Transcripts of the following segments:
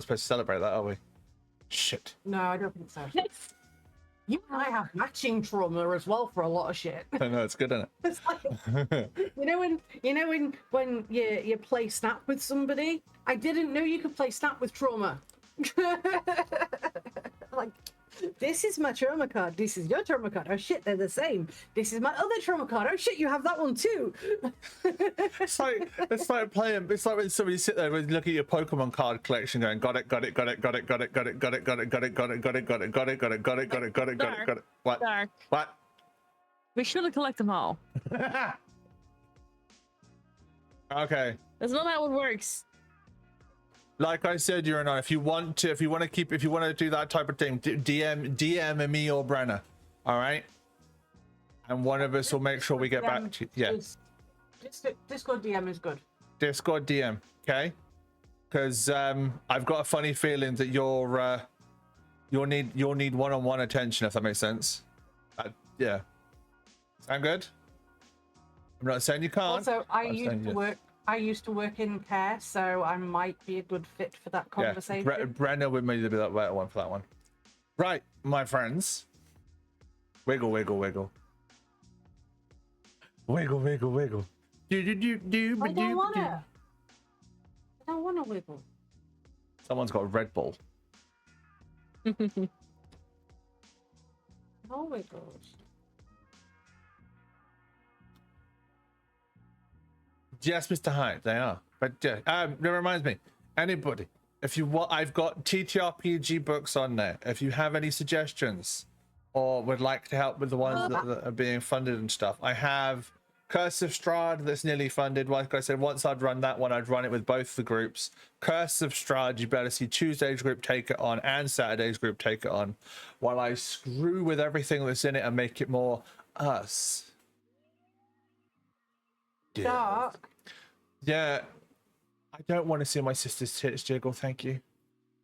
supposed to celebrate that, are we? Shit. No, I don't think so. You and I have matching trauma as well for a lot of shit. I know, it's good, isn't it? It's like, when you play Snap with somebody, I didn't know you could play Snap with trauma. Like, this is my trauma card. This is your trauma card. Oh shit, they're the same. This is my other trauma card. Oh shit, you have that one too. It's like playing. It's like when somebody sit there and look at your Pokemon card collection, going, got it. What? Dark. What? We shouldn't collect them all. Okay. That's not how it works. Like I said, if you want to do that type of thing, DM me or Brenna. All right. And one of us will make sure we get back to you. Yeah. Discord DM is good. Discord DM, okay? Because I've got a funny feeling that you'll need one-on-one attention, if that makes sense. Yeah. Sound good? I'm not saying you can't. Also, I used to work in care, so I might be a good fit for that conversation. Yeah, Brenna would maybe be the better one for that one. Right, my friends. Wiggle, wiggle, wiggle. Wiggle, wiggle, wiggle. I don't wanna. I don't wanna wiggle. Someone's got a Red Bull. No wiggles. Yes, Mr. Hyde, they are. But yeah, that reminds me. Anybody, if you want, I've got TTRPG books on there. If you have any suggestions or would like to help with the ones that are being funded and stuff, I have Curse of Strahd that's nearly funded. Like I said, once I'd run that one, I'd run it with both the groups. Curse of Strahd, you better see Tuesday's group take it on and Saturday's group take it on, while I screw with everything that's in it and make it more us. Dark. Yeah, I don't want to see my sister's tits jiggle, thank you.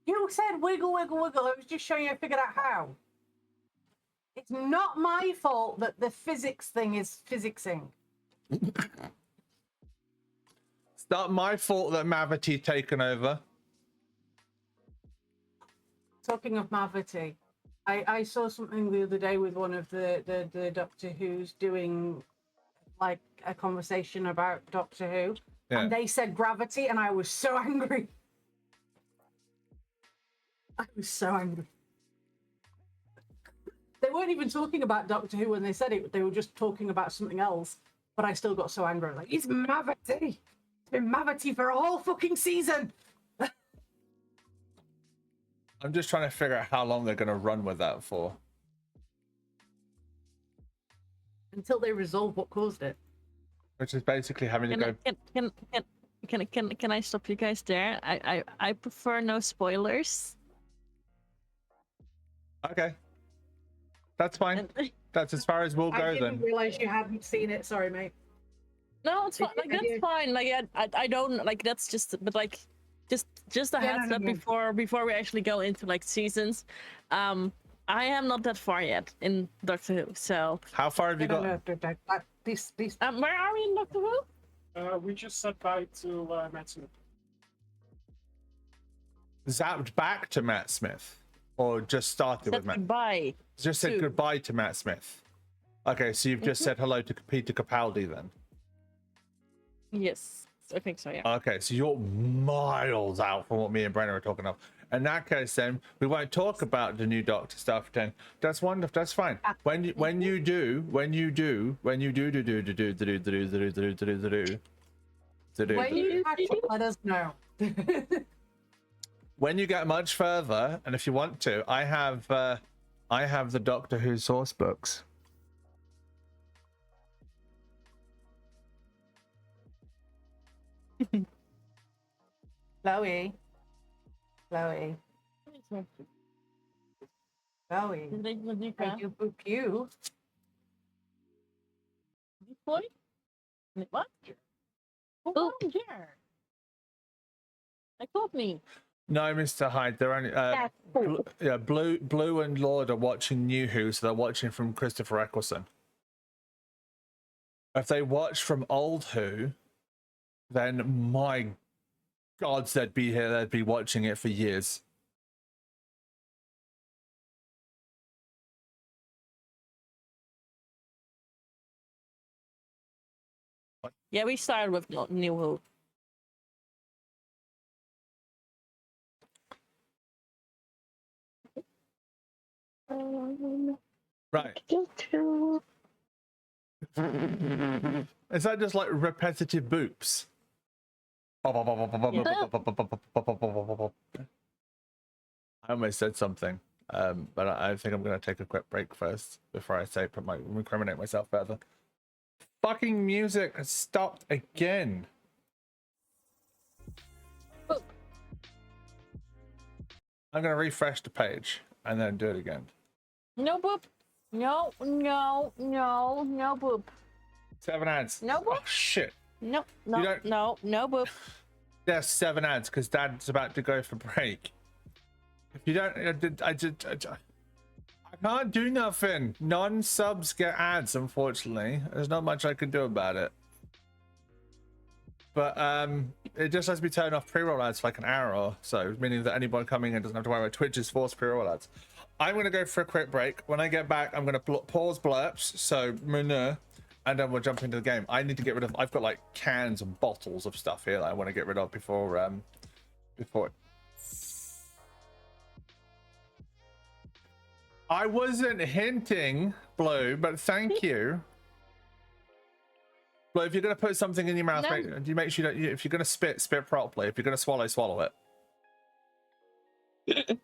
You said wiggle, wiggle, wiggle. I was just showing you I figured out how. It's not my fault that the physics thing is physicsing. It's not my fault that Mavity taken over. Talking of Mavity, I saw something the other day with one of the Doctor Who's doing like a conversation about Doctor Who, and they said gravity, and I was so angry. I was so angry. They weren't even talking about Doctor Who when they said it. They were just talking about something else. But I still got so angry. Like, it's Mavity. It's been Mavity for a whole fucking season. I'm just trying to figure out how long they're going to run with that for. Until they resolve what caused it. Which is basically having to go. Can I stop you guys there? I prefer no spoilers. Okay. That's fine. That's as far as we'll go then. I didn't realize you hadn't seen it. Sorry, mate. No, it's fine. Like, that's fine. Like, I don't like. That's just, but like, just a heads up before we actually go into like seasons. I am not that far yet in Doctor Who. So how far have you got? Where are we in Doctor Who? We just said bye to Matt Smith. Zapped back to Matt Smith, or just started with Matt? Goodbye. Just said goodbye to Matt Smith. Okay, so you've just said hello to Peter Capaldi then. Yes, I think so. Yeah. Okay, so you're miles out from what me and Brenna are talking of. In that case, then we won't talk about the new Doctor stuff. Then that's wonderful. That's fine. When you do, when you let us know. When you get much further, and if you want to, I have the Doctor Who source books. Chloe. Chloe. Chloe. I do book you. Boy? What? Oh, here. I called me. No, Mr. Hyde, they're only Blue and Lord are watching New Who, so they're watching from Christopher Eccleston. If they watch from Old Who, then my gods that'd be here, that'd be watching it for years. Yeah, we started with New Who. Right. Is that just like repetitive boops? I almost said something, but I think I'm going to take a quick break first before I say incriminate myself further. Fucking music has stopped again. Boop. I'm going to refresh the page and then do it again. No boop. No boop. 7 ads. No boop. Oh shit. No boop. There's 7 ads because Dad's about to go for break. If you don't, I can't do nothing. Non-subs get ads, unfortunately. There's not much I can do about it. But it just has to be turned off pre-roll ads for like an hour or so, meaning that anyone coming in doesn't have to worry about Twitch's forced pre-roll ads. I'm going to go for a quick break. When I get back, I'm going to pause blurps, so Muna, and then we'll jump into the game. I need to get rid of, I've got like cans and bottles of stuff here that I want to get rid of before I wasn't hinting, Blue, but thank you. Blue, if you're going to put something in your mouth, make sure that if you're going to spit properly. If you're going to swallow it.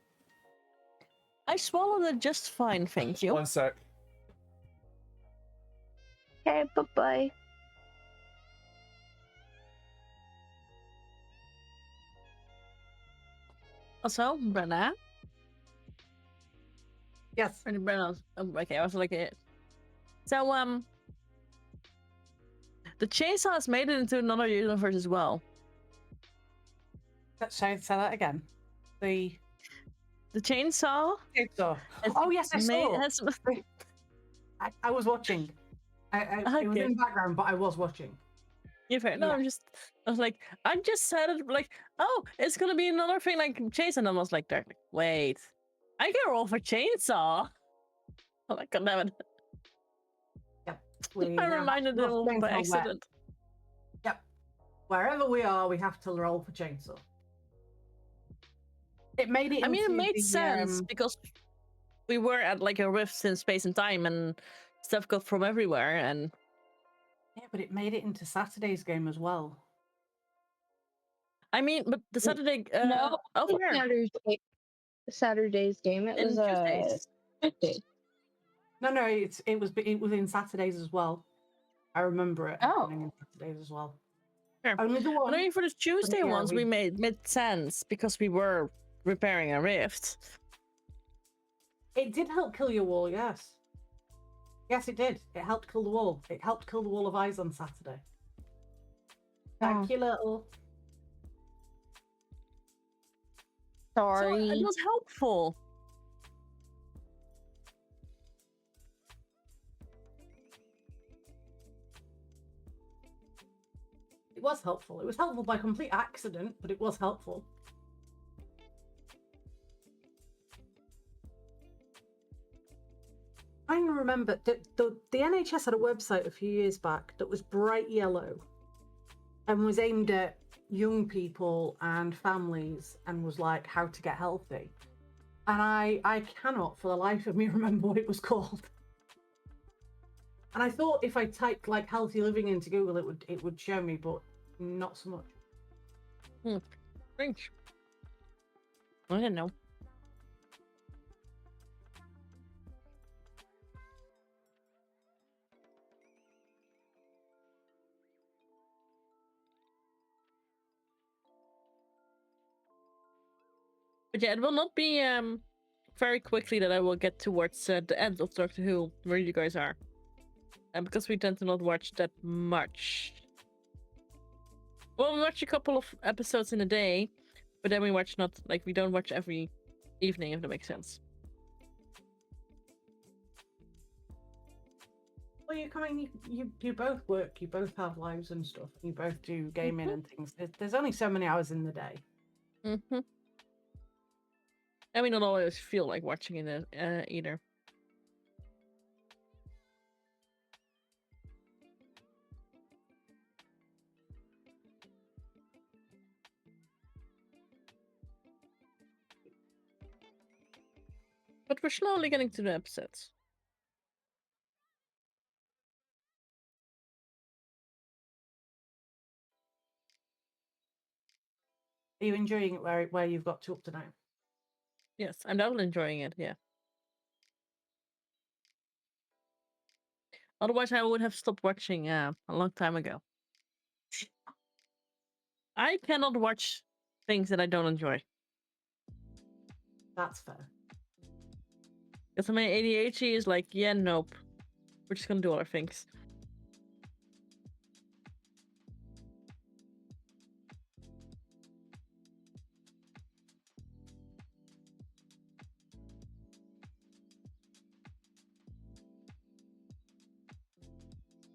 I swallowed it just fine, thank you. One sec. Okay, bye-bye. Also, Brenna? Yes. Brenna. Okay, I was like it. So, the chainsaw has made it into another universe as well. Say that again. The chainsaw. Oh yes, I saw. Has... I was watching. It was in the background, but I was watching. Yeah, fair. No, Yeah. I was like, I just said it like, oh, it's gonna be another thing like chainsaw, and I was like, wait, I can roll for chainsaw. Oh my god, damn it. Yep. I reminded them by accident. Yep. Wherever we are, we have to roll for chainsaw. It made it. I mean, it made sense because we were at like a rift in space and time, and stuff got from everywhere, and yeah, but it made it into Saturday's game as well. I mean, but the Saturday no, Saturday's game. It was Tuesdays. No, it was in Saturdays as well. I remember it happening in Saturdays as well. Sure. Only the one. But I mean, for the Tuesday ones, we made sense because we were repairing a rift. It did help kill your wall, yes. Yes, it did. It helped kill the wall. It helped kill the wall of eyes on Saturday. Thank you, little. Sorry. So it was helpful. It was helpful. It was helpful by complete accident, but it was helpful. I remember that the NHS had a website a few years back that was bright yellow and was aimed at young people and families and was like how to get healthy. And I cannot for the life of me remember what it was called. And I thought if I typed like healthy living into Google, it would show me, but not so much. Strange. I didn't know. But yeah, it will not be very quickly that I will get towards the end of Doctor Who, where you guys are. Because we tend to not watch that much. Well, we watch a couple of episodes in a day, but then we watch we don't watch every evening, if that makes sense. Well, you come in, you both work, you both have lives and stuff, you both do gaming and things. There's only so many hours in the day. Mm-hmm. I mean, not always feel like watching it either. But we're slowly getting to the episodes. Are you enjoying it where you've got to up to now? Yes, I'm definitely enjoying it, yeah. Otherwise, I would have stopped watching a long time ago. I cannot watch things that I don't enjoy. That's fair. Because my ADHD is like, yeah, nope. We're just gonna do other things.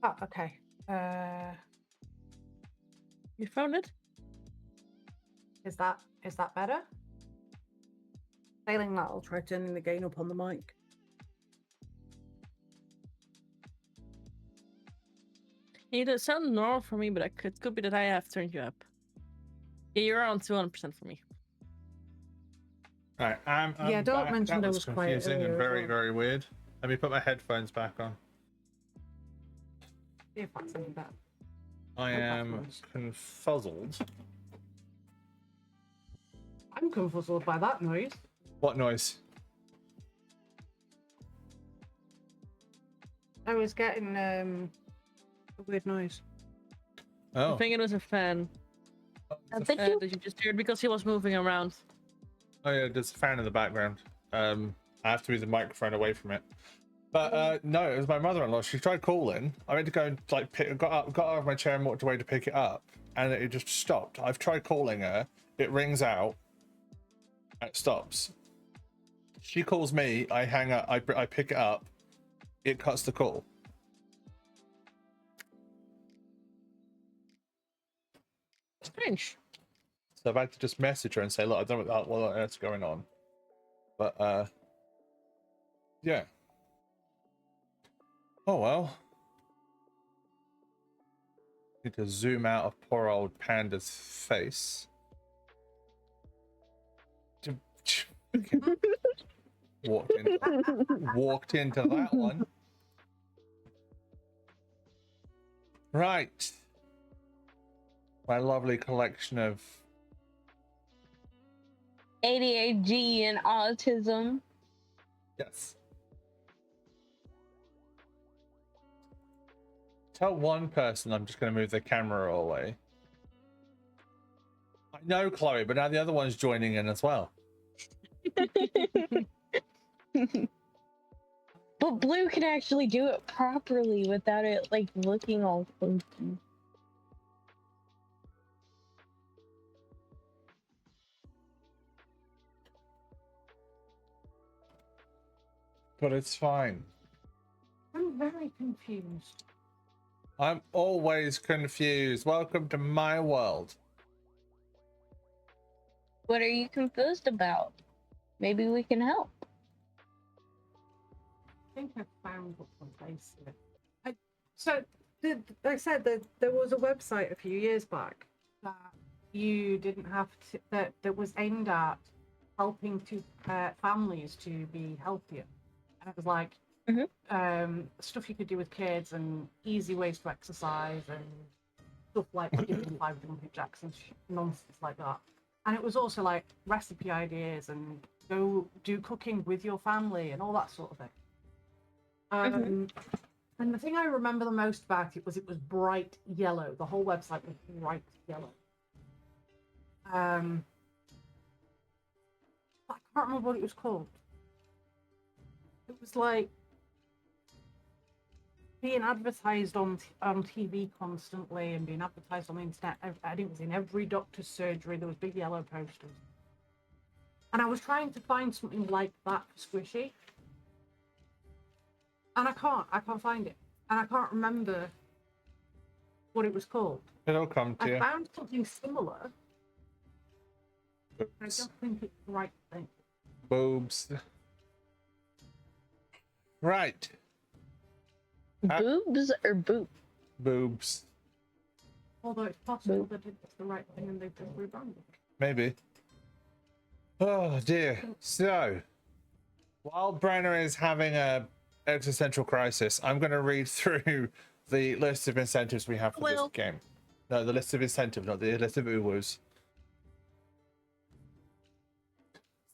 Oh, okay. You found it? Is that better? Failing that, I'll try turning the gain up on the mic. It sounds normal for me, but it could be that I have turned you up. Yeah, you're on 200% for me. Alright, I'm Yeah, don't back. mention That there was was quiet confusing and earlier as very, well. very weird. Let me put my headphones back on. See if that's any better. I am confuzzled. I'm confuzzled by that noise. What noise? I was getting a weird noise. Oh. I think it was a fan that you just heard because he was moving around. Oh yeah, there's a fan in the background. I have to move the microphone away from it. But no, it was my mother-in-law. She tried calling. I went to go and like got out of my chair and walked away to pick it up, and it just stopped. I've tried calling her. It rings out. And it stops. She calls me. I hang up. I pick it up. It cuts the call. Strange. So I've had to just message her and say, look, I don't know what on earth's going on. But yeah. Oh well. Need to zoom out of poor old Panda's face. Walked into that one. Right. My lovely collection of ADHD and autism. yes. Tell one person I'm just going to move the camera away. I know Chloe, but now the other one's joining in as well. But Blue can actually do it properly without it like looking all funky. But it's fine. I'm very confused. I'm always confused. Welcome to my world. What are you confused about? Maybe we can help. I think I found what place here. I said that there was a website a few years back that you didn't have to, that was aimed at helping to families to be healthier, and it was like stuff you could do with kids and easy ways to exercise and stuff like giving 5 jumping jacks and nonsense like that. And it was also like recipe ideas and go do cooking with your family and all that sort of thing. And the thing I remember the most about it was bright yellow. The whole website was bright yellow. I can't remember what it was called. It was like being advertised on TV constantly and being advertised on the internet. And it was in every doctor's surgery. There was big yellow posters. And I was trying to find something like that for Squishy. And I can't find it. and I can't remember what it was called. It'll come to I you. found something similar, but I Oops. don't think it's the right thing. Boobs. Right. Boobs or boop? Boobs. Although it's possible that it's the right thing and they've just rebranded. Maybe. Oh dear. So, while Brenner is having a existential crisis, I'm going to read through the list of incentives we have for this game. No, the list of incentives, not the list of uwus.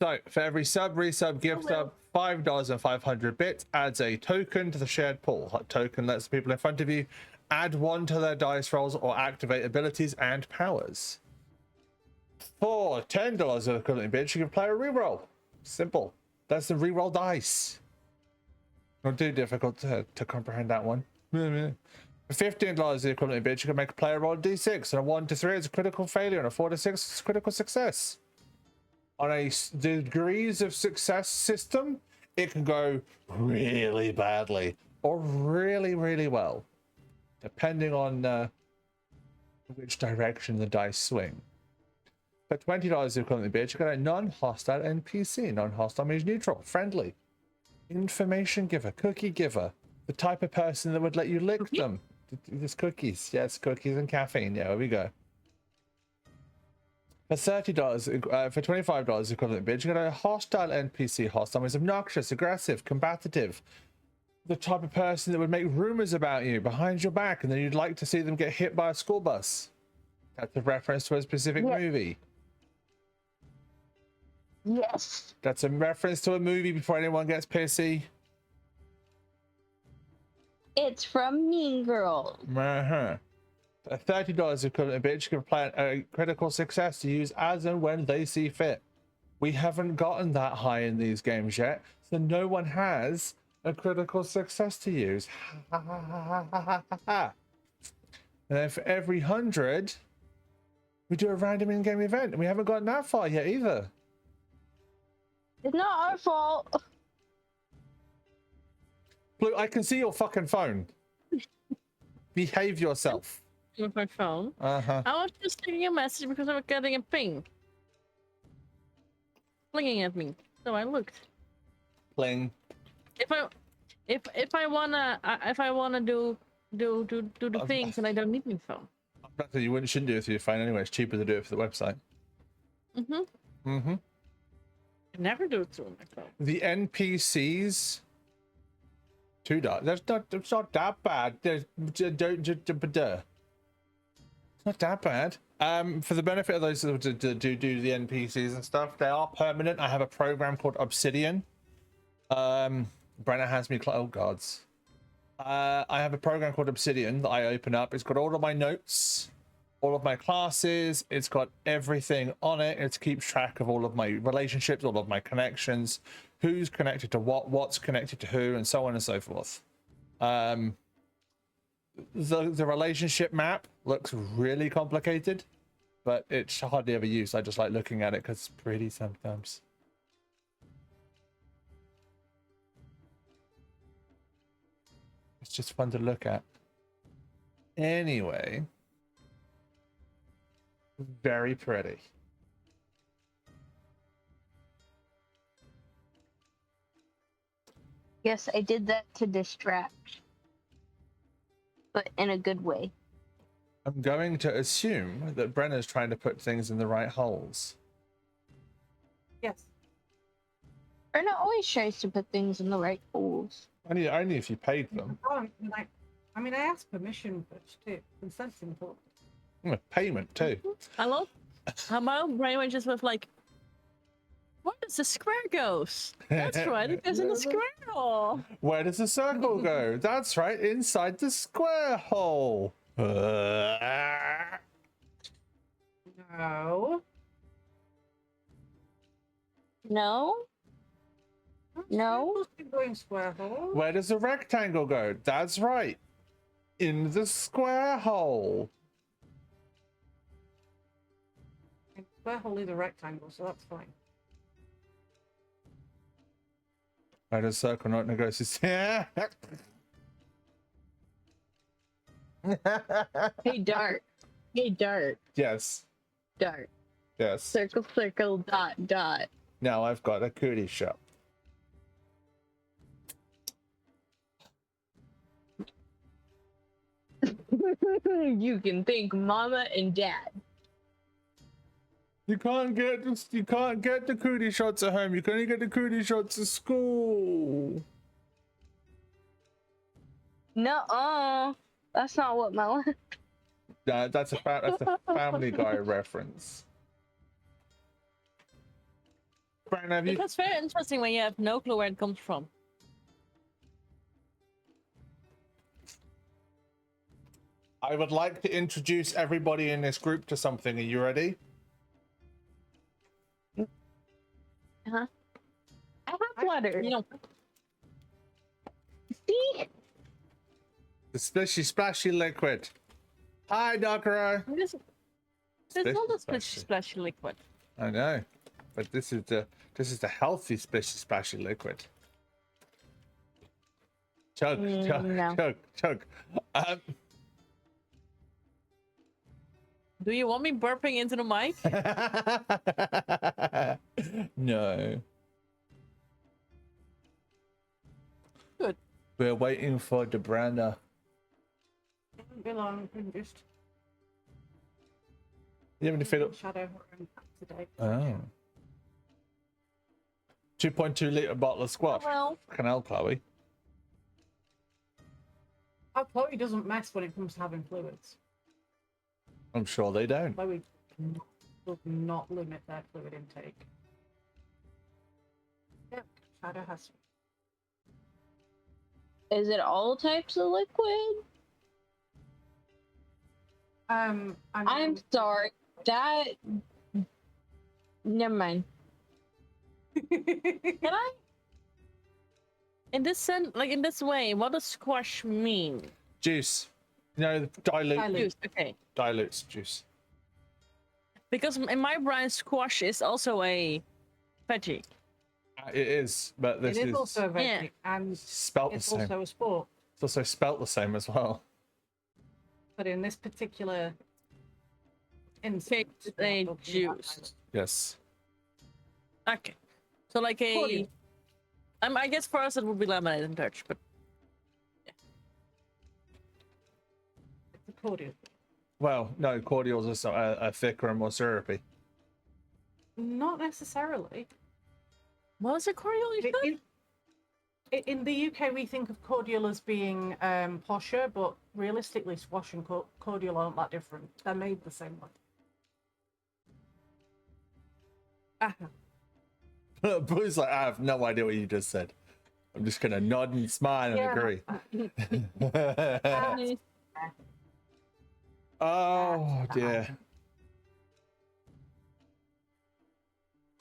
So, for every sub, resub, gift sub, $5 and 500 bits adds a token to the shared pool. That token lets the people in front of you add one to their dice rolls or activate abilities and powers. For $10 of equivalent bits, you can play a reroll. Simple. That's the reroll dice. Not too difficult to comprehend that one. For $15 of the equivalent bits, you can make a player roll a d6, and a 1 to 3 is a critical failure, and a 4 to 6 is critical success. On a degrees of success system, it can go really badly or really, really well, depending on which direction the dice swing. For $20 equivalent bits, you get a non-hostile NPC. Non-hostile means neutral, friendly, information giver, cookie giver, the type of person that would let you lick them. There's cookies, yes, cookies and caffeine. Yeah, there we go. For $30, for $25 equivalent bits, you get a hostile NPC. Hostile means obnoxious, aggressive, combative. The type of person that would make rumors about you behind your back, and then you'd like to see them get hit by a school bus. That's a reference to a specific movie. Yes. That's a reference to a movie before anyone gets pissy. It's from Mean Girls. Uh-huh. For $30 equivalent bits, you can plan a critical success to use as and when they see fit. We haven't gotten that high in these games yet, so no one has a critical success to use. And then for every 100, we do a random in-game event, and we haven't gotten that far yet either. It's not our fault. Blue, I can see your fucking phone. Behave yourself. With my phone. Uh-huh. I was just taking a message because I was getting a ping. Flinging at me. So I looked. Pling. If I wanna do the things and I don't need my phone. You shouldn't do it through your phone anyway. It's cheaper to do it for the website. I never do it through my phone. The NPCs. $2. It's not that bad. It's not that bad. For the benefit of those that do the NPCs and stuff, they are permanent. I have a program called Obsidian. Brenna has me. Oh gods. I have a program called Obsidian that I open up. It's got all of my notes, all of my classes. It's got everything on it. It keeps track of all of my relationships, all of my connections, who's connected to what's connected to who, and so on and so forth. The relationship map looks really complicated, but it's hardly ever used. I just like looking at it because it's pretty sometimes. It's just fun to look at. Anyway, very pretty. Yes, I did that to distract. But in a good way. I'm going to assume that Brenna's trying to put things in the right holes. Yes. Brenna always tries to put things in the right holes. Only if you paid them. I mean, I asked permission first too. Consent's important. Payment too. I love how my brain went just with like, where does the square goes? That's right, it goes in the square hole. Where does the circle go? That's right, inside the square hole. No. No? No? Going square hole. Where does the rectangle go? That's right, in the square hole. Square hole is a rectangle, so that's fine. Where does circle not negotiate? Hey, Dart. Hey, Dart. Yes. Dart. Yes. Circle, circle, dot, dot. Now I've got a cootie shop. You can thank Mama and Dad. You can't get the cootie shots at home. You can only get the cootie shots at school. Nuh-uh. That's not what my... That's a Family Guy reference. Brian, have you? That's very interesting when you have no clue where it comes from. I would like to introduce everybody in this group to something. Are you ready? Huh? I have letters. You know, See? The splashy liquid. Hi, Doctor. this is not a splashy liquid. I know, but this is the healthy splashy liquid. Chug, chug, No. chug. Do you want me burping into the mic? No. Good. We're waiting for the Branda. Won't be long. I'm just You haven't filled up. shadow today. Oh. 2.2 litre bottle of squash. Well, Canal, Chloe. Our Chloe doesn't mess when it comes to having fluids. I'm sure they don't. Chloe does not limit their fluid intake. Yeah, shadow has. Is it all types of liquid? I'm sorry. That... Never mind. can I? In this sense, like in this way, what does squash mean? Juice. No, dilute. Juice. Okay. Dilutes juice. Because in my brain, squash is also a veggie. It is, but this it is is also a veggie, Yeah. and spelt the it's same. also a sport. It's also spelt the same as well. But in this particular Okay, instance, it's we're a talking about juice. Yes. Okay. So like a. Cordial. I guess for us it would be lemonade in Dutch, but It's a cordial. Well, no, cordials are thicker and more syrupy. Not necessarily. what is a cordial? You said? In the UK, we think of cordial as being posher, but realistically, squash and cordial aren't that different. They're made the same way. Boo's like, I have no idea what you just said. I'm just gonna nod and smile and agree. Oh dear.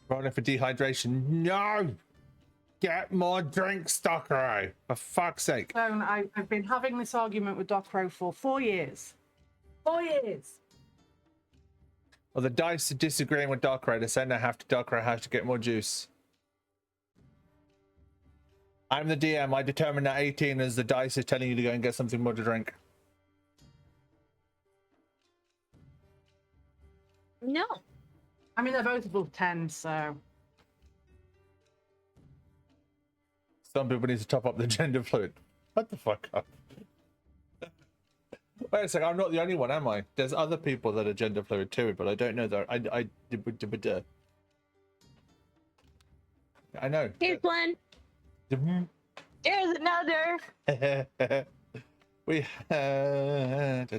Running for dehydration. No! Get more drinks, Docro! For fuck's sake. So I've been having this argument with Docro for 4 years. 4 years! Well, the dice are disagreeing with Docro. They're saying Docro has to get more juice. I'm the DM. I determine that 18 is the dice is telling you to go and get something more to drink. No. I mean, they're both above 10, so... Some people need to top up the gender fluid. What the fuck up? Wait a second, I'm not the only one, am I? There's other people that are gender fluid too, but I don't know that. I know. Here's one. There's another. We And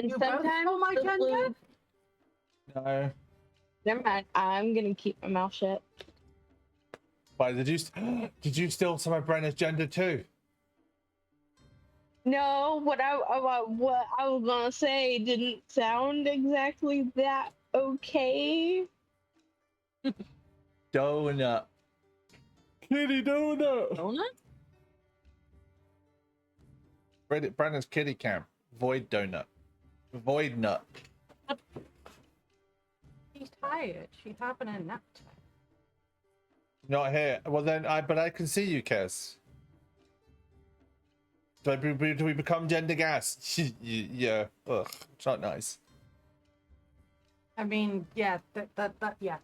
You both sometimes know my the gender? fluid... No. Never mind. I'm gonna keep my mouth shut. Why did you steal some of Brenna's gender too? No, what I was gonna say didn't sound exactly that okay. Donut. Kitty donut. Donut? Brenna's kitty cam. Void donut. Void nut. She's tired. She's having a nap time. Not here. Well then, but I can see you, Kez. Do we become gender gas? Yeah. Ugh, it's not nice. I mean, yeah, that, yeah.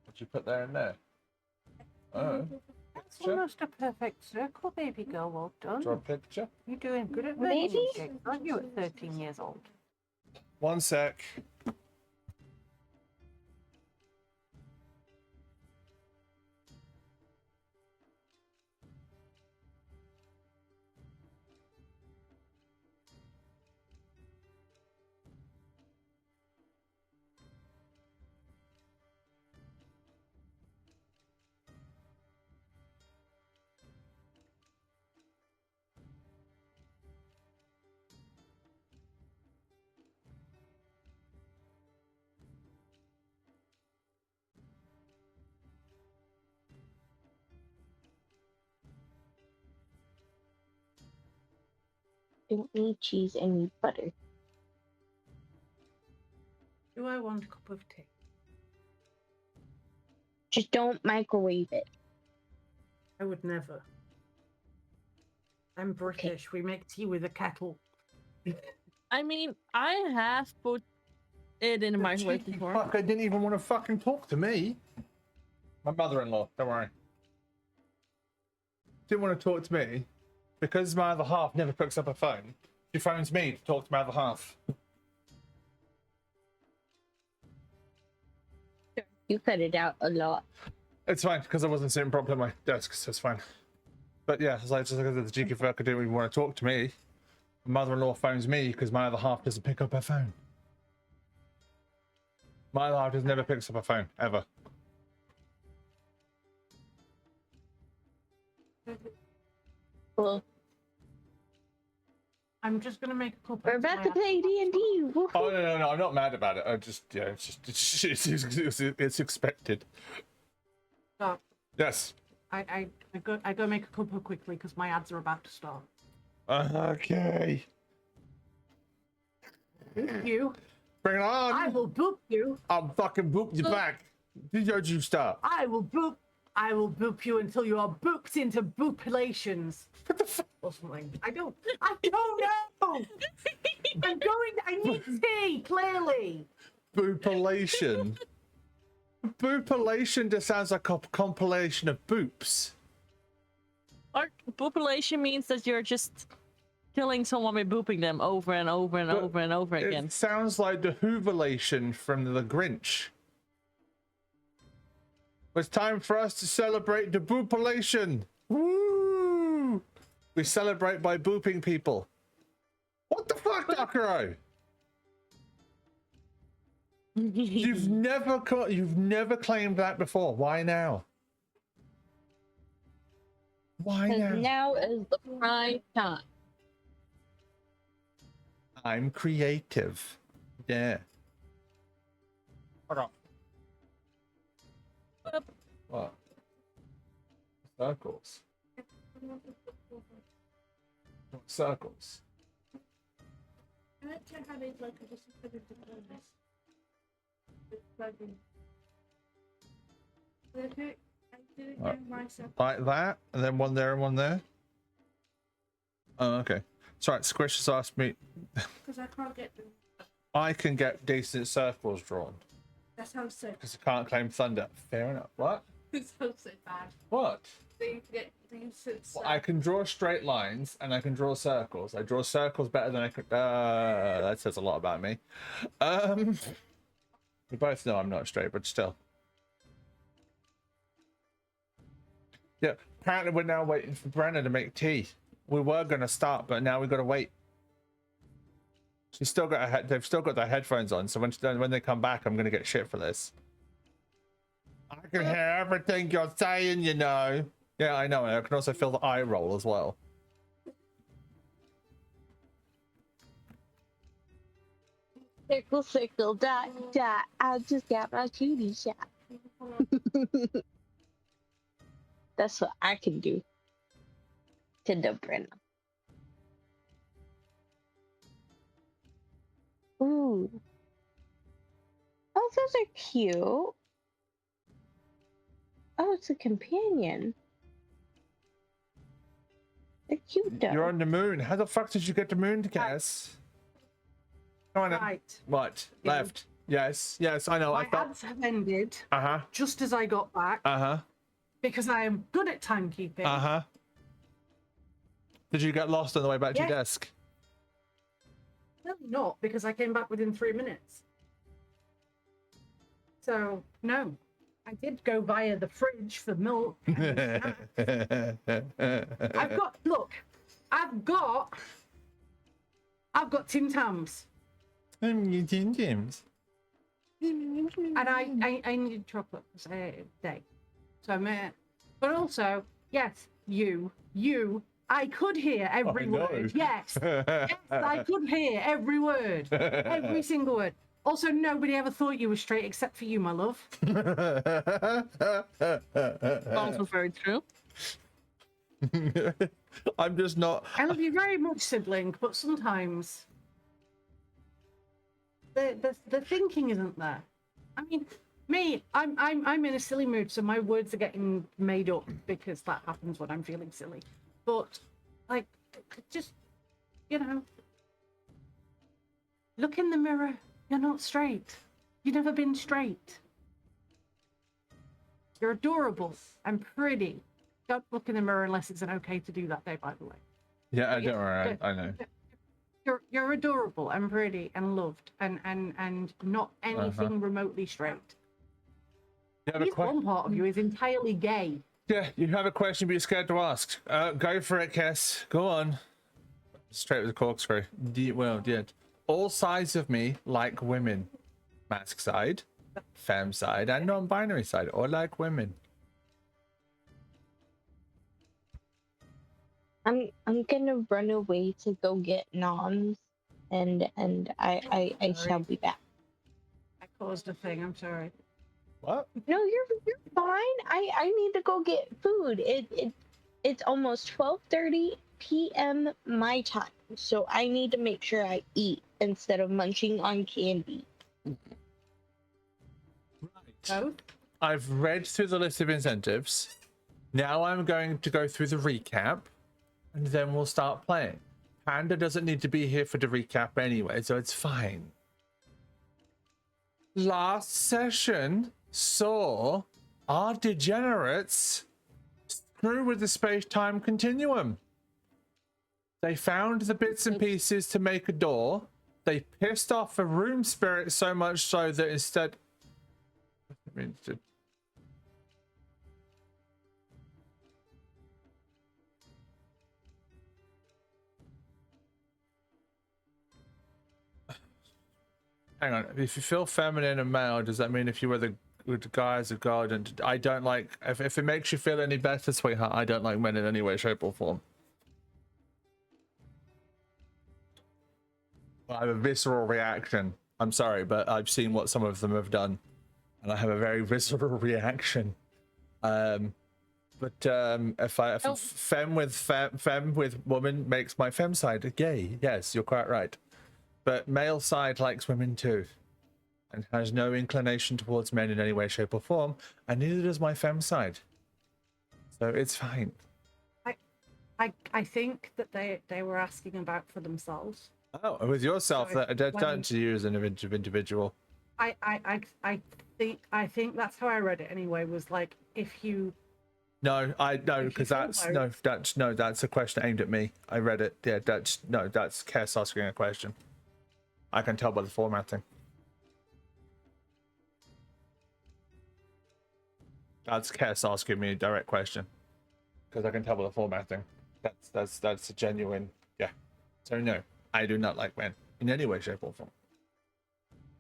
What you put there and there? Oh. That's Picture? almost a perfect circle, baby girl. Well done. Draw a picture. You're doing good at Maybe? making shapes, aren't you, at 13 years old? 1 sec. Don't need cheese and need butter. Do I want a cup of tea? Just don't microwave it. I would never. I'm British. We make tea with a kettle. I mean, I have put it in the microwave Cheeky before. fuck, I didn't even want to fucking talk to me. My mother-in-law, don't worry. Didn't want to talk to me because my other half never picks up a phone. She phones me to talk to my other half. You cut it out a lot. It's fine because I wasn't sitting properly at my desk, so it's fine. But yeah, it's like just because the cheeky fucker didn't even want to talk to me. My mother-in-law phones me because my other half doesn't pick up her phone. My other half just never picks up a phone ever. Well, I'm just gonna make a cup. we're about to play D&D. Oh no! I'm not mad about it. I just it's expected. Stop. Yes. I go make a cuppa quickly because my ads are about to start. Okay. You. Bring it on. I will boop you. I'll fucking boop you back. Did you stop? I will boop you until you are booped into boopulations. What the fuck? Or something. I don't know. I need tea, clearly. Boopulation. Boopulation just sounds like a compilation of boops. Or population means that you're just killing someone by booping them over and over and But over and over again. It sounds like the Hooverlation from the Grinch. It's time for us to celebrate the boopulation. Woo! We celebrate by booping people. What the fuck, Dakaro? You've never claimed that before. Why now? Why Because now? now is the prime time. I'm creative. Yeah. Hold on. What? Circles. What circles? I like to have it like a distributed diplomas. Okay, I did it again myself. Like that, and then one there and one there. Oh, okay. Sorry, Squish has asked me. Because I can't get them. I can get decent circles drawn That sounds so. because I can't claim thunder. Fair enough. What? It sounds so bad. What? So you can get these. Well, I can draw straight lines and I can draw circles. I draw circles better than I could. That says a lot about me. We both know I'm not straight, but still. Yeah, apparently we're now waiting for Brenna to make tea. We were gonna start, but now we've got to wait. She's still got they've still got their headphones on, so when they come back, I'm gonna get shit for this. I can hear everything you're saying, you know. Yeah, I know, and I can also feel the eye roll as well. Circle, circle, dot, dot. I just got my cutie shot. That's what I can do. To the Brenna. Ooh. Oh, those are cute. Oh, it's a companion. They're cute though. You're on the moon. How the fuck did you get the moon, Cass? Come on. Right. What? Yeah. Left. Yes. Yes, I know. My I felt. ads have ended Uh-huh. just as I got back Uh-huh. because I am good at timekeeping. Uh-huh. Did you get lost on the way back to your Yeah. desk? No, not because I came back within 3 minutes. So, no. I did go via the fridge for milk. And I've got Tim Tams. I'm eating James. And I needed chocolate a day. So I'm but also, yes, I could hear every word. Yes. Yes, I could hear every word. Every single word. Also, nobody ever thought you were straight except for you, my love. Also very true. I'm just not. I love you very much, sibling, but sometimes the thinking isn't there. I mean, me, I'm in a silly mood, so my words are getting made up because that happens when I'm feeling silly. But like, just look in the mirror. You're not straight. You've never been straight. You're adorable and pretty. Don't look in the mirror unless it's an okay to do that day, by the way. Yeah, I don't worry. I know. You're adorable and pretty and loved and not anything remotely straight. At least one part of you is entirely gay. Yeah, you have a question, but you're scared to ask. Go for it, Cass. Go on. Straight with the corkscrew. Well, yeah. All sides of me like women. Mask side, femme side, and non-binary side, all like women. I'm gonna run away to go get noms, and I shall be back. I caused a thing. I'm sorry. What? No, you're fine. I need to go get food. It's almost 12:30 p.m. my time, so I need to make sure I eat instead of munching on candy. Right. Oh? I've read through the list of incentives. Now I'm going to go through the recap, and then we'll start playing. Panda doesn't need to be here for the recap anyway, so it's fine. Last session saw our degenerates screw with the space-time continuum. They found the bits and pieces to make a door. They pissed off a room spirit so much so that instead... Hang on, if you feel feminine and male, does that mean if you were the guys of God? And I don't like, if it makes you feel any better, sweetheart, I don't like men in any way, shape, or form. I have a visceral reaction. I'm sorry, but I've seen what some of them have done, and I have a very visceral reaction. If femme with woman makes my femme side gay, yes, you're quite right. But male side likes women too, and has no inclination towards men in any way, shape, or form, and neither does my femme side. So it's fine. I think that they were asking about for themselves. Oh, with yourself, So don't to you as an individual. I think that's how I read it anyway. Was like if you. No, because that's a question aimed at me. I read it. Yeah, that's Cass asking a question. I can tell by the formatting. That's Cass asking me a direct question, because I can tell by the formatting. That's a genuine, yeah. So no, I do not like men in any way, shape, or form.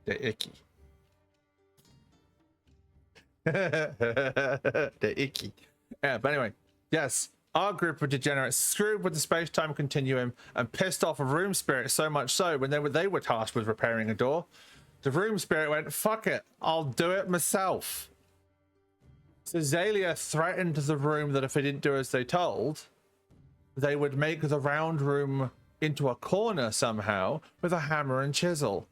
They're icky. They're icky. Yeah, but anyway, yes. Our group of degenerates screwed with the space-time continuum and pissed off a room spirit so much so when they were tasked with repairing a door, the room spirit went, fuck it, I'll do it myself. So Zalia threatened the room that if they didn't do as they told, they would make the round room into a corner somehow with a hammer and chisel.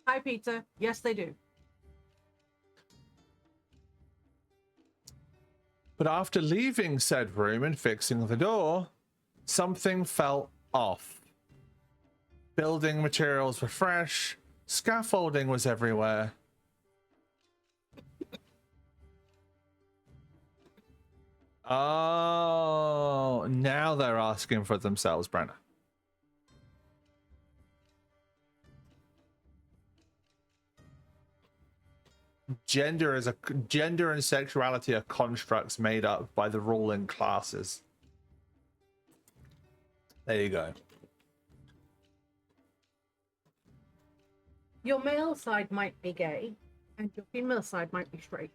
Hi, Peter. Yes, they do. But after leaving said room and fixing the door, something felt off. Building materials were fresh, scaffolding was everywhere. Oh, now they're asking for themselves, Brenna. Gender and sexuality are constructs made up by the ruling classes. There you go. Your male side might be gay, and your female side might be straight.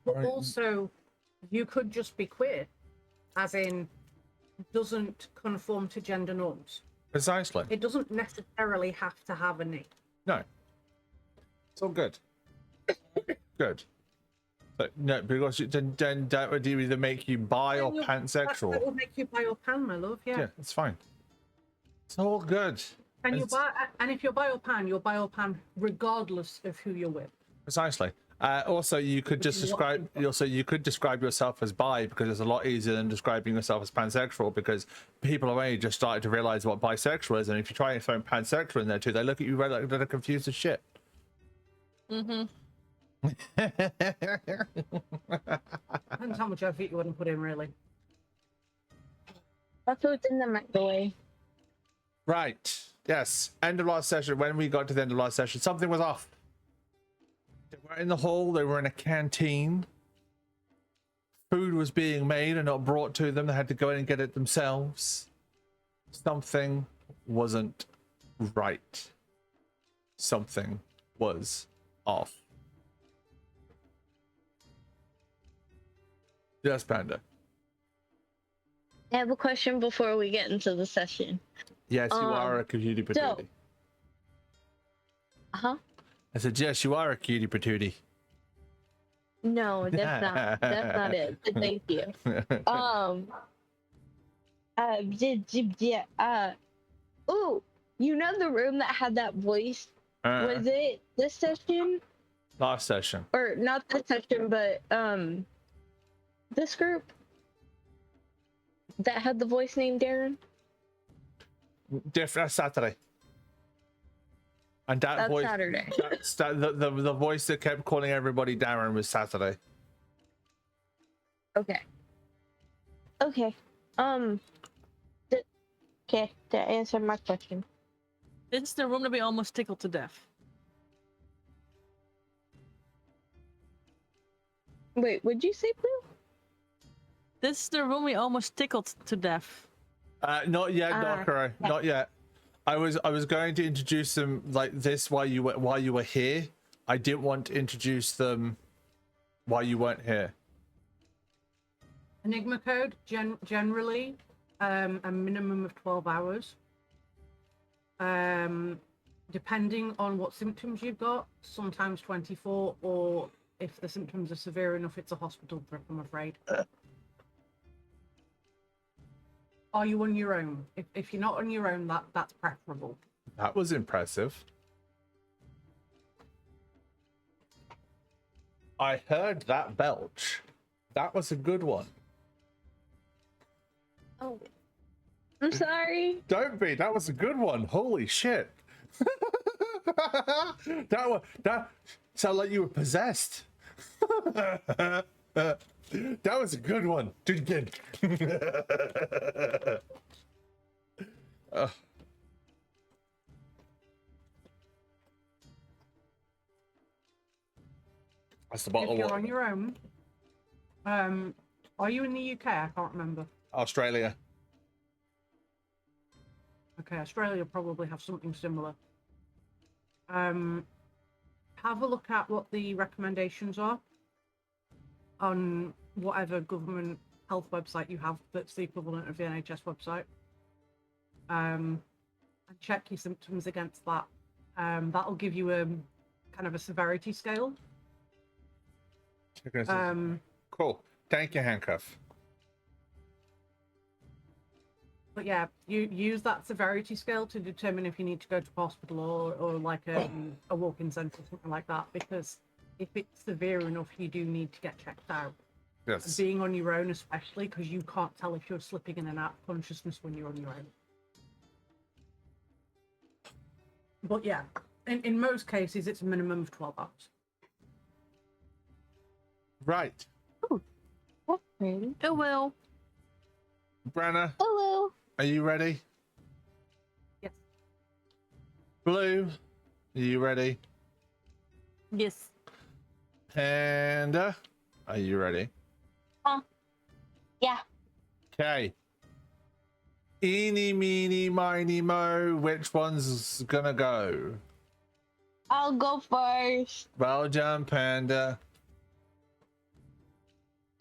But also, you could just be queer, as in, doesn't conform to gender norms. Precisely. It doesn't necessarily have to have a name. No. It's all good. Good. But no, because then that would either make you bi or pansexual. That would make you bi or pan, my love. Yeah. Yeah, it's fine. It's all good. And if you're bi or pan, you're bi or pan regardless of who you're with. Precisely. Also, you could just describe. Also, you could describe yourself as bi because it's a lot easier than describing yourself as pansexual because people have only just started to realize what bisexual is, and if you try and throw pansexual in there too, they look at you like they're confused as shit. Mm-hmm. Depends how much effort you wouldn't put in, really. That's what's in the microwave. Right. Yes. End of last session. When we got to the end of last session, something was off. They were in the hall. They were in a canteen. Food was being made and not brought to them. They had to go in and get it themselves. Something wasn't right. Something was off. Yes, Panda. I have a question before we get into the session. Yes, you are a cutie patootie. Uh-huh. I said, yes, you are a cutie patootie. No, that's not it. But thank you. Ooh, you know the room that had that voice? Was it this session? Last session. Or not this session, but this group that had the voice named Darren? Different Saturday. And that's voice, Saturday. The voice that kept calling everybody Darren was Saturday. Okay. Okay. Okay, that answered my question. This is the room that we almost tickled to death. Wait, what'd you say, Blue? This is the room we almost tickled to death. Not yet, Doctor. Not yet. I was going to introduce them like this while you were here. I didn't want to introduce them while you weren't here. Enigma code, generally, a minimum of 12 hours. Depending on what symptoms you've got, sometimes 24, or if the symptoms are severe enough, it's a hospital trip, I'm afraid. Are you on your own? If you're not on your own, that's preferable. That was impressive. I heard that belch. That was a good one. Oh. I'm sorry. Don't be. That was a good one. Holy shit. That sounded like you were possessed. That was a good one. Do it again. That's the bottle of If you're water. on your own, are you in the UK? I can't remember. Australia. Okay, Australia probably have something similar. Have a look at what the recommendations are on whatever government health website you have that's the equivalent of the NHS website. And check your symptoms against that. That'll give you a kind of a severity scale. Cool. Thank you, Handcuff. But yeah, you use that severity scale to determine if you need to go to hospital or like a walk-in centre or something like that, because if it's severe enough, you do need to get checked out. Yes. Being on your own, especially, because you can't tell if you're slipping in and out of consciousness when you're on your own. But yeah, in most cases, it's a minimum of 12 hours. Right. Oh, that's pretty. It will. Brenna, Hello. are you ready? Yes. Blue, are you ready? Yes. Panda, are you ready? Yeah. Okay. Eeny, meeny, miny, mo. Which one's gonna go? I'll go first. Well done, Panda.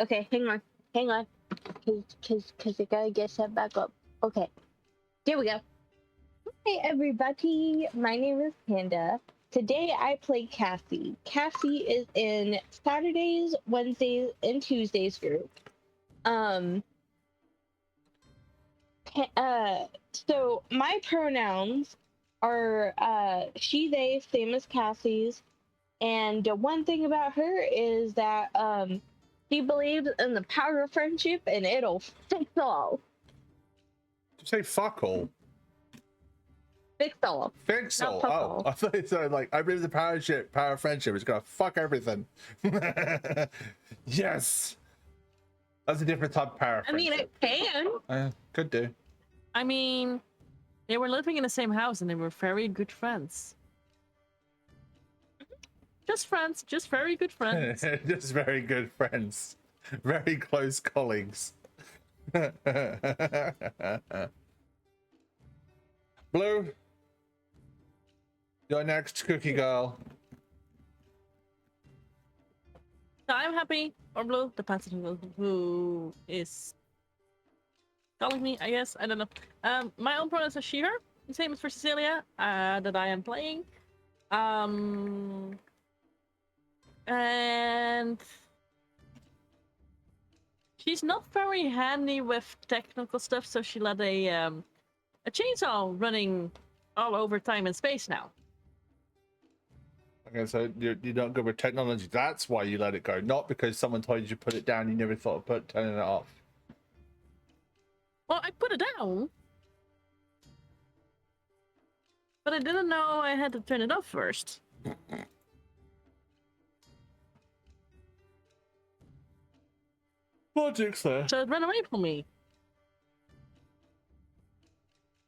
Okay, hang on. Cause I gotta get set back up. Okay. There we go. Hi everybody. My name is Panda. Today I play Cassie. Cassie is in Saturdays, Wednesdays, and Tuesdays group. So my pronouns are she, they, same as Cassie's. And one thing about her is that she believes in the power of friendship and it'll fix all. Did you say fuck all? Fix all. Fix Not all. fuck Oh, all. I thought it sounded like I believe the power of friendship is gonna fuck everything. Yes. That's a different type of power of I mean, friendship. it can. Could do. I mean, they were living in the same house and they were very good friends. Just friends, just very good friends. Just very good friends. Very close colleagues. Blue, you're next, cookie girl. So I'm happy, or blue, depends on who is calling me, I guess. I don't know. My own pronouns are she, her. The same as for Cecilia, that I am playing. And she's not very handy with technical stuff, so she let a chainsaw running all over time and space now. Okay, so you're not good with technology. That's why you let it go, not because someone told you to put it down. You never thought of turning it off. Well, I put it down, but I didn't know I had to turn it off first. Logic's there. So it ran away from me.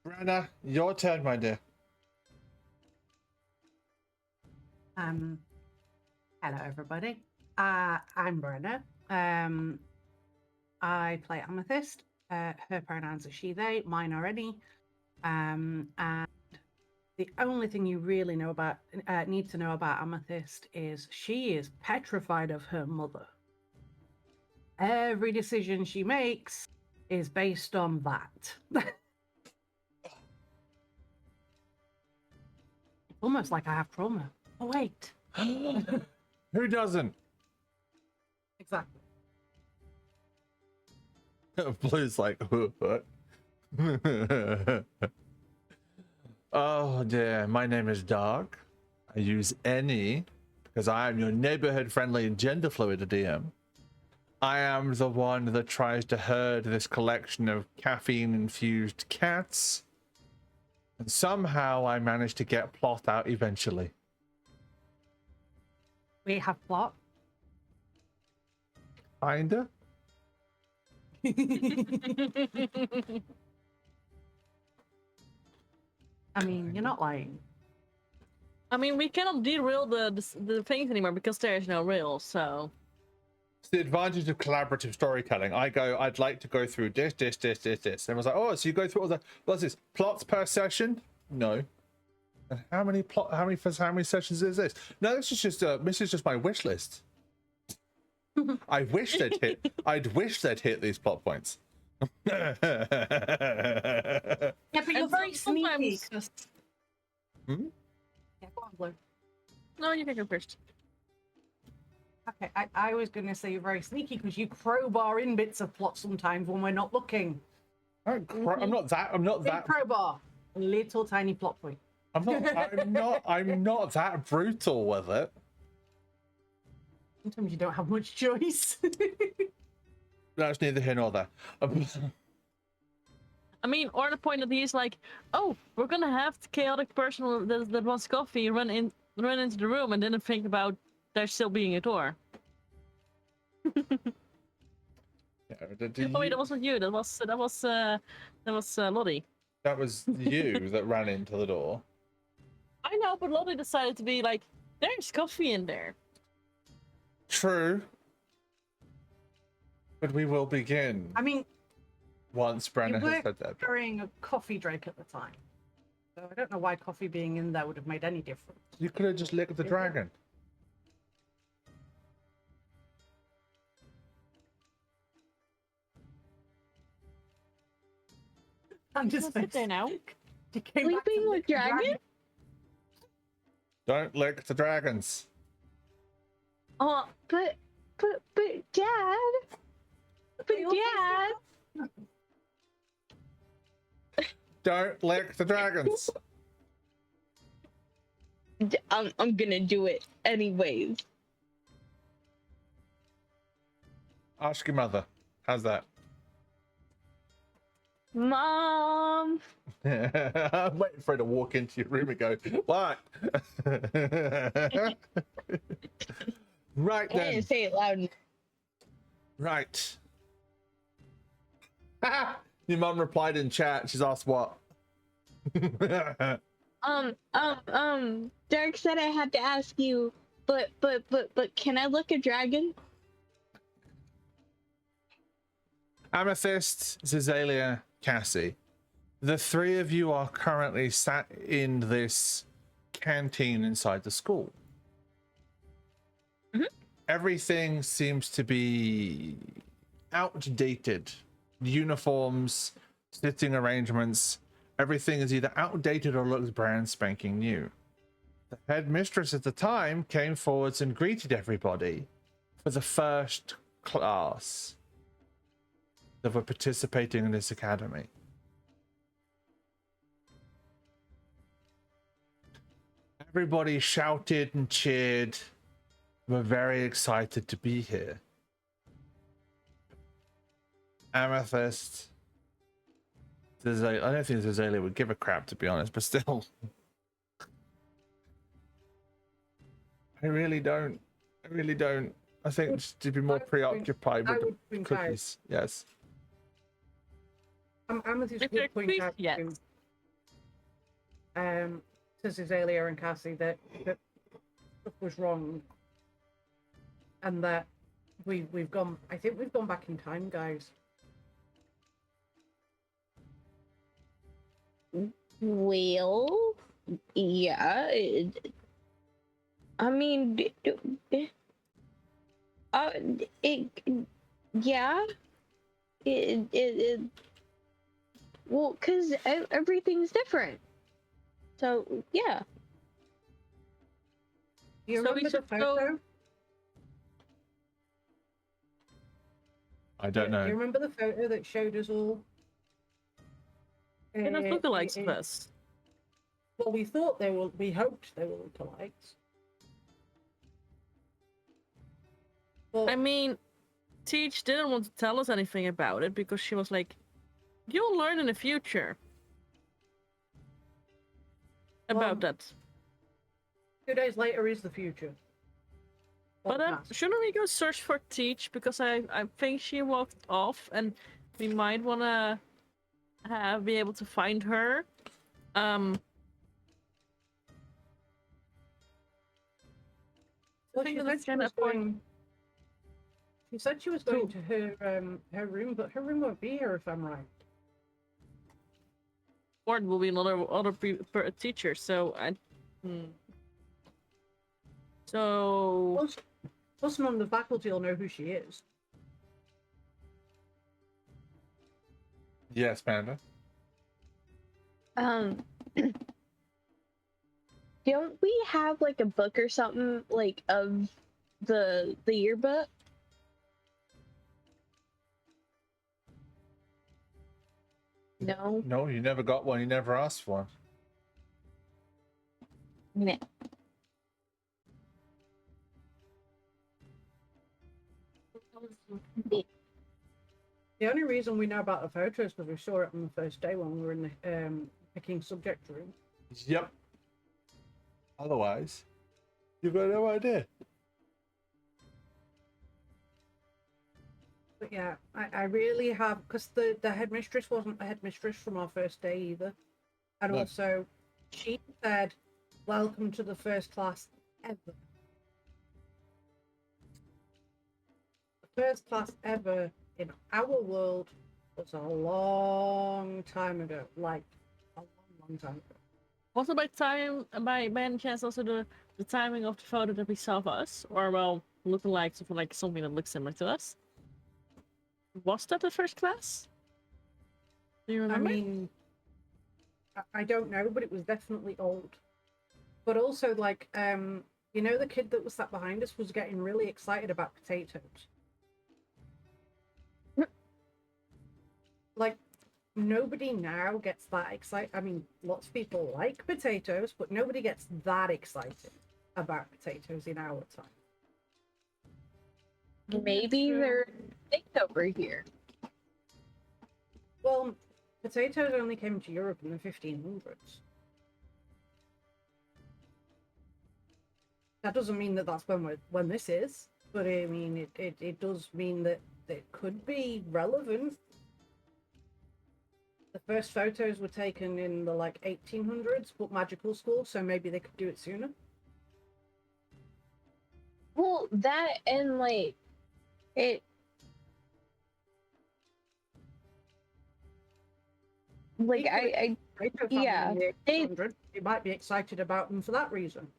Brenna, your turn, my dear. Hello everybody. I'm Brenna. I play Amethyst. Her pronouns are she, they, mine are any. And the only thing you really know about need to know about Amethyst is she is petrified of her mother. Every decision she makes is based on that. Almost like I have trauma. Oh wait. Who doesn't? Exactly. Blue's like, what? Oh dear, my name is Dark. I use any because I am your neighborhood friendly and gender fluid DM. I am the one that tries to herd this collection of caffeine infused cats. And somehow I managed to get plot out eventually. We have plot. Kinda? I mean, you're not lying. I mean, we cannot derail the things anymore because there is no rail, so... It's the advantage of collaborative storytelling. I'd like to go through this. And I was like, oh, so you go through all the, what's this, plots per session? No. And how many sessions is this? No, this is just my wish list. I'd wish they'd hit these plot points. Yeah, but you're And very sometimes- sneaky. Hmm? Yeah, go on, Blue. No, you can go first. Okay, I was going to say you're very sneaky because you crowbar in bits of plot sometimes when we're not looking. I'm not Big that crowbar, a little tiny plot point. I'm not that brutal with it. Sometimes you don't have much choice. That's neither here nor there. I mean, or the point that he's like, "Oh, we're gonna have the chaotic person that wants coffee run into the room and didn't think about there still being a door." Yeah, Oh wait, that wasn't you. That was Lottie. That was you that ran into the door. I know, but Lottie decided to be like, "There's coffee in there." True. But we will begin. I mean, Once you Brennan has were said that. carrying a coffee drake at the time. So I don't know why coffee being in there would have made any difference. You could have just licked the dragon. I'm just Sit there now. You came back to Sleeping lick with the dragon? Don't lick the dragons. Oh, but Dad. But Dad. Don't lick the dragons. I'm gonna do it anyways. Ask your mother. How's that? Mom. I'm waiting for her to walk into your room and go, what? Right I then. didn't say it loud enough. Right. Your mum replied in chat. She's asked what? Derek said I had to ask you, but can I look a dragon? Amethyst, Zizalia, Cassie. The three of you are currently sat in this canteen inside the school. Mm-hmm. Everything seems to be outdated. Uniforms, sitting arrangements, everything is either outdated or looks brand spanking new. The headmistress at the time came forwards and greeted everybody for the first class that were participating in this academy. Everybody shouted and cheered. We're very excited to be here. Amethyst. I don't think Zazalia would give a crap, to be honest, but still. I really don't. I think just to be more preoccupied with the cookies. Yes. Amethyst If they're would point cookies, out yes. to Zazalia and Cassie that stuff was wrong, and that we've gone. I think we've gone back in time, guys. Well, yeah. I mean, yeah. Well, because everything's different. So, yeah. You So we remember the should photo? go- I don't know. You remember the photo that showed us all? They're not lookalikes of us. Well, we thought they were. We hoped they were lookalikes. But I mean, Teach didn't want to tell us anything about it because she was like, "You'll learn in the future about that." 2 days later is the future. Or But the past. shouldn't we go search for Teach, because I think she walked off and we might want to be able to find her. Well, think she that's said she kinda was going. She said she was going to her room, but her room won't be here if I'm right. Or it will be another teacher. So So Plus, none of the faculty will know who she is. Yes, Panda. Don't we have like a book or something like of the yearbook? No. No, you never got one. You never asked for one. No. The only reason we know about the photo is because we saw it on the first day when we were in the picking subject room. Yep. Otherwise, you've got no idea. But yeah, I really have, because the headmistress wasn't the headmistress from our first day either. And No. also, she said, welcome to the first class ever. The first class ever in our world was a long time ago. Like, a long time ago. Was it by any chance also the timing of the photo that we saw of us? Or, well, looking like something that looks similar to us? Was that the first class? Do you remember? I mean, I don't know, but it was definitely old. But also, like, you know, the kid that was sat behind us was getting really excited about potatoes. Like, nobody now gets that excited. I mean, lots of people like potatoes, but nobody gets that excited about potatoes in our time. Maybe they're thick over here. Well, potatoes only came to Europe in the 1500s. That doesn't mean that that's when this is, but I mean, it does mean that it could be relevant. The first photos were taken in the 1800s, but magical school, so maybe they could do it sooner. Well, that and it. Yeah, they might be excited about them for that reason.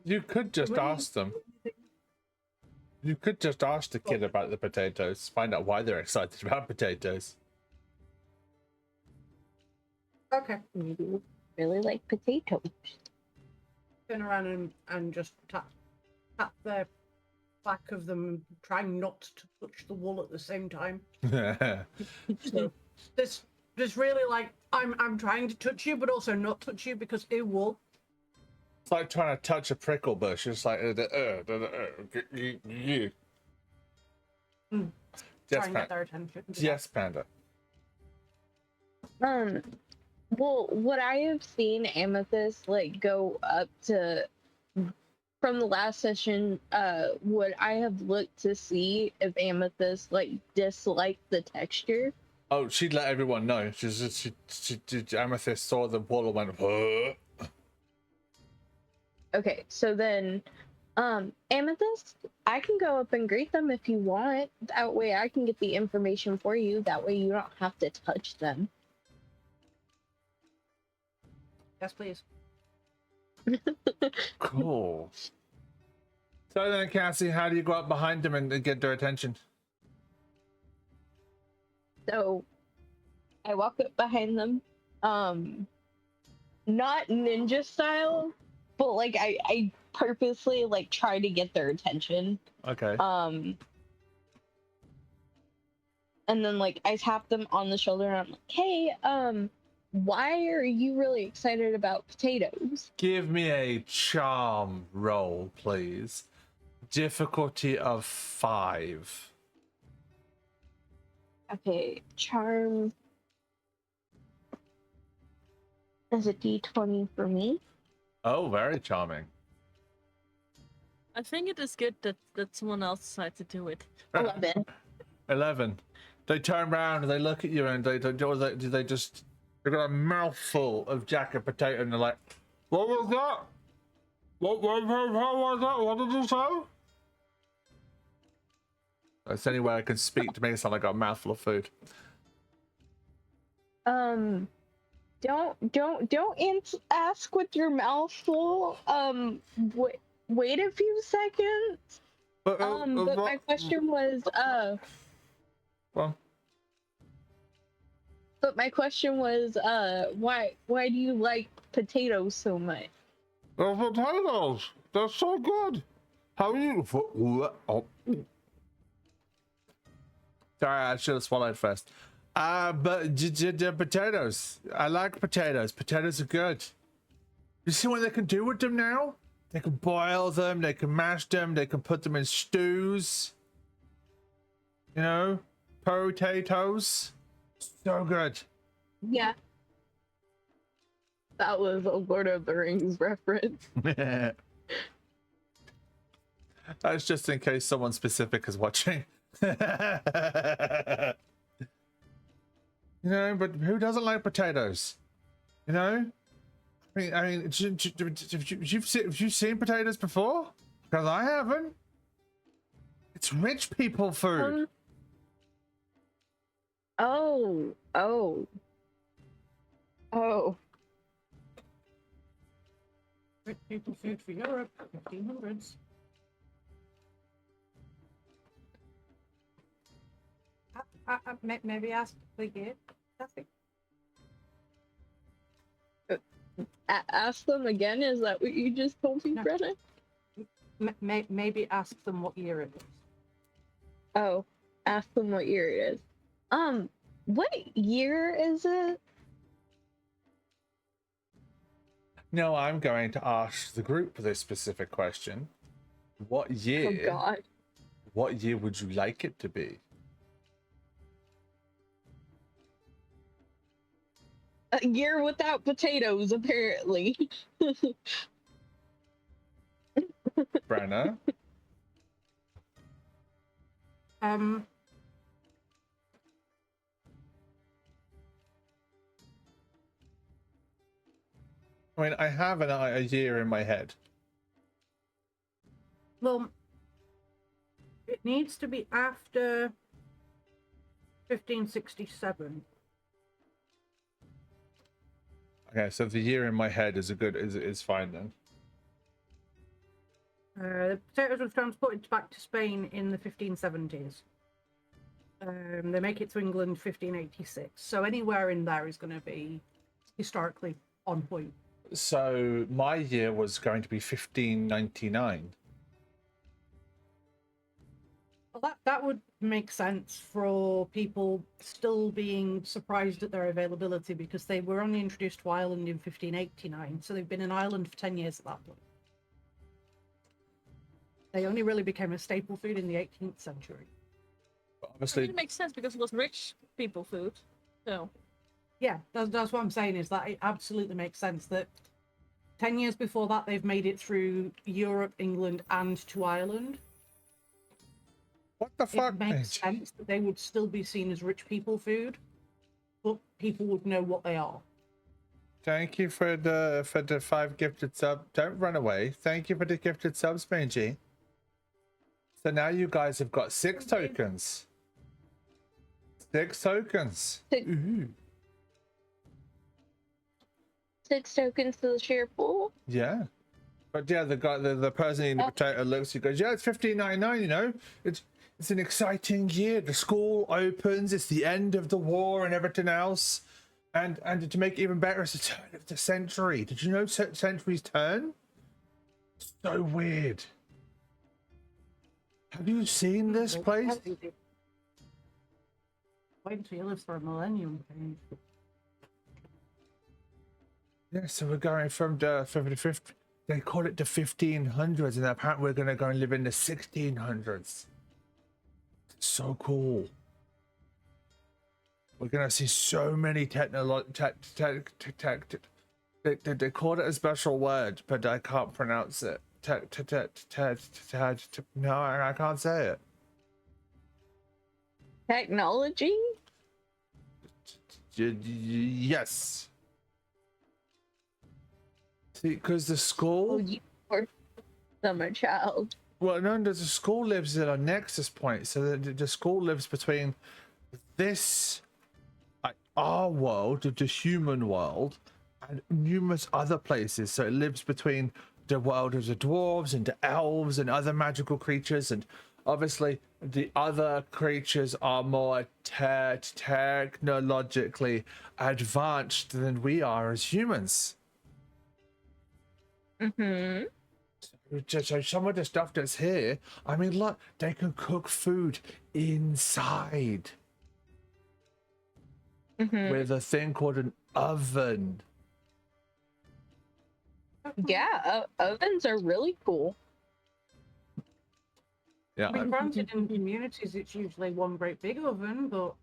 You could just ask them. You could just ask the kid about the potatoes, find out why they're excited about potatoes. Okay. Maybe we really like potatoes. Turn around and just tap the back of them, trying not to touch the wool at the same time. So there's really I'm trying to touch you, but also not touch you because it will. It's like trying to touch a prickle bush. It's like you. Try and get their attention. Yes, Panda. Well, what I have seen Amethyst go up to from the last session, what I have looked to see if Amethyst disliked the texture. Oh, she'd let everyone know. She Amethyst saw the wall and went, huh? Okay, so then, Amethyst, I can go up and greet them if you want. That way I can get the information for you. That way you don't have to touch them. Yes, please. Cool. So then, Cassie, how do you go up behind them and get their attention? So, I walk up behind them, not ninja style, but I purposely try to get their attention. Okay. And then I tap them on the shoulder and I'm like, hey, why are you really excited about potatoes? Give me a charm roll, please. Difficulty of 5. Okay, charm is a d20 for me. Oh, very charming. I think it is good that someone else decided to do it. 11. 11. They turn around and they look at you and they just they've got a mouthful of jacket potato and they're like, what was that? What was that? What did you say? That's the only way I can speak to make it sound like I got a mouthful of food. Don't ask with your mouth full. Wait a few seconds. But my question was, Well. But my question was, why do you like potatoes so much? The potatoes, they're so good. How are you? Oh. Sorry, I should have swallowed first. But the potatoes. I like potatoes. Potatoes are good. You see what they can do with them now? They can boil them, they can mash them, they can put them in stews. You know, potatoes. So good. Yeah. That was a Lord of the Rings reference. That's just in case someone specific is watching. You know, but who doesn't like potatoes? You know? I mean, have you seen potatoes before? Because I haven't. It's rich people food. Oh. Rich people food for Europe, 1500s. Maybe ask the year. Ask them again. Is that what you just told me, No. Brennan? Maybe ask them what year it is. Oh, ask them what year it is. What year is it? No, I'm going to ask the group this specific question. What year? Oh God. What year would you like it to be? A year without potatoes, apparently. Brenna? I mean, I have a year in my head. Well, it needs to be after 1567. Okay, so the year in my head is is fine then. The potatoes were transported back to Spain in the 1570s. They make it to England 1586. So anywhere in there is going to be historically on point. So my year was going to be 1599. Well, that would make sense for people still being surprised at their availability because they were only introduced to Ireland in 1589. So they've been in Ireland for 10 years at that point. They only really became a staple food in the 18th century. Obviously, It makes sense because it was rich people food. So Yeah, that's what I'm saying is that it absolutely makes sense that 10 years before that, they've made it through Europe, England, and to Ireland. what the fuck? It makes sense that they would still be seen as rich people food, but people would know what they are. Thank you for the 5 gifted subs. Don't run away. Thank you for the gifted subs, Benji. So now you guys have got 6 tokens. 6 tokens. Ooh. 6 tokens to the share pool. Yeah. But yeah, the guy, the person eating the potato looks, he goes, yeah, it's 1599, you know. It's an exciting year. The school opens, it's the end of the war and everything else. And to make it even better, it's the turn of the century. Did you know centuries turn? So weird. Have you seen this place? Wait until you live for a millennium. Page. Yeah, so we're going from the 50, they call it the 1500s, and apparently we're going to go and live in the 1600s. So cool. We're going to see so many they call it a special word, but I can't pronounce it. No, I can't say it. Technology? Yes. See, because the school... Oh, you poor summer child. Well, no, the school lives at a nexus point, so the school lives between this, our world, the human world, and numerous other places. So it lives between the world of the dwarves and the elves and other magical creatures, and obviously the other creatures are more technologically advanced than we are as humans. Mm-hmm. So some of the stuff that's here, I mean, look, they can cook food inside with a thing called an oven. Yeah, ovens are really cool. Yeah. I mean, granted, in communities, it's usually one great big oven, but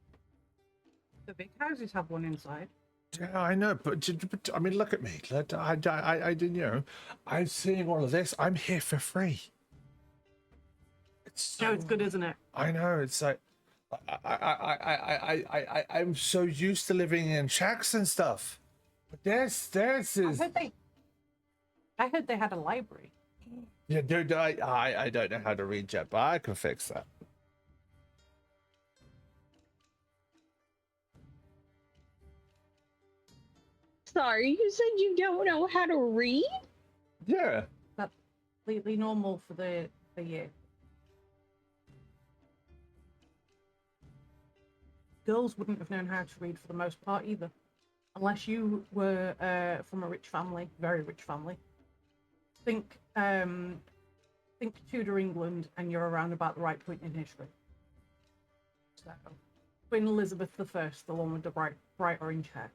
the big houses have one inside. Yeah, I know, but I mean, look at me. I didn't, you know, I'm seeing all of this. I'm here for free. It's so, It's good, isn't it? I know. It's like I'm so used to living in shacks and stuff. But this is. I heard they had a library. Yeah, dude, I don't know how to read yet, but I can fix that. Sorry, you said you don't know how to read? Yeah. That's completely normal for the year. Girls wouldn't have known how to read for the most part either, unless you were from a rich family, very rich family. Think Tudor England, and you're around about the right point in history. So, Queen Elizabeth I, the one with the bright orange hair.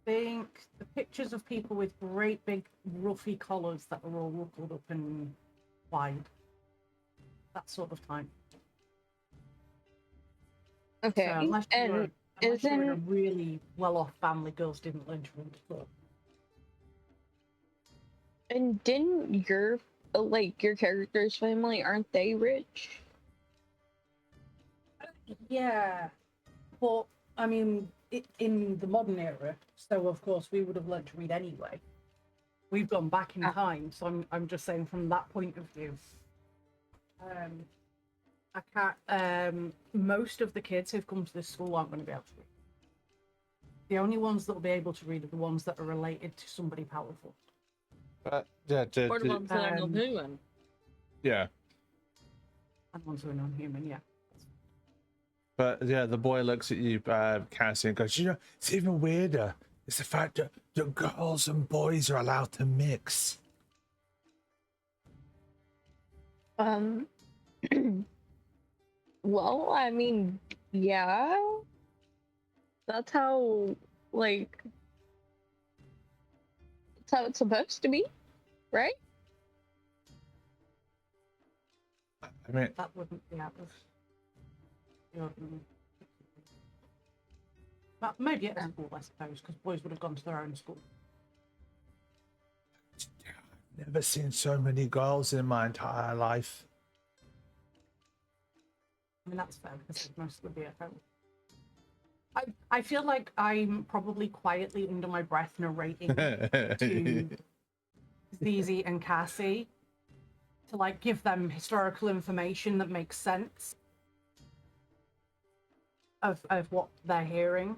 Think the pictures of people with great big ruffy collars that are all ruffled up and wide. That sort of time. Okay, So unless you were in a really well-off family, girls didn't learn to read at all. And didn't your your character's family, aren't they rich? Yeah, but I mean, in the modern era, so of course we would have learned to read anyway. We've gone back in time, so I'm just saying from that point of view. I can't. Most of the kids who've come to this school aren't going to be able to read. The only ones that will be able to read are the ones that are related to somebody powerful. Yeah, Or the ones that are not human. Yeah. And ones who are non-human, yeah. But yeah, the boy looks at you, Cassie, and goes, you know, it's even weirder. It's the fact that girls and boys are allowed to mix. Well, I mean, yeah. That's how, that's how it's supposed to be, right? I mean, That wouldn't be out of the ordinary. But maybe at school, I suppose, because boys would have gone to their own school. I've never seen so many girls in my entire life. I mean, that's fair because they'd mostly be at home. I feel like I'm probably quietly under my breath narrating to Zizi and Cassie to like give them historical information that makes sense of what they're hearing.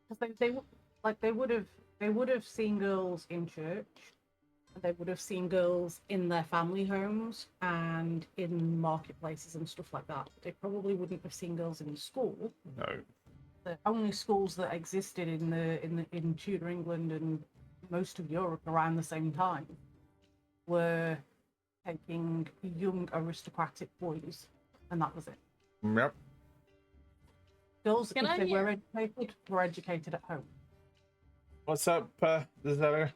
Because they would have seen girls in church. They would have seen girls in their family homes and in marketplaces and stuff like that. They probably wouldn't have seen girls in school. No. The only schools that existed in Tudor England and most of Europe around the same time were taking young aristocratic boys, and that was it. Yep. Girls, if they were educated at home. What's up, Zara?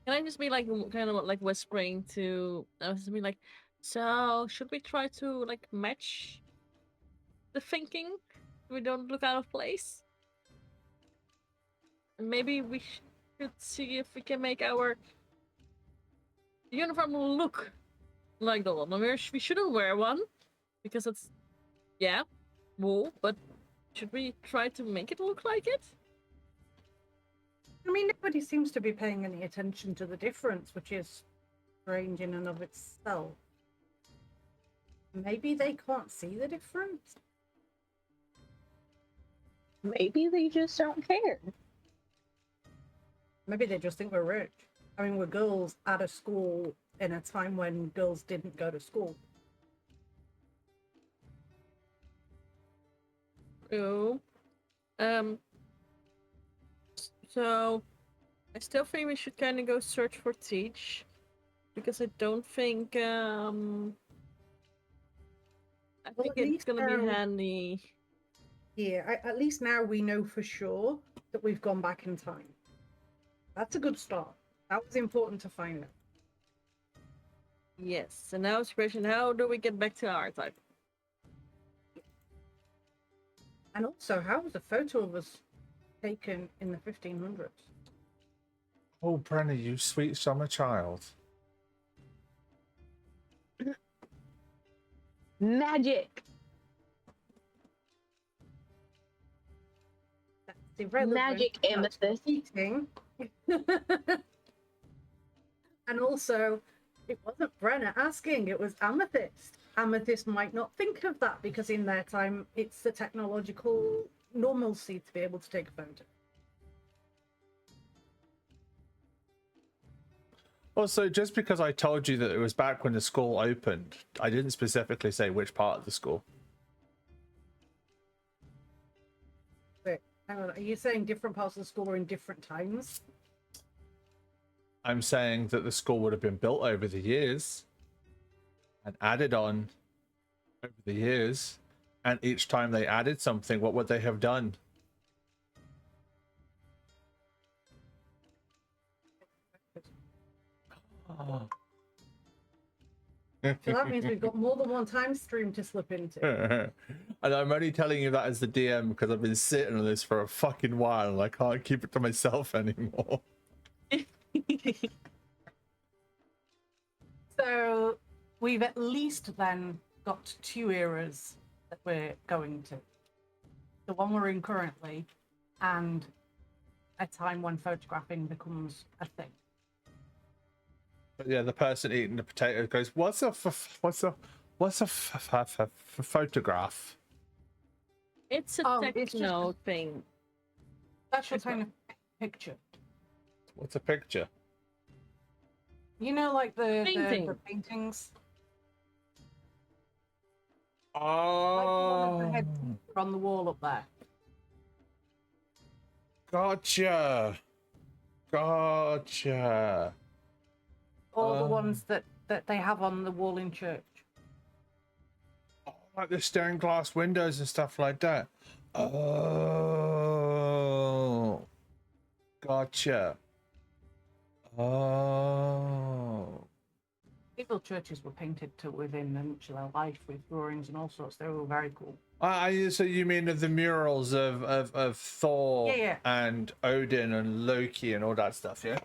Can I just be like kind of like whispering to just be like, so should we try to like match the thinking? We don't look out of place. And maybe we should see if we can make our uniform look like the one. We shouldn't wear one because it's wool. But should we try to make it look like it? I mean, nobody seems to be paying any attention to the difference, which is strange in and of itself. Maybe they can't see the difference. Maybe they just don't care. Maybe they just think we're rich. I mean, we're girls at a school in a time when girls didn't go to school. True. So, I still think we should kind of go search for Teach, because I don't think I Well, think at it's least gonna be now- handy. Yeah, at least now we know for sure that we've gone back in time. That's a good start. That was important to find out. Yes. So now it's a question: how do we get back to our type? And also, how was a photo of us taken in the 1500s? Oh, Brenna, you sweet summer child. Magic. That's irrelevant. Magic That's amethyst. cheating. And also, it wasn't Brenna asking, it was Amethyst. Amethyst might not think of that because in their time, it's the technological normalcy to be able to take a photo. Also, just because I told you that it was back when the school opened, I didn't specifically say which part of the school. Wait, hang on, are you saying different parts of the school were in different times? I'm saying that the school would have been built over the years and added on over the years, and each time they added something, what would they have done? Oh. So that means we've got more than one time stream to slip into. And I'm only telling you that as the DM because I've been sitting on this for a fucking while and I can't keep it to myself anymore. So we've at least then got 2 eras that we're going to. The one we're in currently and a time when photographing becomes a thing. But yeah, the person eating the potato goes, "What's a photograph?" It's a It's just techno thing. special kind of picture. What's a picture? You know, like the Painting. the paintings, Oh, like the one of the head on the wall up there. gotcha. Or the ones that they have on the wall in church. Oh, like the stained glass windows and stuff like that. Oh, gotcha. Oh. Cathedral churches were painted to within much of their life with drawings and all sorts. They were very cool. So you mean of the murals of Thor Yeah. and Odin and Loki and all that stuff, yeah?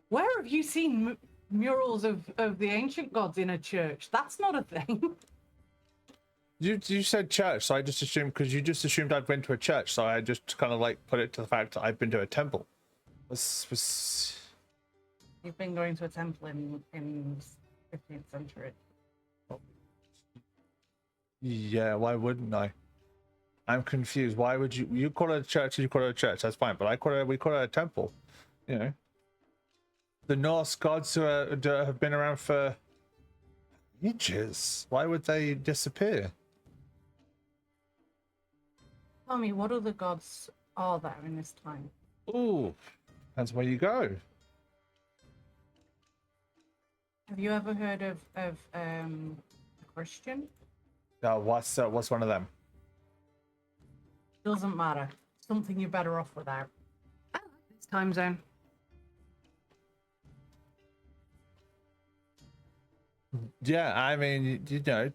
Where have you seen murals of the ancient gods in a church? That's not a thing. You said church, so I just assumed, because you just assumed I'd been to a church, so I just kind of like put it to the fact that I've been to a temple. You've been going to a temple in 15th century. Yeah, why wouldn't I? I'm confused. Why would you call it a church? You call it a church, that's fine, but we call it a temple. You know, the Norse gods who have been around for ages. Why would they disappear? Tell me, what other gods are there in this time? Ooh, that's where you go. Have you ever heard of a Christian? What's one of them? Doesn't matter. Something you're better off without. I like this time zone. Yeah, I mean, you know,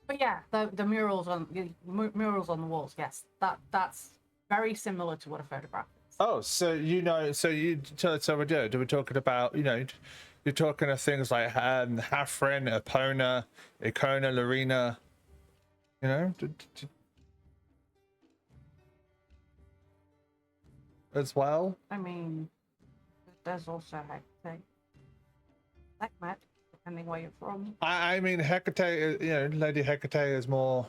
But yeah, the murals on the walls. Yes, that's very similar to what a photograph is. oh, so we're talking about, you know, you're talking of things like Hafren, Epona, Icona, Larina, you know, as well. I mean, there's also Hecate. Sekhmet, depending where you're from. I mean, Hecate, you know, Lady Hecate is more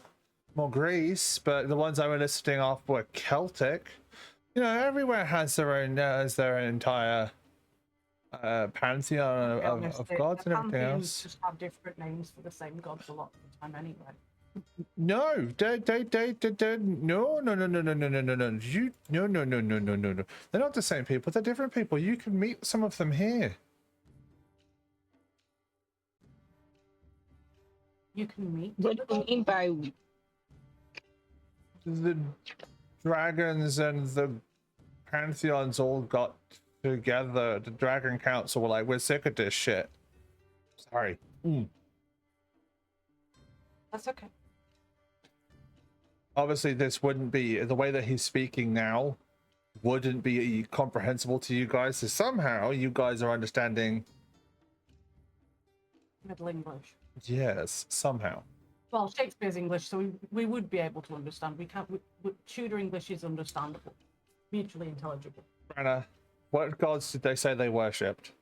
Greece, but the ones I were listing off were Celtic. You know, everywhere has their own entire pantheon of gods and everything else. Just have different names for the same gods a lot of the time anyway. No, no. They're not the same people. They're different people. You can meet some of them here. You can meet. What do you mean by The dragons and the pantheons all got together. The dragon council were like, we're sick of this shit. Sorry. That's okay. Obviously, this wouldn't be the way that he's speaking now. Wouldn't be comprehensible to you guys. So somehow you guys are understanding. Middle English. Yes, somehow. Well, Shakespeare's English, so we would be able to understand. We can't. Tudor English is understandable, mutually intelligible. Brenna, what gods did they say they worshipped?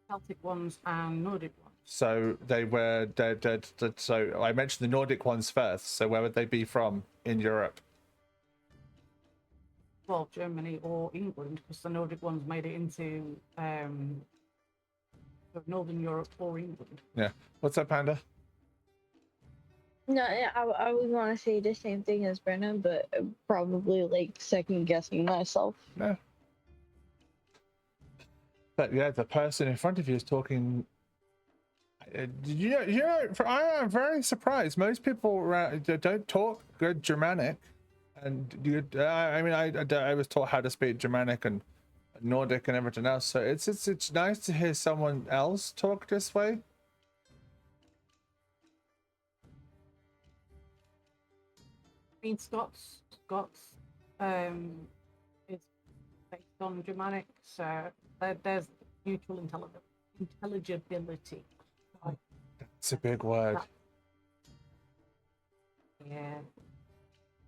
Celtic ones and Nordic ones. So they were dead. So I mentioned the Nordic ones first. So where would they be from in Europe? Well, Germany or England, because the Nordic ones made it into Northern Europe or England. Yeah. What's up, Panda? No, I would want to say the same thing as Brennan, but probably like second guessing myself. No. But yeah, the person in front of you is talking. I am very surprised. Most people don't talk good Germanic, and I was taught how to speak Germanic and Nordic and everything else. So it's nice to hear someone else talk this way. I mean, Scots is based on Germanic, so there's mutual intelligibility. It's a big word. Yeah,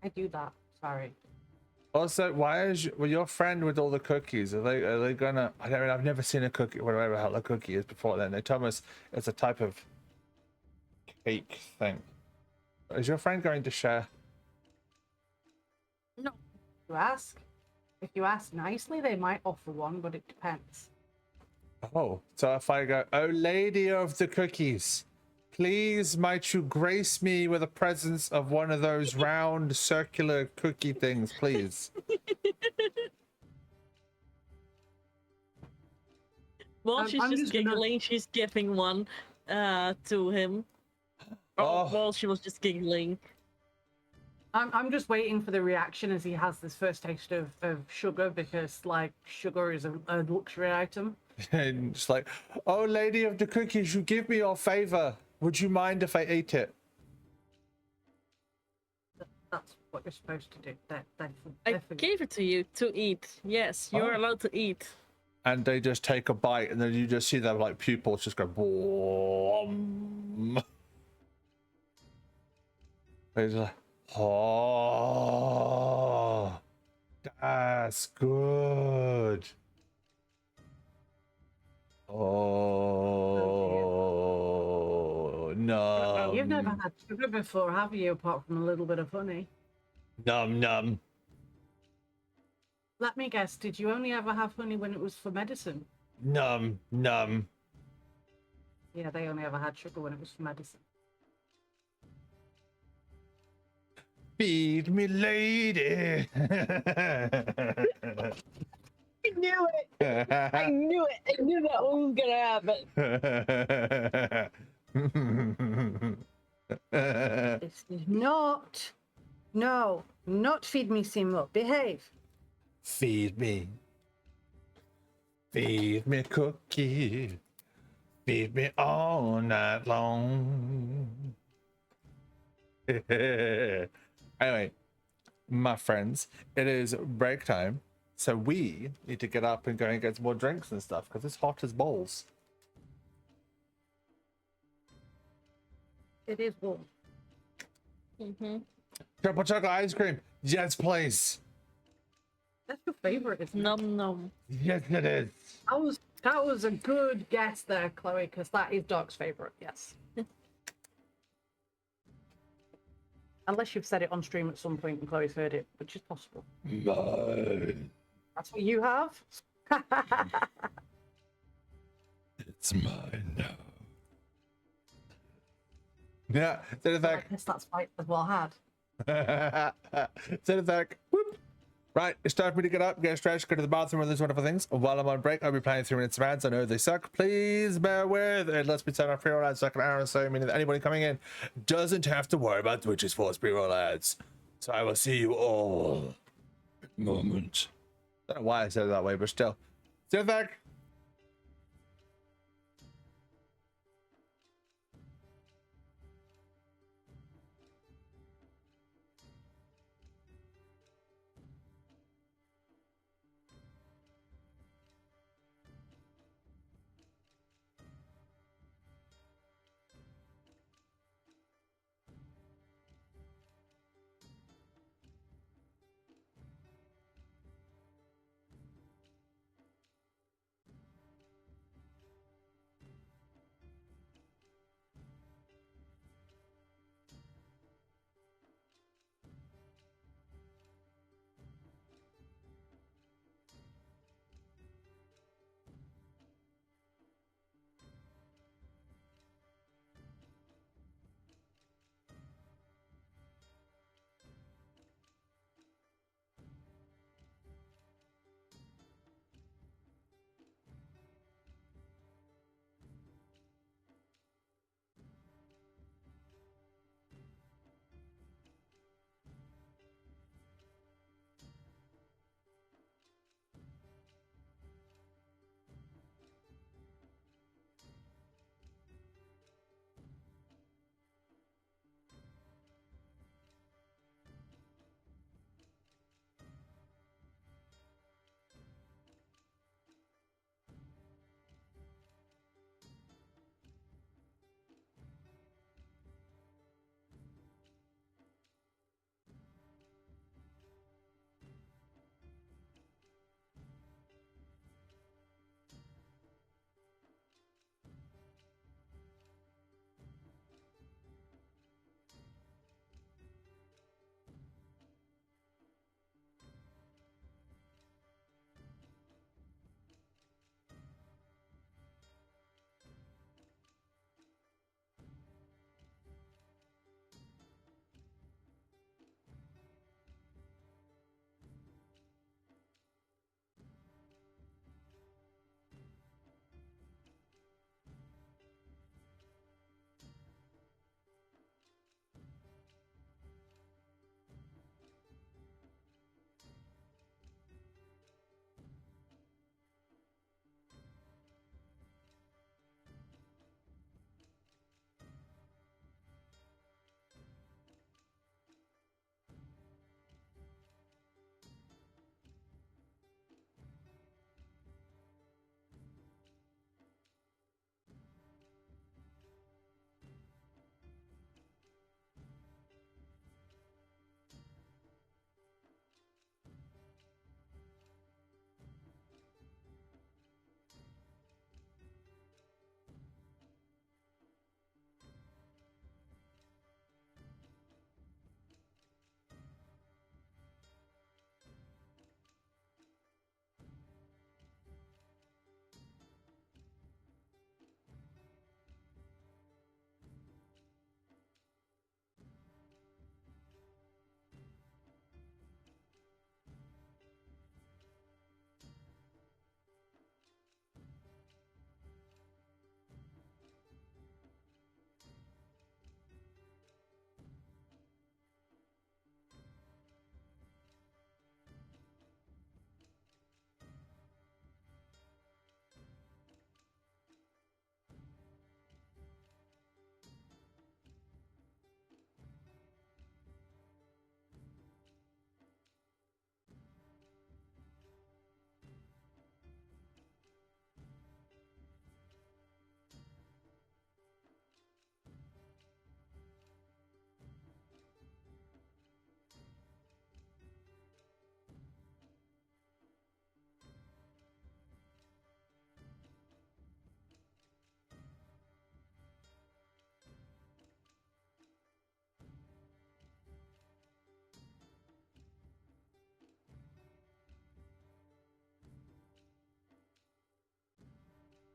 I do that. Sorry. Also, why is your friend with all the cookies? Are they gonna? I mean, I've never seen a cookie, whatever the hell a cookie is before. Then they told us it's a type of cake thing. Is your friend going to share? No. If you ask nicely, they might offer one, but it depends. Oh, so if I go, oh lady of the cookies, please might you grace me with the presence of one of those round circular cookie things, please. Well, she's just giggling. She's giving one to him. Oh, well, she was just giggling. I'm just waiting for the reaction as he has this first taste of sugar, because like sugar is a luxury item. And it's like, oh lady of the cookies, you give me your favor. Would you mind if I ate it? That's what you're supposed to do. I gave it to you to eat. Yes, you're allowed to eat. And they just take a bite, and then you just see their like pupils just go boom. It's like, oh, that's good. Oh, no. You've never had sugar before, have you? Apart from a little bit of honey. Num. Let me guess. Did you only ever have honey when it was for medicine? Num. Yeah, they only ever had sugar when it was for medicine. Feed me, lady. I knew it. I knew it. I knew that one was gonna happen. This is not feed me, Seymour. Behave. Feed me cookie. Feed me all night long. Anyway, my friends, it is break time. So we need to get up and go and get some more drinks and stuff, because it's hot as balls. It is warm. Triple chocolate ice cream. Yes, please. That's your favorite, isn't it? Nom. Yes, it is. That was a good guess there, Chloe, because that is Doc's favorite. Yes. Unless you've said it on stream at some point and Chloe's heard it, which is possible. Mine. That's what you have? It's mine now. Yeah, to the I back. guess that's right as well had. To the back. Whoop. Right, it's time for me to get up, get stretched, go to the bathroom, and those wonderful things. While I'm on break, I'll be playing 3 minutes of ads. I know they suck. Please bear with it. Let's pretend our pre-roll ads like an hour or so, meaning that anybody coming in doesn't have to worry about Twitch's forced pre-roll ads. So I will see you all in a moment. I don't know why I said it that way, but still. See you back.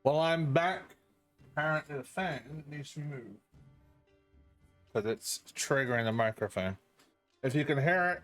Well, I'm back. Apparently the fan needs to move because it's triggering the microphone. If you can hear it,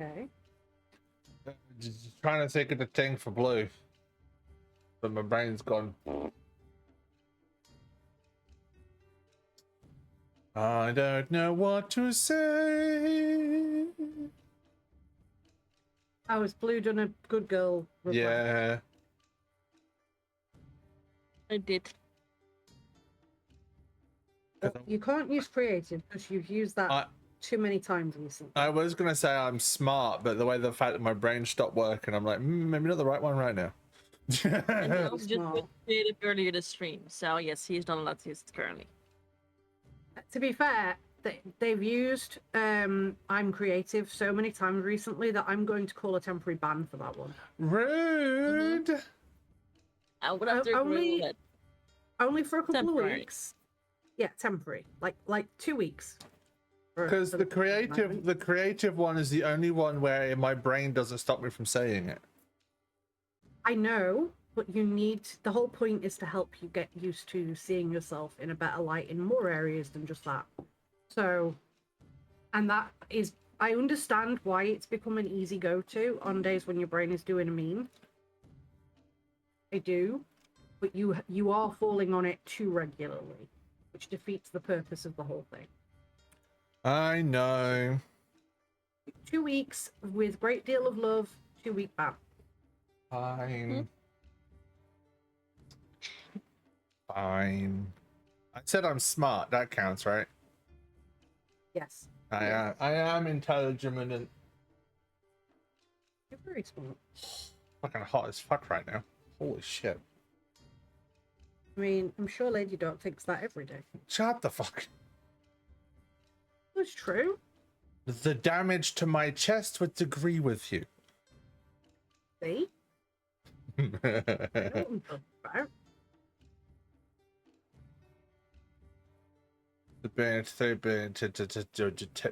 Okay. Just trying to think of the thing for blue, but my brain's gone. I don't know what to say. I was blue done a good girl reply. Yeah. I did. You can't use creative because you've used that too many times recently. I was gonna say I'm smart, but the fact that my brain stopped working, I'm like, maybe not the right one right now. And he also just created earlier this stream, so yes, he's not allowed to use it currently. To be fair, they've used I'm creative so many times recently that I'm going to call a temporary ban for that one. Rude. I would have to agree with it. Only for a couple of weeks. Yeah, temporary, like 2 weeks. Because the creative one is the only one where my brain doesn't stop me from saying it. I know, but the whole point is to help you get used to seeing yourself in a better light in more areas than just that. So, and that is, I understand why it's become an easy go-to on days when your brain is doing a meme. I do, but you are falling on it too regularly, which defeats the purpose of the whole thing. I know. 2 weeks with great deal of love, 2-week ban. Fine. Fine. I said I'm smart. That counts, right? Yes. I am intelligent and You're very smart. fucking hot as fuck right now. Holy shit. I mean, I'm sure Lady Dog thinks that every day. Shut the fuck. That's true. The damage to my chest would agree with you. See? I know what I'm talking about.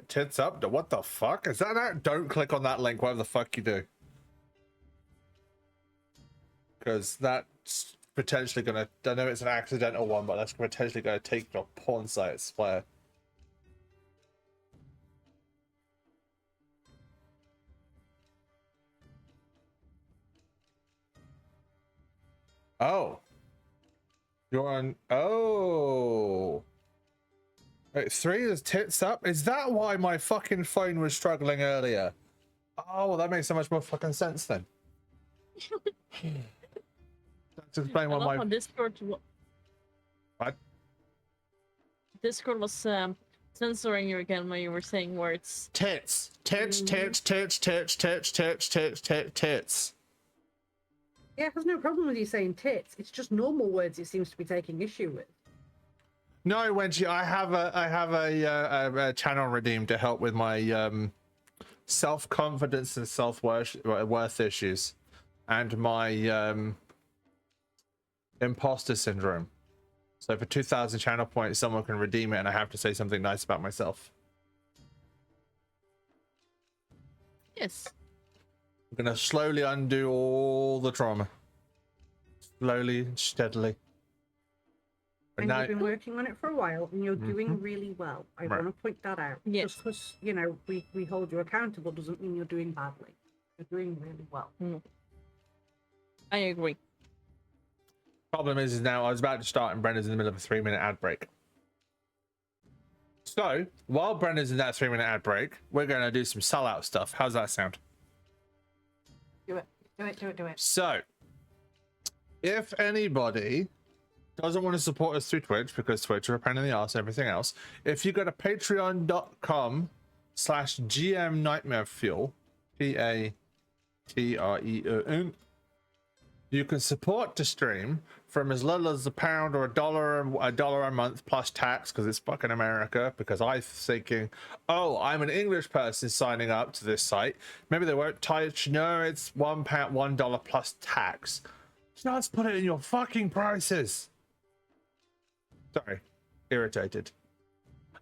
Tits up? What the fuck? Is that? Don't click on that link, whatever the fuck you do. Because that's potentially gonna, I know it's an accidental one, but that's potentially gonna take your porn site, I swear. Oh. You're on, oh. Wait, 3 is tits up? Is that why my fucking phone was struggling earlier? Oh, well, that makes so much more fucking sense then. That's explain why my... On Discord, what? Discord was censoring you again when you were saying words. Tits. Tits, tits, tits, tits, tits, tits, tits, tits, tits. Yeah, it has no problem with you saying tits. It's just normal words it seems to be taking issue with. No, Wendy, I have a channel redeemed to help with my self-confidence and self-worth issues, and my imposter syndrome. So for 2,000 channel points, someone can redeem it, and I have to say something nice about myself. Yes. I'm gonna slowly undo all the trauma. Slowly and steadily. And you've been working on it for a while, and you're doing really well. I want to point that out. Yes. Just because, you know, we hold you accountable doesn't mean you're doing badly. You're doing really well. I agree. Problem is now I was about to start and Brenda's in the middle of a 3-minute ad break. So, while Brenda's in that 3-minute ad break, we're going to do some sellout stuff. How's that sound? Do it. Do it, do it, do it. So, if anybody doesn't want to support us through Twitch, because Twitch are a pain in the ass and everything else, if you go to patreon.com/GMNightmareFuel, PATREON, you can support the stream from as little as £1 or $1 a month plus tax, because it's fucking America. Because I'm thinking, oh, I'm an English person signing up to this site, maybe they won't touch. No, it's $1 plus tax. So let's put it in your fucking prices. Sorry, irritated.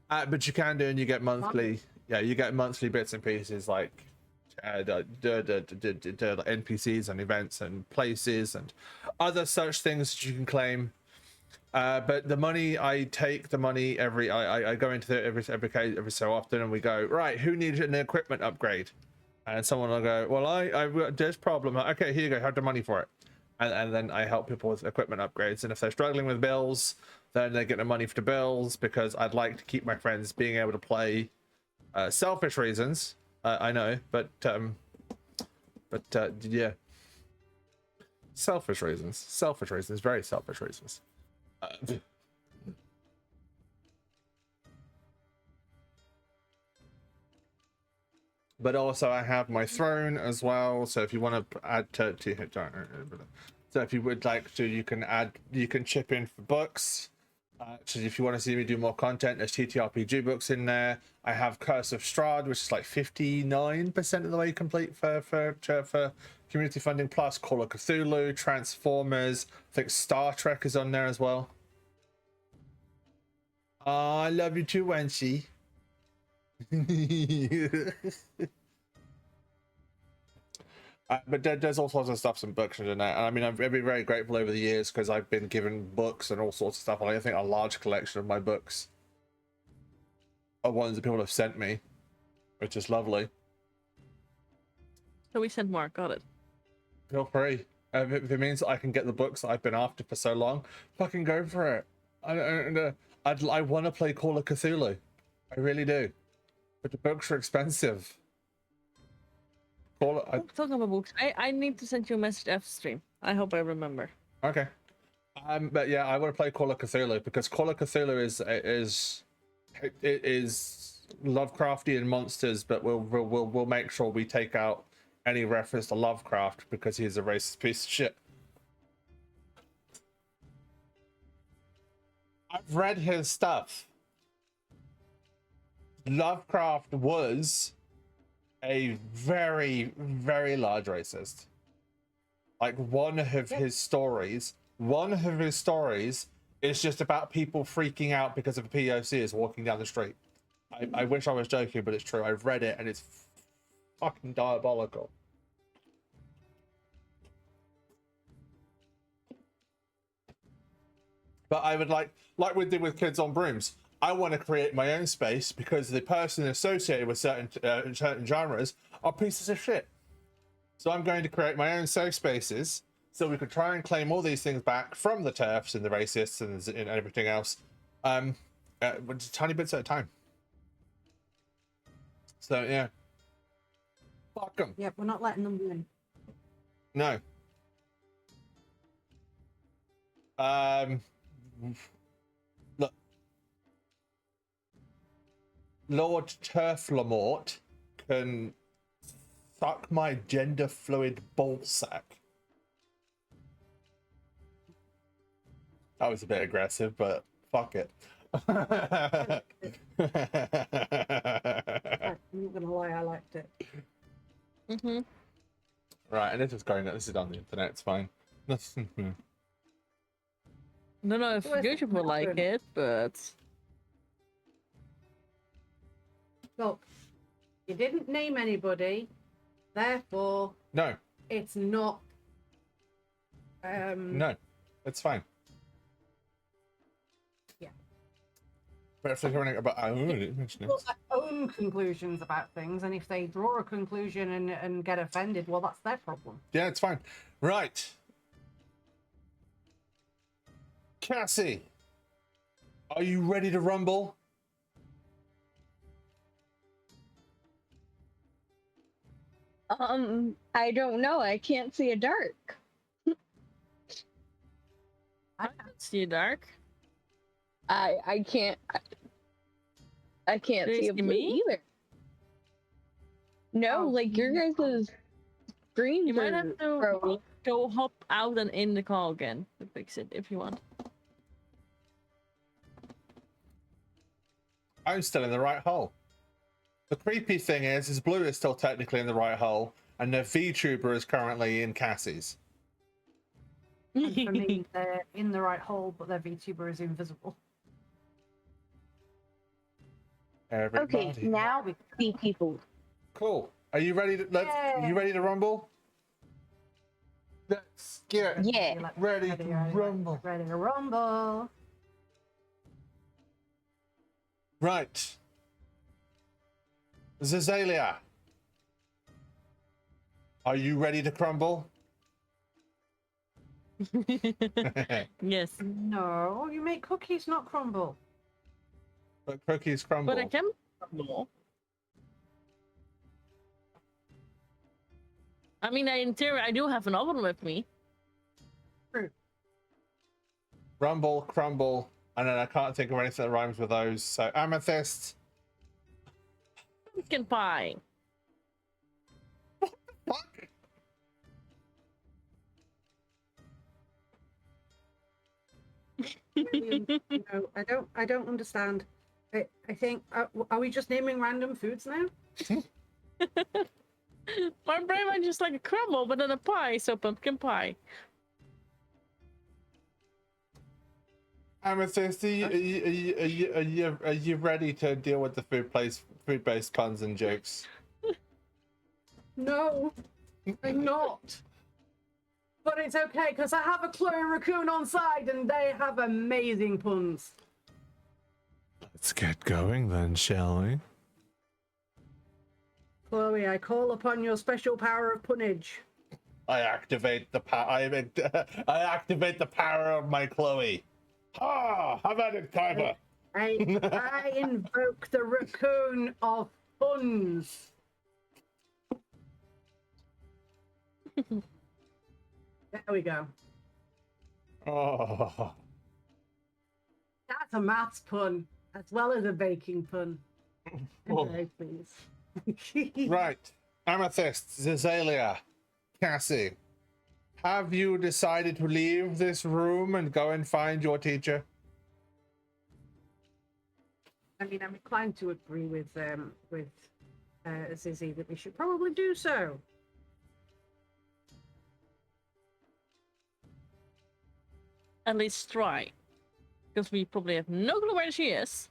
But you can do, and you get monthly. Yeah, you get monthly bits and pieces like NPCs and events and places and other such things that you can claim. But the money, I take the money I go into it every so often, and we go, right, who needs an equipment upgrade? And someone will go, well, I've got this problem. Okay, here you go, have the money for it. And then I help people with equipment upgrades. And if they're struggling with bills, then they get the money for the bills, because I'd like to keep my friends being able to play. Selfish reasons, I know, but yeah. Selfish reasons, very selfish reasons. But also I have my throne as well, so if you want to add to so if you would like to, you can chip in for books. So if you want to see me do more content, there's TTRPG books in there. I have Curse of Strahd, which is like 59% of the way complete for community funding, plus Call of Cthulhu, Transformers. I think Star Trek is on there as well. I love you too, Wency. But there's all sorts of stuff, some books and that. And I mean, I've been very grateful over the years, because I've been given books and all sorts of stuff. I think a large collection of my books are ones that people have sent me, which is lovely. So we sent more. Got it. Feel free. If it means that I can get the books that I've been after for so long, fucking go for it. I want to play Call of Cthulhu. I really do. But the books are expensive. Talking about books, I need to send you a message after stream. I hope I remember. Okay. But yeah, I want to play Call of Cthulhu, because Call of Cthulhu is Lovecraftian monsters, but we'll make sure we take out any reference to Lovecraft, because he's a racist piece of shit. I've read his stuff. Lovecraft was a very, very large racist. Like, one of his stories is just about people freaking out because of a POC is walking down the street. I wish I was joking, but it's true. I've read it and it's fucking diabolical. But I would like we did with Kids on Brooms, I want to create my own space, because the person associated with certain genres are pieces of shit. So I'm going to create my own safe spaces, so we could try and claim all these things back from the TERFs and the racists and everything else, tiny bits at a time. So yeah, fuck them. Yep, we're not letting them win. No. Look, Lord Turflamort can suck my gender fluid ballsack. That was a bit aggressive, but fuck it. I'm not gonna lie, I liked it. Right, and this is on the internet, it's fine. I don't know if YouTube will like it, but... Look, you didn't name anybody, therefore... No. It's not... No, it's fine. Yeah. But if they're hearing about own conclusions about things, and if they draw a conclusion and get offended, well, that's their problem. Yeah, it's fine. Right. Cassie, are you ready to rumble? I don't know. I can't see a dark. I can't see a dark. I can't see a blue either. No, like your guys' screens You might have to frozen. go hop out and in the call again to fix it if you want. I'm still in the right hole. The creepy thing is Blue is still technically in the right hole, and the VTuber is currently in Cassie's. And for me, they're in the right hole, but their VTuber is invisible. Everybody. Okay, now we see people. Cool. Are you ready to you ready to rumble? Let's get Yeah. ready to rumble. Ready to rumble. Right. Zazalia. Are you ready to crumble? Yes. No, you make cookies, not crumble. But cookies crumble. But I can crumble. I mean, in theory, I do have an oven with me. Rumble, crumble, and then I can't think of anything that rhymes with those. So amethyst. Pumpkin pie. Fuck. No, I don't understand. I think are we just naming random foods now? My brain went just like a crumble, but then a pie, so pumpkin pie. Amethyst, are you ready to deal with the food-based puns and jokes? No, I'm not. But it's okay because I have a Chloe Raccoon on side and they have amazing puns. Let's get going then, shall we? Chloe, I call upon your special power of punnage. I activate the power. I activate the power of my Chloe. Ah, have at it, Kyber. I invoke the raccoon of puns. There we go. Oh. That's a maths pun as well as a baking pun. Oh. Okay, please. Right. Amethyst, Zazalia, Cassie. Have you decided to leave this room and go and find your teacher? I mean, I'm inclined to agree with Zizzy that we should probably do so. At least try. Because we probably have no clue where she is.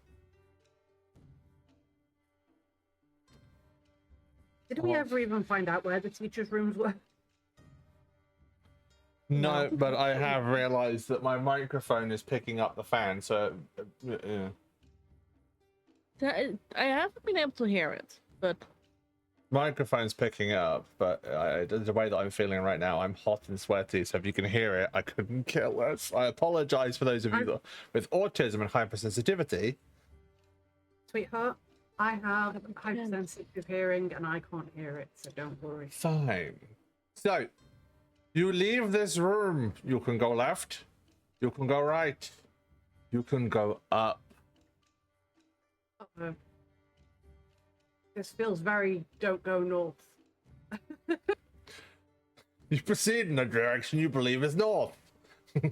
Did we ever even find out where the teacher's rooms were? No, but I have realized that my microphone is picking up the fan, so yeah. I haven't been able to hear it, but Microphone's picking it up, but the way that I'm feeling right now, I'm hot and sweaty, so if you can hear it, I couldn't care less. I apologize for those of you that, with autism and hypersensitivity. Sweetheart, I have hypersensitive hearing and I can't hear it, so don't worry. Fine. So, you leave this room. You can go left, you can go right, you can go up. Uh-oh. This feels very don't go north. You proceed in the direction you believe is north. How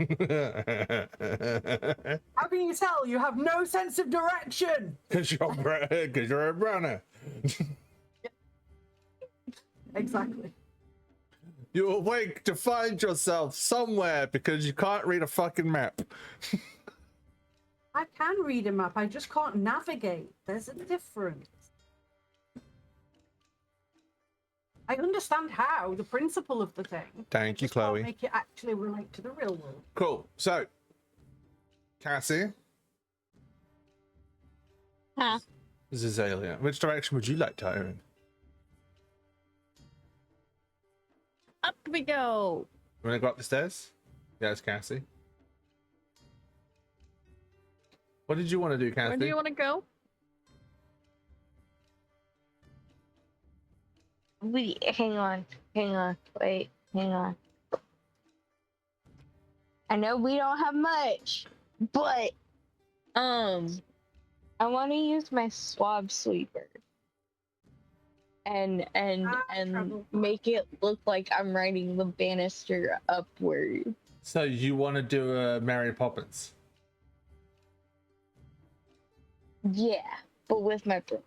can you tell? You have no sense of direction. Because you're a runner. Exactly. You awake to find yourself somewhere because you can't read a fucking map. I can read a map, I just can't navigate. There's a difference. I understand how, the principle of the thing. Thank you, Just can't Chloe. make it actually relate to the real world. Cool. So, Cassie. Huh? Zazalia, which direction would you like to go in? up we go. You want to go up the stairs? Yeah, it's Cassie. What did you want to do, Cassie? Where do you want to go? Hang on, wait, hang on. I know we don't have much, but I want to use my swab sweeper and trouble. make it look like I'm riding the banister upward. So you want to do a Mary Poppins? Yeah, but with my broom.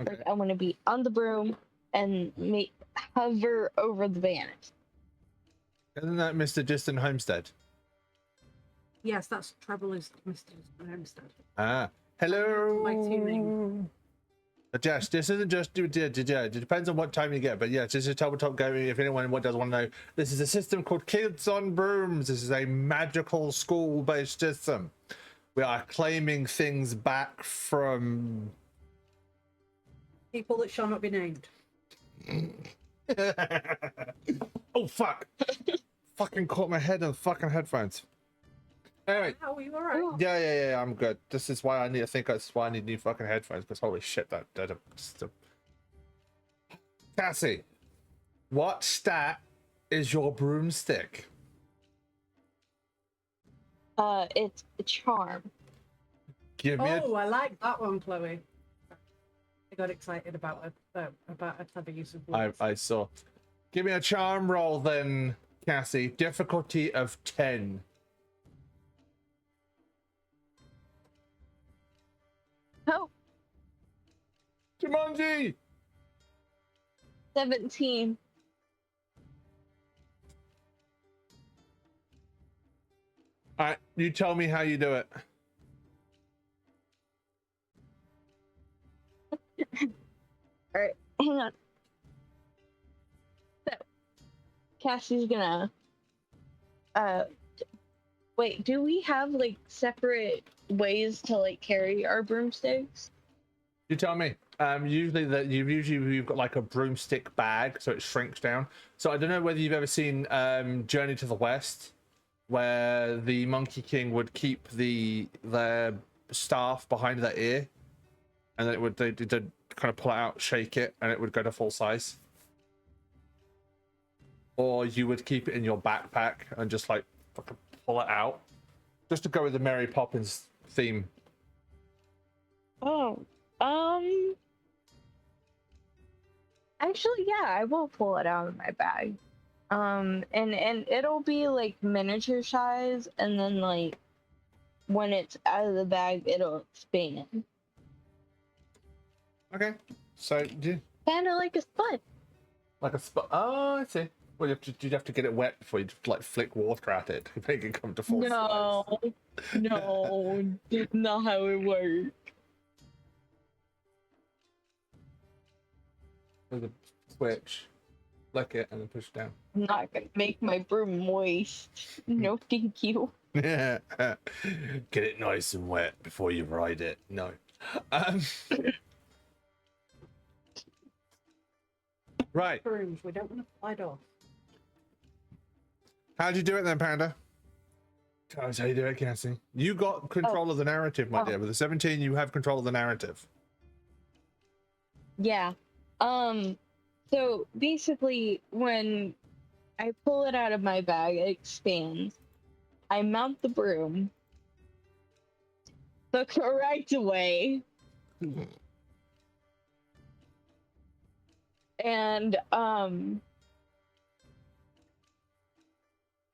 Okay. Like I want to be on the broom and hover over the banister. Isn't that Mr. Distant Homestead? Yes, that's Treble is Mr. Homestead. Ah, hello. My tuning. But yes, this isn't just it depends on what time you get, but yes, this is Tabletop Gaming. If anyone does want to know, this is a system called Kids on Brooms. This is a magical school-based system. We are claiming things back from people that shall not be named. Oh fuck! Fucking caught my head in the fucking headphones. Anyway. How are you alright? Yeah, I'm good. This is why I need. I think that's why I need new fucking headphones. Because holy shit, that. Cassie, what stat is your broomstick? It's a charm. Give me. Oh, I like that one, Chloe. I got excited about a clever use of words. I saw. Give me a charm roll then, Cassie. Difficulty of 10. Oh, Jumanji! 17. Alright, you tell me how you do it. Alright, hang on. So, Cassie's gonna, wait, do we have, like, separate ways to, like, carry our broomsticks? You tell me. Usually you've got like a broomstick bag, so it shrinks down. So I don't know whether you've ever seen Journey to the West, where the Monkey King would keep their staff behind their ear, and then they'd kind of pull it out, shake it, and it would go to full size. Or you would keep it in your backpack and just like fucking pull it out, just to go with the Mary Poppins theme. Oh, actually, yeah, I will pull it out of my bag. And it'll be like miniature size, and then like when it's out of the bag, it'll expand. Okay, so do Kind of like a spud. like a spot. Oh, I see. Well, you'd have to get it wet before you like flick water at it to make it come to full size. No, that's not how it works. There's a switch, flick it, and then push it down. I'm not gonna make my broom moist. No, thank you. Yeah, get it nice and wet before you ride it. No. Right. Brooms, we don't want to slide off. How'd you do it then, Panda? Tell us how you do it, Cassie. You got control of the narrative, my dear. With the 17, you have control of the narrative. Yeah. So basically, when I pull it out of my bag, it expands. I mount the broom the correct way. And,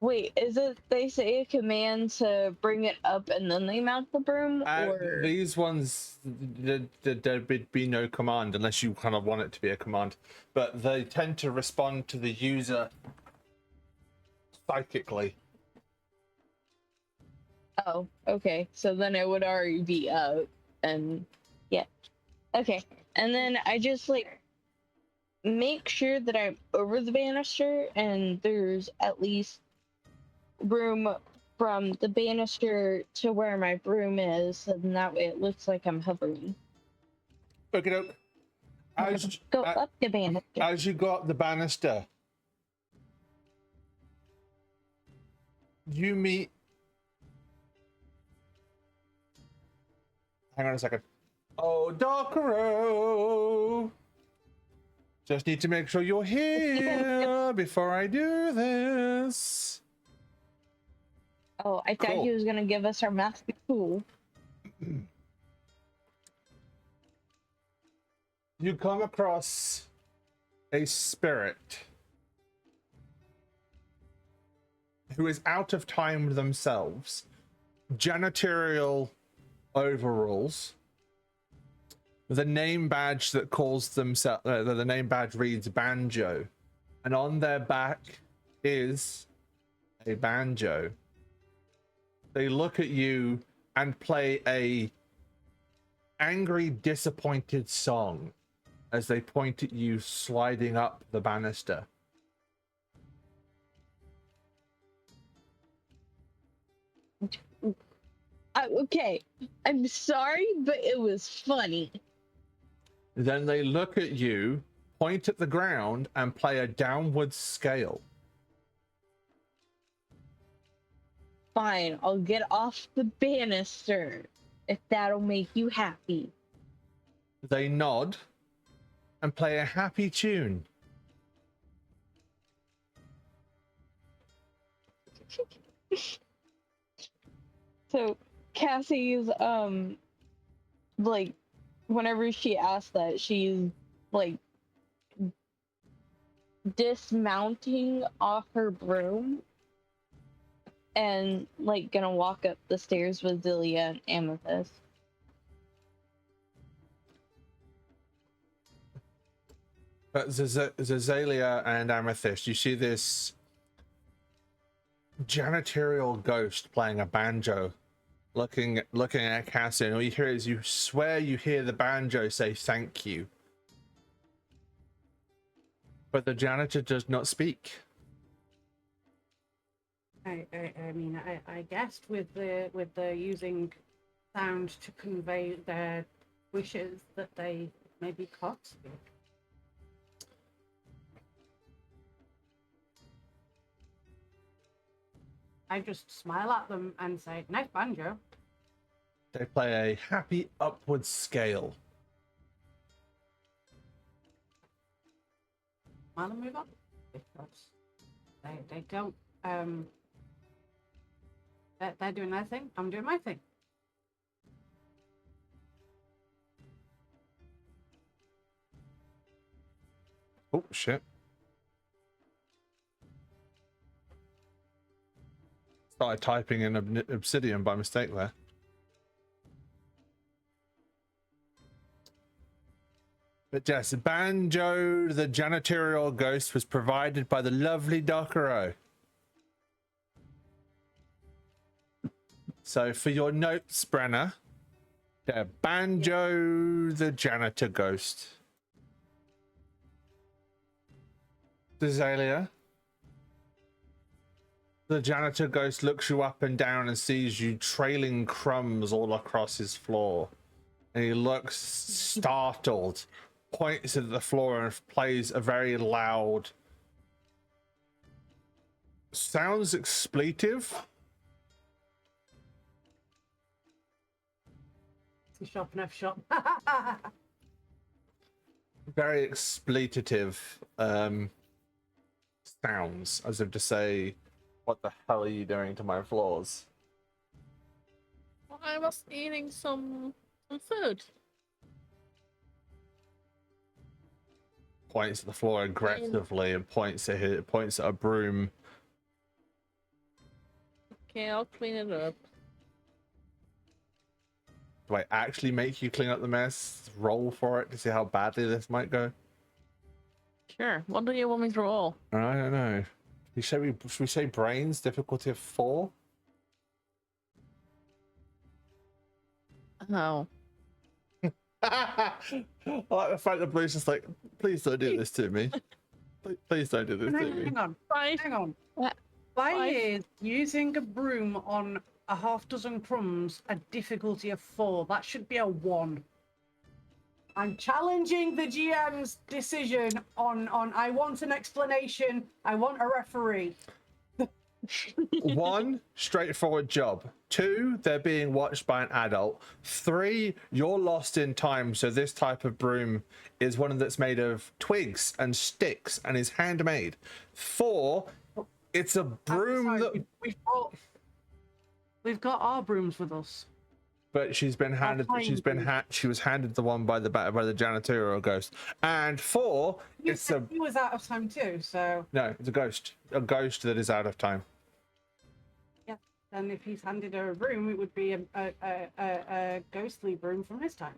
wait, is it they say a command to bring it up and then they mount the broom? Or These ones, there'd be no command unless you kind of want it to be a command. But they tend to respond to the user psychically. Oh, okay. So then it would already be up, and yeah. Okay. And then I just like make sure that I'm over the banister and there's at least room from the banister to where my broom is, and that way it looks like I'm hovering. Look it up. Go up the banister. As you go up the banister, you meet. Hang on a second. Oh, Docro! Just need to make sure you're here before I do this. Oh, I thought he was gonna give us our master tool. You come across a spirit who is out of time themselves, janitorial overalls, with a name badge that calls themselves, the name badge reads Banjo, and on their back is a banjo. They look at you and play a angry, disappointed song as they point at you sliding up the banister. Okay, I'm sorry, but it was funny. Then they look at you, point at the ground, and play a downward scale. Fine, I'll get off the banister if that'll make you happy. They nod and play a happy tune. So Cassie's like whenever she asks that, she's like dismounting off her broom and like gonna walk up the stairs with Zilia and Amethyst. But Zazalia and Amethyst, you see this janitorial ghost playing a banjo, looking at Cassie, and all you hear is you swear you hear the banjo say thank you. But the janitor does not speak. I mean, I guessed with the using sound to convey their wishes that they maybe can't speak. I just smile at them and say, "Nice banjo." They play a happy upward scale. Smile and move on because they don't they're doing their thing. I'm doing my thing. Oh shit. Started typing in obsidian by mistake there. But yes, banjo, the janitorial ghost, was provided by the lovely Dokuro. So for your notes, Brenner, banjo, the janitor ghost. Azalea. The janitor ghost looks you up and down and sees you trailing crumbs all across his floor. And he looks startled, points at the floor and plays a very loud, sounds expletive. It's a shop and F shop. Very expletive sounds, as if to say, what the hell are you doing to my floors? Well, I was eating some food. Points at the floor aggressively and points at a broom. Okay, I'll clean it up. Do I actually make you clean up the mess? Roll for it to see how badly this might go? Sure. What do you want me to roll? I don't know. Should we say brains? Difficulty of 4? Oh. I like the fact that Blue's just like, please don't do this to me. Please don't do this to me. Hang on. Five. Hang on. What? Why is using a broom on a half dozen crumbs a difficulty of 4? That should be a 1. I'm challenging the GM's decision on I want an explanation. I want a referee. 1, straightforward job. 2, they're being watched by an adult. 3, you're lost in time, so this type of broom is one that's made of twigs and sticks and is handmade. 4, it's a broom that we've got our brooms with us. but she was handed the one by the janitorial ghost. And 4, He was out of time too, so no, it's a ghost that is out of time. yeah. And if he's handed her a broom, it would be a ghostly broom from his time.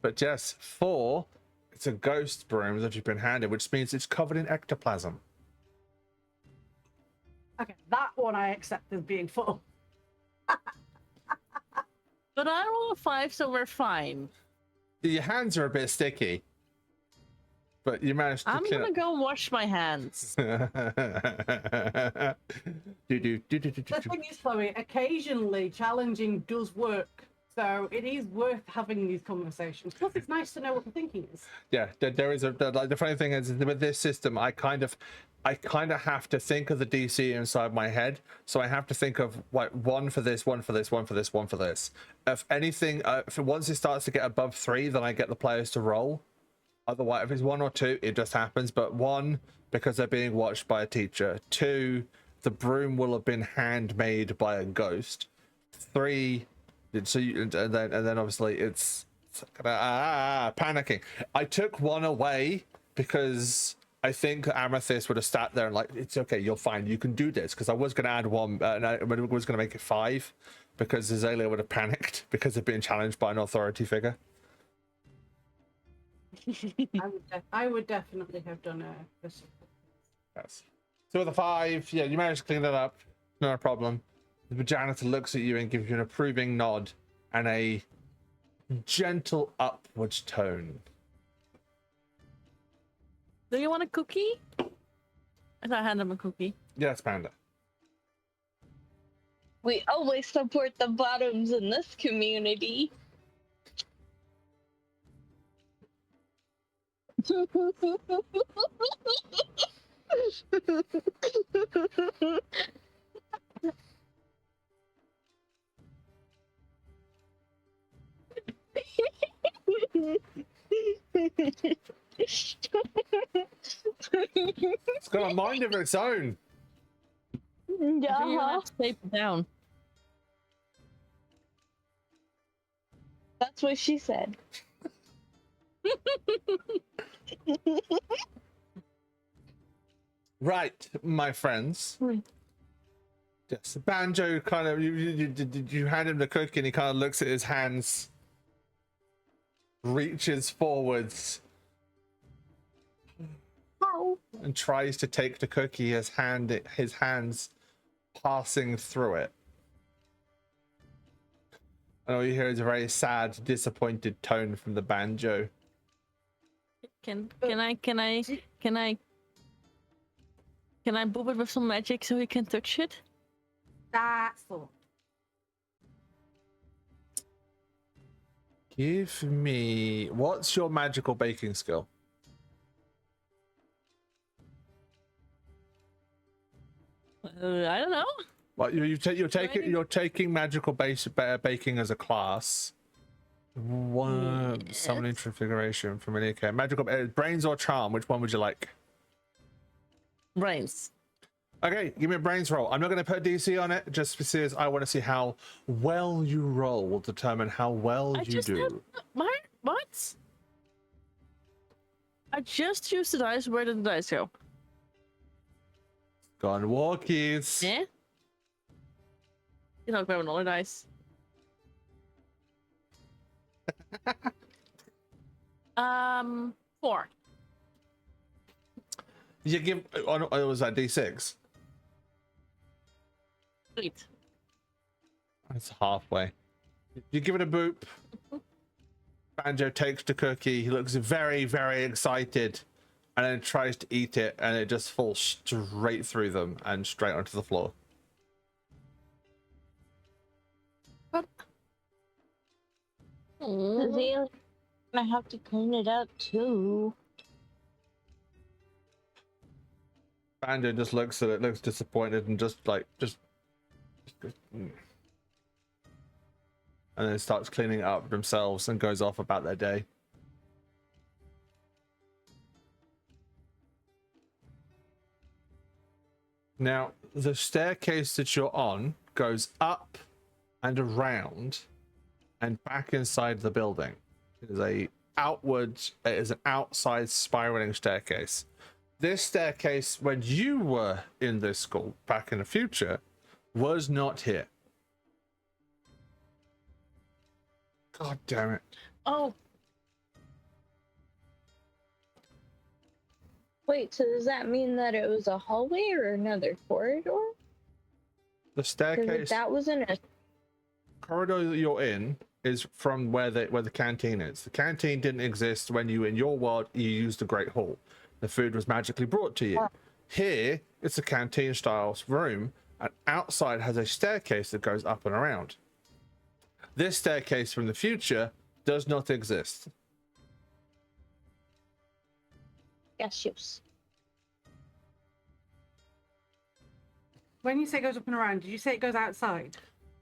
But yes, 4, it's a ghost broom that you've been handed, which means it's covered in ectoplasm. Okay, that one I accept as being full. But I roll a 5, so we're fine. Your hands are a bit sticky, but you managed to I'm gonna go wash my hands. The thing is, Chloe, occasionally challenging does work. So it is worth having these conversations. Plus, it's nice to know what the thinking is. Yeah, there is the funny thing is with this system, I kind of have to think of the DC inside my head. So I have to think of like one for this, one for this, one for this, one for this. If anything, once it starts to get above 3, then I get the players to roll. Otherwise, if it's 1 or 2, it just happens. But 1, because they're being watched by a teacher. 2, the broom will have been handmade by a ghost. 3, so and then obviously it's panicking. I took 1 away because I think Amethyst would have sat there and like, it's okay, you're fine, you can do this. Because I was going to add 1, and I was going to make it 5, because Azalea would have panicked because of being challenged by an authority figure. I would definitely have done a Yes. So with a 5, yeah, you managed to clean that up. No problem. The janitor looks at you and gives you an approving nod and a gentle upwards tone. Do you want a cookie? I thought I hand him a cookie. Yes, Panda. We always support the bottoms in this community. It's got a mind of its own. Yeah. You have to tape it down. That's what she said. Right, my friends. Yes, Banjo kind of, you hand him the cookie and he kind of looks at his hands, reaches forwards, and tries to take the cookie, his hands passing through it. And all you hear is a very sad, disappointed tone from the banjo. Can I boop it with some magic so he can touch it? That's the one. Give me, what's your magical baking skill? I don't know. Well, you're taking magical baking as a class. One summoning transfiguration, familiar care, magical brains or charm. Which one would you like? Brains. Okay, give me a brains roll. I'm not going to put DC on it, just because I want to see how well you roll will determine how well you do. What? I just used the dice. Where did the dice go? Gone walkies. Yeah. You know, grab another dice. 4. You give. Oh, no, was that D6? 8. That's halfway. You give it a boop. Banjo takes the cookie. He looks very, very excited, and then tries to eat it, and it just falls straight through them and straight onto the floor. I have to clean it up too. Banjo just looks at it, looks disappointed, and just and then starts cleaning it up themselves and goes off about their day. Now, the staircase that you're on goes up and around and back inside the building. It is an outside spiraling staircase. This staircase, when you were in this school back in the future, was not here. God damn it. Oh. Wait, so does that mean that it was a hallway or another corridor? The staircase. That wasn't a corridor that you're in is from where the canteen is. The canteen didn't exist when you, in your world, you used the Great Hall. The food was magically brought to you. Here, it's a canteen style room, and outside has a staircase that goes up and around. This staircase from the future does not exist. Yes. When you say it goes up and around, did you say it goes outside?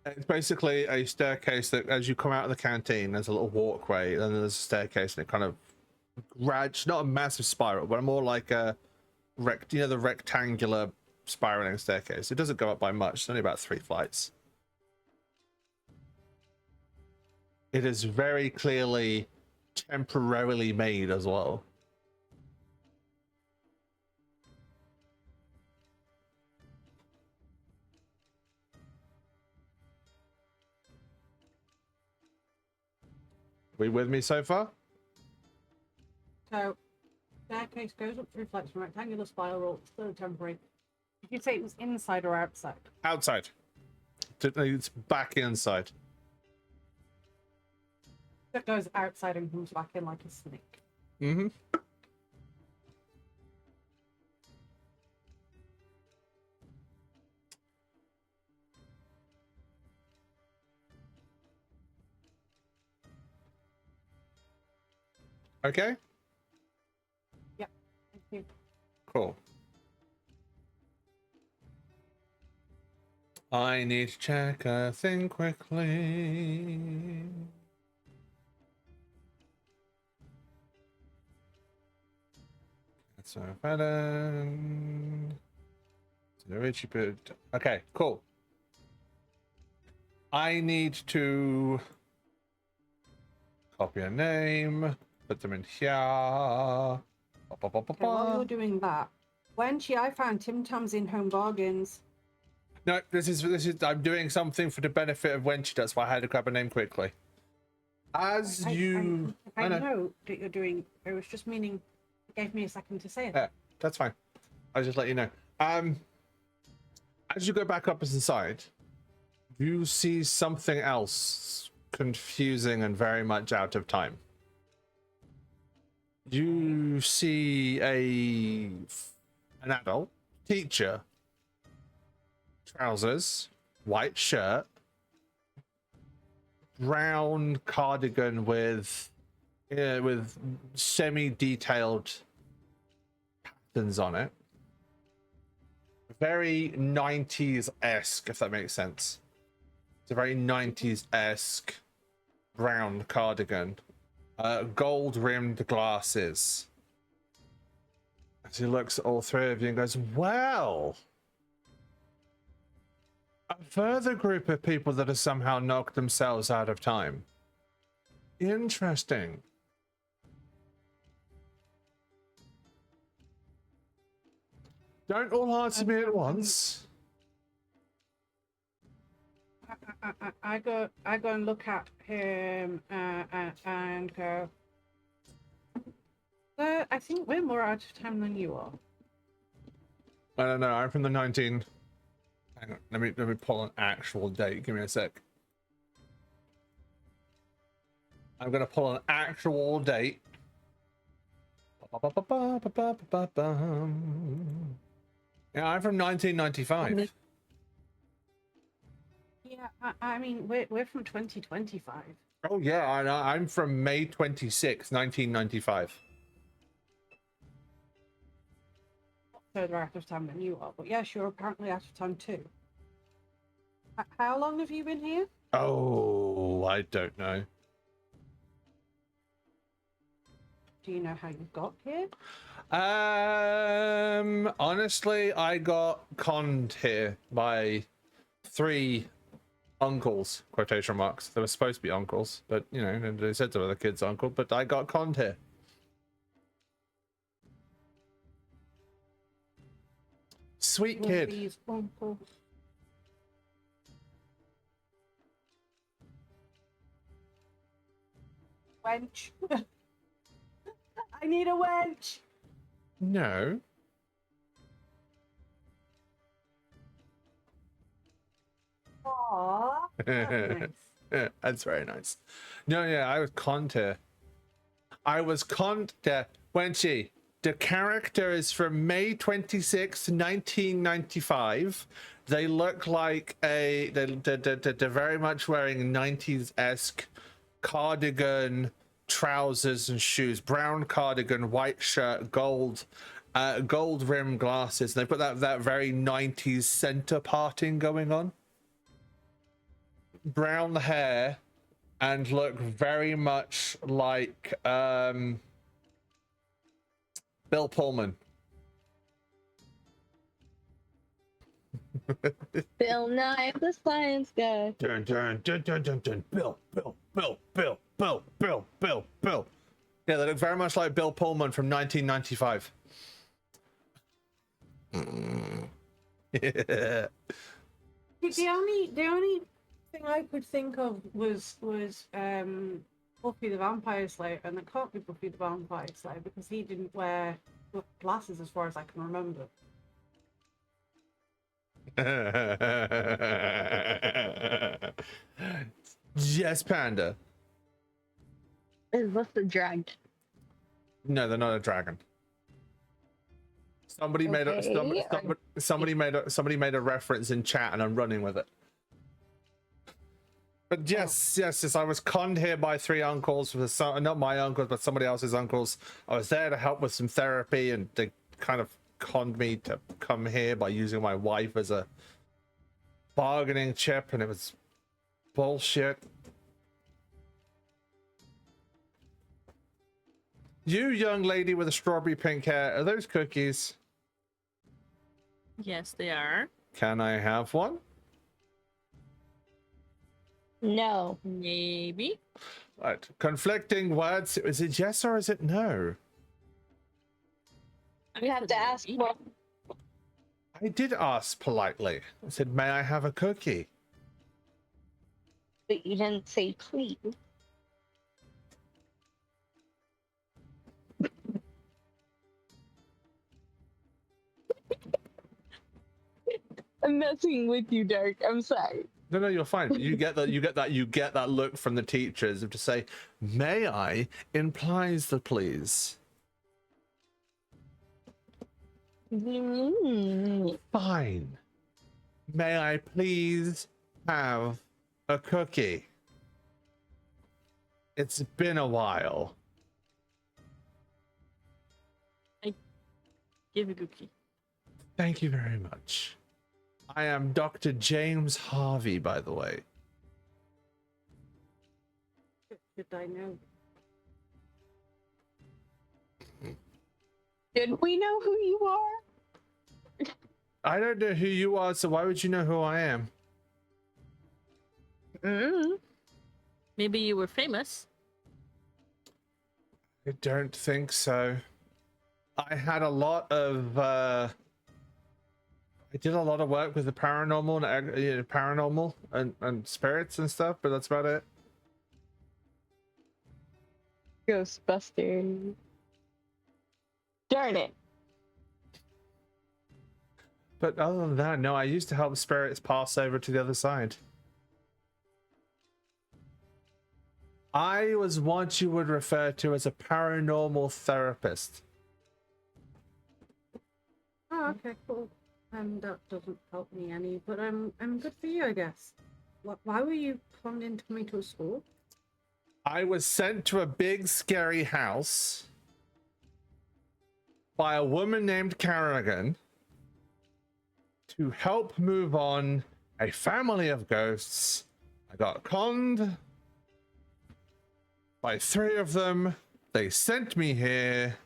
It's basically a staircase that, as you come out of the canteen, there's a little walkway, and then there's a staircase, and it kind of not a massive spiral, but more like a the rectangular spiraling staircase. It doesn't go up by much. It's only about 3 flights. It is very clearly temporarily made as well. We with me so far? So, staircase goes up 3 flights from rectangular spiral, still temporary. Did you say it was inside or outside? Outside. It's back inside. It goes outside and comes back in like a snake. Mm-hmm. Okay. Yep. Thank you. Cool. I need to check a thing quickly. So okay, cool. I need to copy a name, put them in here. Okay, while you're doing that, I found Tim Tams in Home Bargains. No, this is I'm doing something for the benefit of Wenchi. That's why I had to grab a name quickly. I know that you're doing. It was just meaning. It gave me a second to say it. Yeah, that's fine. I'll just let you know. As you go back up inside, you see something else confusing and very much out of time. You see an adult teacher, trousers, white shirt, brown cardigan with semi-detailed patterns on it. Very 90s-esque, if that makes sense. It's a very 90s-esque brown cardigan. Gold-rimmed glasses. As he looks at all 3 of you and goes, well, a further group of people that have somehow knocked themselves out of time. Interesting. Don't all answer me at once. I go and look at him and go. I think we're more out of time than you are. I don't know. I'm from the 19. Hang on. Let me pull an actual date. Give me a sec. I'm gonna pull an actual date. Yeah, I'm from 1995. Yeah, I mean we're from 2025. Oh yeah, I'm from May 26, 1995. Further out of time than you are, but yes, you're apparently out of time too. How long have you been here? Oh, I don't know. Do you know how you got here? Honestly, I got conned here by 3 uncles, quotation marks. They were supposed to be uncles, but you know, they said to the kids uncle, but I got conned here. Sweet kid. These uncles. Wench. I need a wench. No. Aww. That's nice. That's very nice. No, yeah, I was conned here. I was conned there. Wenchi, the character is from May 26, 1995. They look like they're very much wearing 90s-esque cardigan, trousers and shoes, brown cardigan, white shirt, gold rim glasses. And they've got that very 90s center parting going on. Brown hair and look very much like Bill Pullman. Bill Nye, the science guy. Dun, dun, dun, dun, dun, dun. Bill. Yeah, they look very much like Bill Pullman from 1995. Yeah. The only thing I could think of was Buffy the Vampire Slayer, and it can't be Buffy the Vampire Slayer because he didn't wear glasses as far as I can remember. Yes, Panda. Is this the dragon? No, they're not a dragon. Somebody made a reference in chat, and I'm running with it. But yes, I was conned here by 3 uncles, not my uncles, but somebody else's uncles. I was there to help with some therapy, and they kind of conned me to come here by using my wife as a bargaining chip, and it was bullshit. You young lady with a strawberry pink hair, are those cookies? Yes, they are. Can I have one? No. Maybe. Right. Conflicting words. Is it yes or is it no? You have to ask what. I did ask politely. I said, may I have a cookie? But you didn't say please. I'm messing with you, Dark. I'm sorry. No, you're fine. You get that look from the teachers of to say, may I implies the please. Fine. May I please have a cookie? It's been a while. I give a cookie. Thank you very much. I am Dr. James Harvey, by the way. Should I know? Did we know who you are? I don't know who you are, so why would you know who I am? Maybe you were famous. I don't think so. I had a lot of I did a lot of work with the paranormal and spirits and stuff, but that's about it. Ghostbusters. Darn it. But other than that, no, I used to help spirits pass over to the other side. I was what you would refer to as a paranormal therapist. Oh, okay, cool. That doesn't help me any, but I'm good for you, I guess. Why were you plumbed into me to a school? I was sent to a big scary house by a woman named Carrigan to help move on a family of ghosts. I got conned by 3 of them. They sent me here.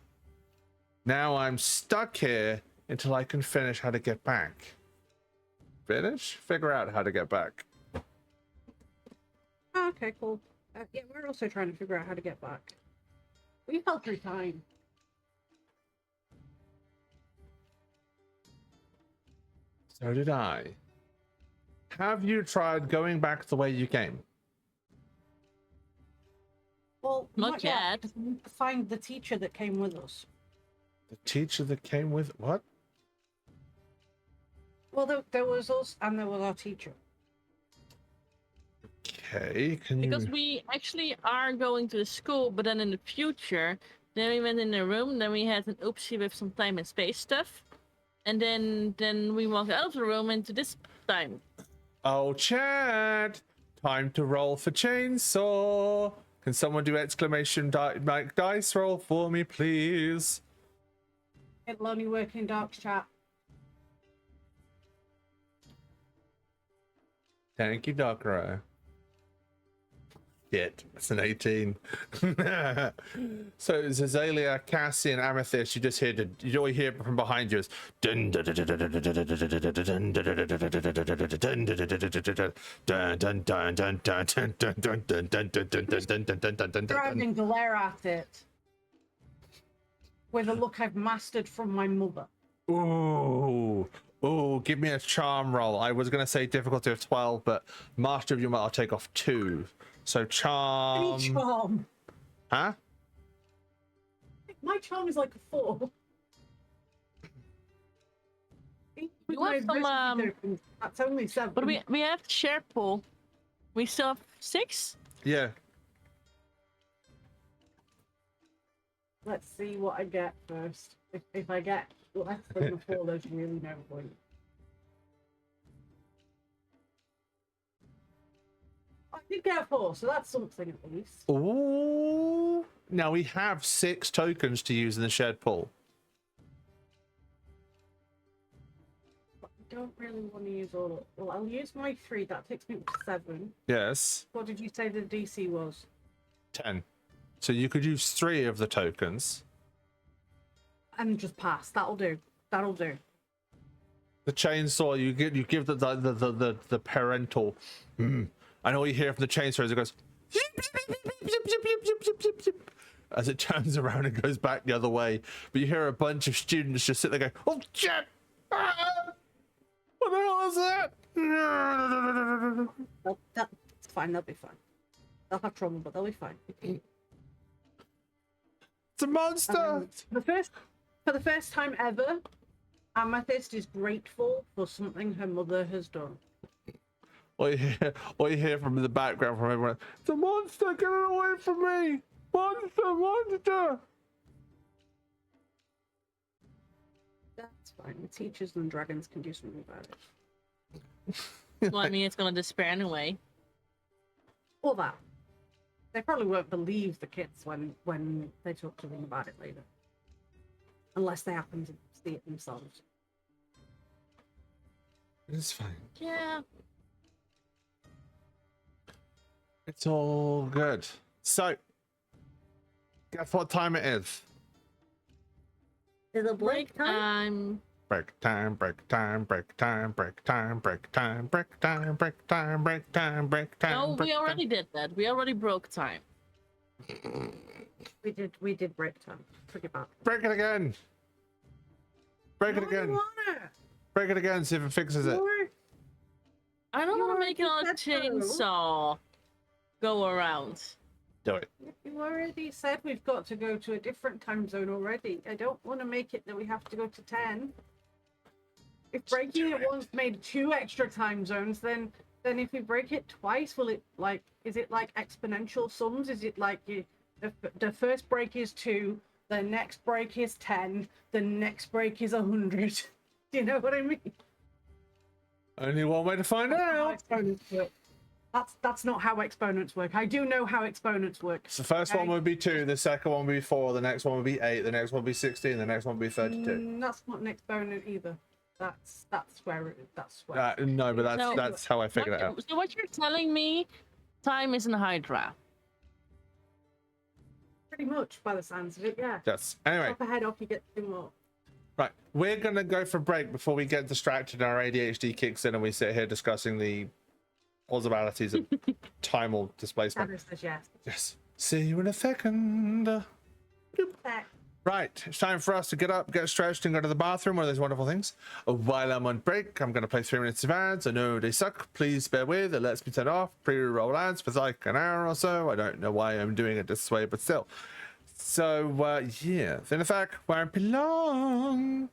Now I'm stuck here until I can finish how to get back. Figure out how to get back. Oh, okay, cool. Yeah, we're also trying to figure out how to get back. We fell through time. So did I. Have you tried going back the way you came? Well, Not yet. We need to find the teacher that came with us. The teacher that came with what? Well, there was us and there was our teacher. Okay, can you? Because we actually are going to the school, but then in the future, then we went in the room, then we had an oopsie with some time and space stuff, and then we walked out of the room into this time. Oh, chat! Time to roll for chainsaw. Can someone do exclamation like dice roll for me, please? It'll only work in dark chat. Thank you, Docro. Shit, it's an 18. So Zazalia, Cassie, and Amethyst, you just hear you always hear from behind you is dun dun dun dun dun dun dun dun. Driving glare at it with a look I've mastered from my mother. Ooh. Ooh, give me a charm roll. I was gonna say difficulty of 12, but master of your might I'll take off 2. So charm. Any charm. Huh? My charm is like a 4. You have some, That's only 7. but we have share pool. We still have 6. Yeah. Let's see what I get first. If I get less than a 4, there's really no point. I did get a 4, so that's something at least. Ooh. Now we have 6 tokens to use in the shared pool. But I don't really want to use all of. Well, I'll use my 3. That takes me up to 7. Yes. What did you say the DC was? 10. So you could use 3 of the tokens. And just pass. That'll do. That'll do. The chainsaw, you give the parental. And all you hear from the chainsaw is it goes as it turns around and goes back the other way. But you hear a bunch of students just sit there going, "Oh shit! Ah! What the hell is that?" That's fine. They'll be fine. They'll have trauma, but they'll be fine. It's a monster. For the first time ever, Amethyst is grateful for something her mother has done. All you hear from the background from everyone, "It's a monster! Get it away from me! Monster! Monster!" That's fine. The teachers and dragons can do something about it. Well, I mean, it's gonna despair anyway. Or that. They probably won't believe the kids when they talk to them about it later. Unless they happen to see it themselves. It's fine. Yeah. It's all good. So, guess what time it is? Is it break time? Break time, break time, break time, break time, break time, break time, break time, break time, break time. No, we already did that. We already broke time. We did break time. Forget about it. Break it again. Break it again. Break it again, see if it fixes it. I don't want to make it on a already said so. chainsaw go around. Do it. You already said we've got to go to a different time zone already. I don't want to make it that we have to go to 10. If breaking it once made 2 extra time zones, then if we break it twice, will it is it like exponential sums? Is it like the first break is 2, the next break is 10, the next break is 100? Do you know what I mean? Only one way to find out. That's not how exponents work. I do know how exponents work. So the first one would be 2, the second one would be 4, the next one would be 8, the next one would be 16, the next one would be 32. That's not an exponent either. That's where. No, but that's how I figured it out. So what you're telling me, time isn't Hydra. Pretty much, by the sounds of it, yeah. Yes. Anyway. Chop a head off, you get 2 more. Right, we're gonna go for a break before we get distracted and our ADHD kicks in and we sit here discussing the plausibilities of timal displacement. Tanner says yes. Yes. See you in a second. Back. Right, it's time for us to get up, get stretched, and go to the bathroom, one of those wonderful things. While I'm on break, I'm going to play 3 minutes of ads. I know they suck. Please bear with. It lets me turn off pre-roll ads for like an hour or so. I don't know why I'm doing it this way, but still. So, yeah. In effect, where I belong.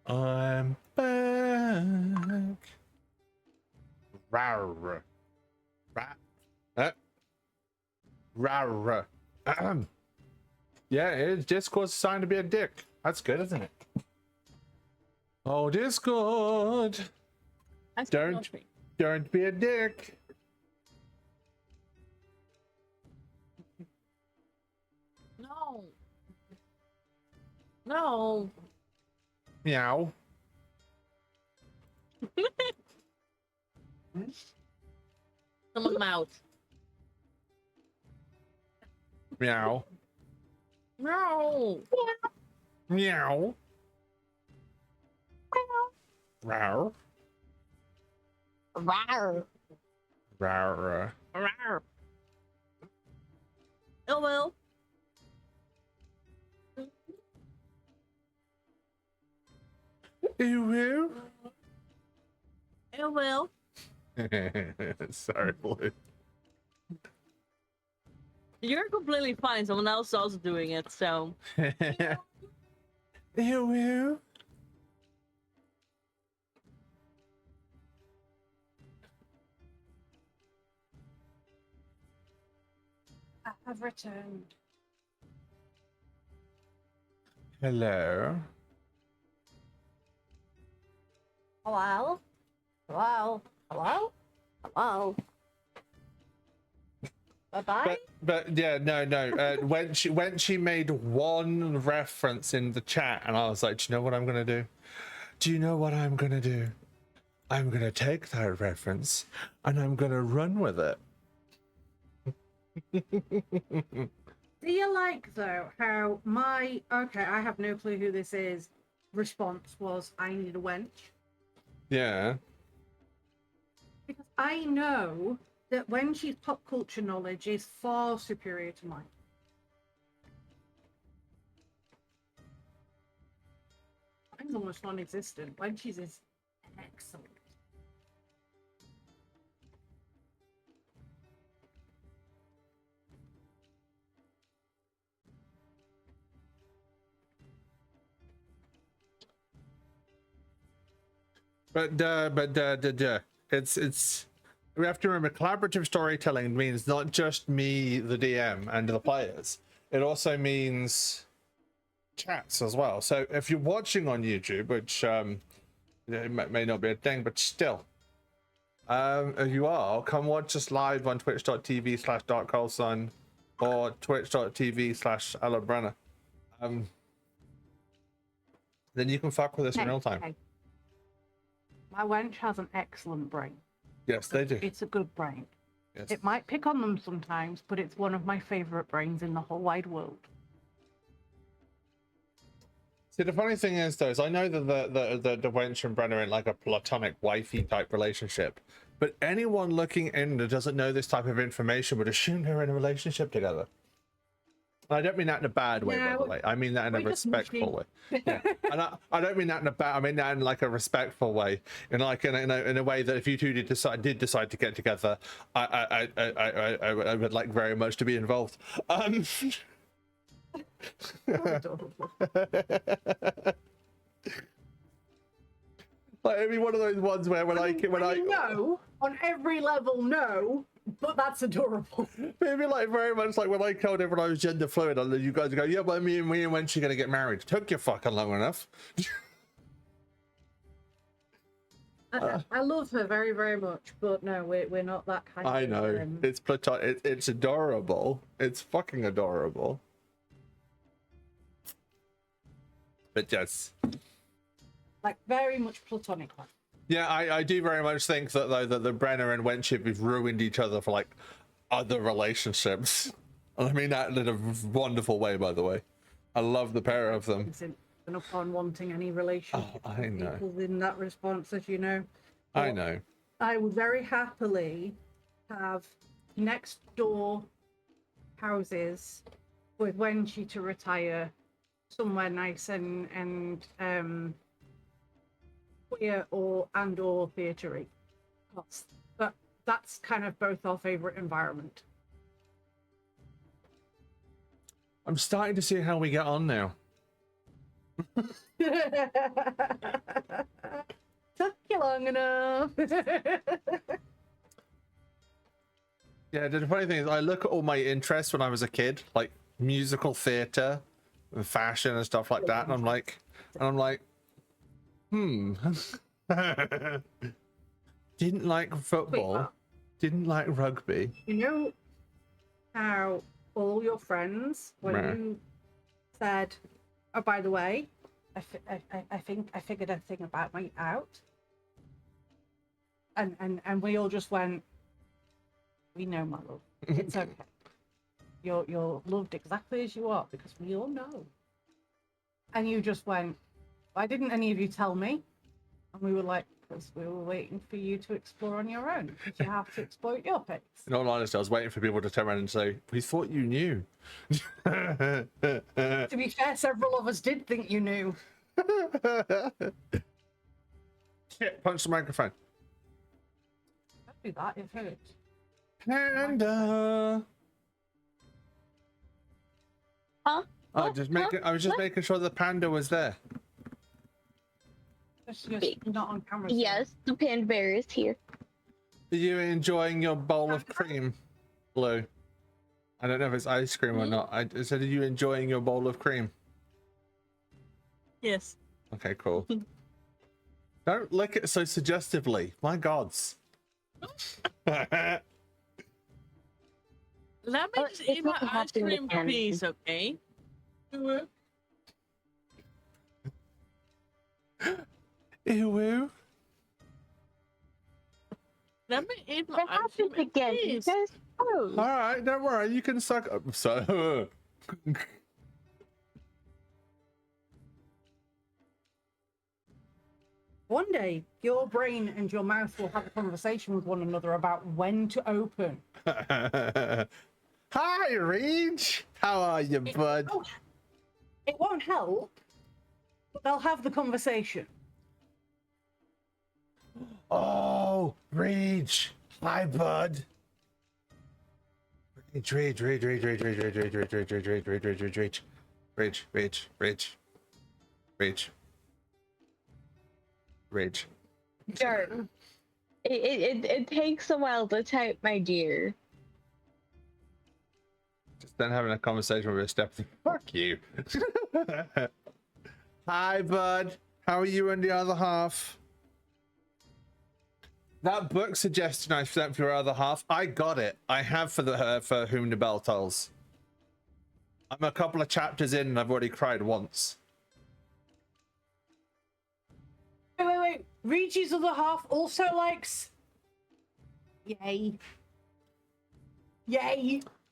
I'm back. Rawr. Rawr. Yeah, Discord's assigned to be a dick. That's good, isn't it? Oh, Discord. Don't be a dick. No. No. Meow. Someone's mouth. Meow. No. Meow. Rawr. Rawr. Rawr. Rawr. Oh well. You will? Oh well. Sorry, boy. You're completely fine. Someone else is also doing it, so. You will? I have returned. Hello. Hello? Hello? Hello? Hello? Bye-bye? But yeah, no. When she made one reference in the chat, and I was like, do you know what I'm gonna do? Do you know what I'm gonna do? I'm gonna take that reference and I'm gonna run with it. Do you like, though, how my, okay, I have no clue who this is, response was, I need a wench? Yeah. Because I know that when she's pop culture knowledge is far superior to mine. Mine's almost non-existent. Wench's is excellent. But it's we have to remember collaborative storytelling means not just me, the DM, and the players. It also means chats as well. So if you're watching on YouTube, which it may not be a thing, but still, if you are, come watch us live on twitch.tv/darkcoulson or twitch.tv/alabrenner. Then you can fuck with us in real time. Okay. My wench has an excellent brain. Yes, they do. It's a good brain. Yes. It might pick on them sometimes, but it's one of my favorite brains in the whole wide world. See, the funny thing is, though, is I know that the wench and Brenner are in like a platonic wifey type relationship, but anyone looking in that doesn't know this type of information would assume they're in a relationship together. I don't mean that in a bad way, by the way. I mean that in a respectful way. Yeah, and I don't mean that in a bad. I mean that in like a respectful way, in like in a way that if you two did decide to get together, I would like very much to be involved. Like it'd be one of those ones where when I no, on every level, no, but that's adorable. Maybe like very much like when I told everyone I was gender fluid, and then you guys go, yeah, but me and when she gonna get married? Took you fucking long enough. I love her very, very much, but no, we're not that kind of. I know it's platonic. It's adorable. It's fucking adorable. But yes. Like very much platonic. Yeah, I do very much think that though that the Brenner and Wenship have ruined each other for like other relationships. And I mean that in a wonderful way, by the way. I love the pair of them. And upon wanting any relationship I know. people in that response, as you know. But I know. I would very happily have next door houses with Wenchi to retire somewhere nice and queer or theatre-y. But that's kind of both our favorite environment. I'm starting to see how we get on now. Took you long enough. Yeah, the funny thing is, I look at all my interests when I was a kid, like musical theater, and fashion and stuff like that, and I'm like, didn't like football, didn't like rugby. You know how all your friends, when you said, "Oh, by the way, I think I figured everything about me out," and we all just went, "We know, my love. It's okay. You're loved exactly as you are because we all know." And you just went, "Why didn't any of you tell me?" And we were like, "Because we were waiting for you to explore on your own. Because you have to exploit your pace." In all honesty, I was waiting for people to turn around and say, "We thought you knew." To be fair, several of us did think you knew. Shit, punch the microphone. Don't do that, it hurts. Panda. Huh? Oh, I was just making sure the panda was there. Just not on camera. Yes, the panda bear is here. Are you enjoying your bowl of cream, Blue? I don't know if it's ice cream or not. I said, are you enjoying your bowl of cream? Yes. Okay, cool. Don't lick it so suggestively. My gods. Let me just eat my ice cream, please, okay? Ew. Let me eat my That ice cream, happens again. You please. guys gross. All right, don't worry. You can suck up. So. One day, your brain and your mouth will have a conversation with one another about when to open. Hi, Reach. How are you, bud? It won't help, but they'll have the conversation. Oh, Reach. Hi, bud. Reach. Darn. It takes a while to type, my dear. Just then having a conversation with a step. Fuck you. Hi, bud. How are you and the other half? That book suggestion I sent for your other half, I got it. I have for whom the bell tolls. I'm a couple of chapters in and I've already cried once. Wait. Reggie's other half also likes. Yay.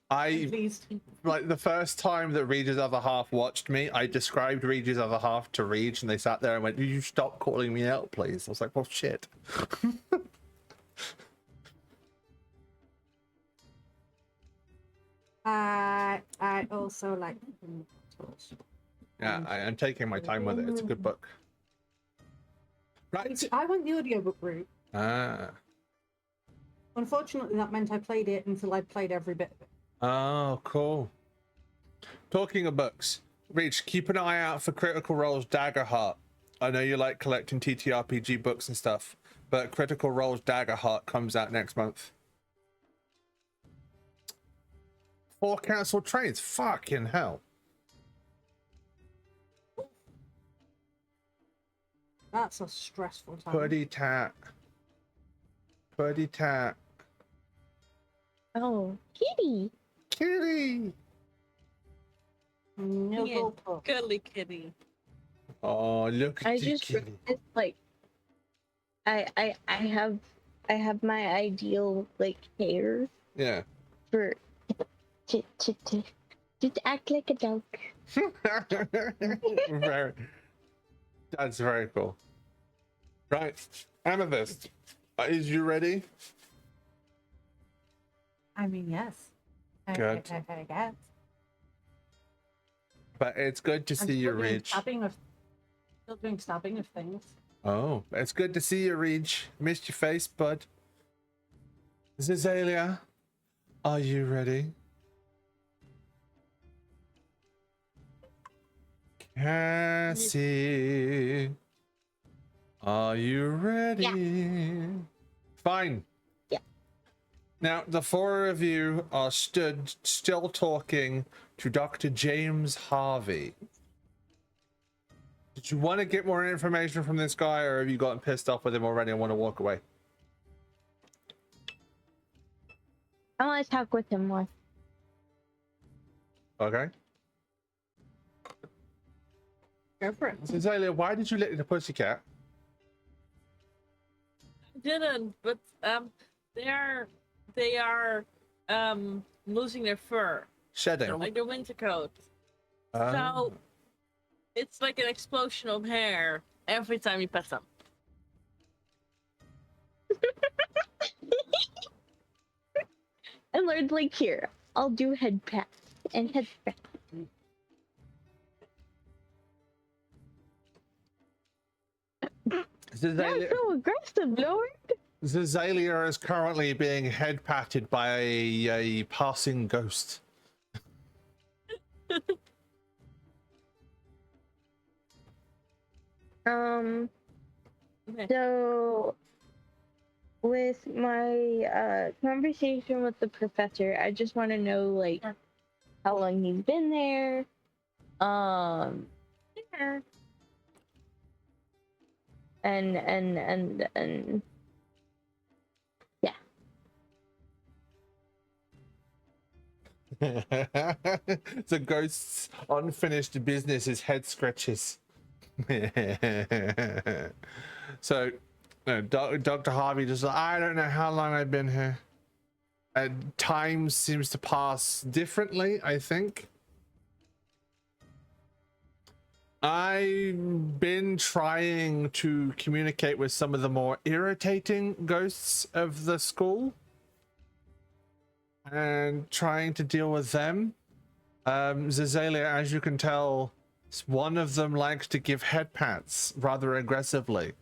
Pleased. Like the first time that Reed's other half watched me, I described Reed's other half to Reed and they sat there and went, "Will you stop calling me out, please?" I was like, well, shit. I also like. Yeah, I'm taking my time with it. It's a good book. Right. I went the audiobook route. Ah. Unfortunately, that meant I played it until I played every bit of it. Oh, cool. Talking of books, Reach, keep an eye out for Critical Role's Daggerheart. I know you like collecting TTRPG books and stuff, but Critical Role's Daggerheart comes out next month. 4 cancelled trains. Fucking hell. That's a stressful time. Putty tat. Oh, kitty. Nibble pup. Girly kitty. Oh, look at I the just kitty. realized, like, I have my ideal like hair Yeah. for to act like a dog. That's very cool. Right, Amethyst, is you ready? I mean, yes. Good. I guess. But it's good to see you, Reach. Still doing stabbing of things. Oh, it's good to see you, Reach. Missed your face, bud. Zizalia, are you ready? Cassie, are you ready? Yeah. Fine. Yeah. Now, the four of you are stood still talking to Dr. James Harvey. Did you want to get more information from this guy, or have you gotten pissed off with him already and want to walk away? I want to talk with him more. Okay. Go for it. So, Zalia, why did you let the pussycat? I didn't, but they are losing their fur, Shedding. like their winter coat. So it's like an explosion of hair every time you pet them. And Lord's like, here, I'll do head pat and head pat. That's so aggressive, Lord. Zazalia is currently being head patted by a passing ghost. So with my conversation with the professor, I just want to know like how long he's been there. Yeah. And yeah. The ghost's unfinished business is head scratches. So Dr. Harvey just like, I don't know how long I've been here. Time seems to pass differently, I think. I've been trying to communicate with some of the more irritating ghosts of the school and trying to deal with them. Zazalia, as you can tell, one of them likes to give head pats rather aggressively.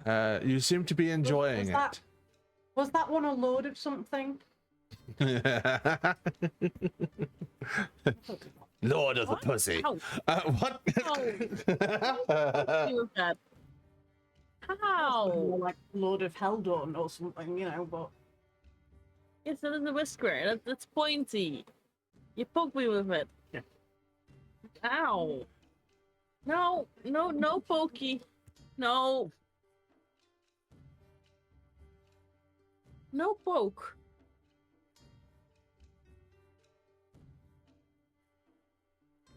You seem to be enjoying it. Was that one a load of something? Lord of the Pussy. What? How? Like Lord of Heldon or something, you know, but... Yes, that is a whisker. That's pointy. You poke me with it. Yeah. Ow. No, pokey. No. No poke.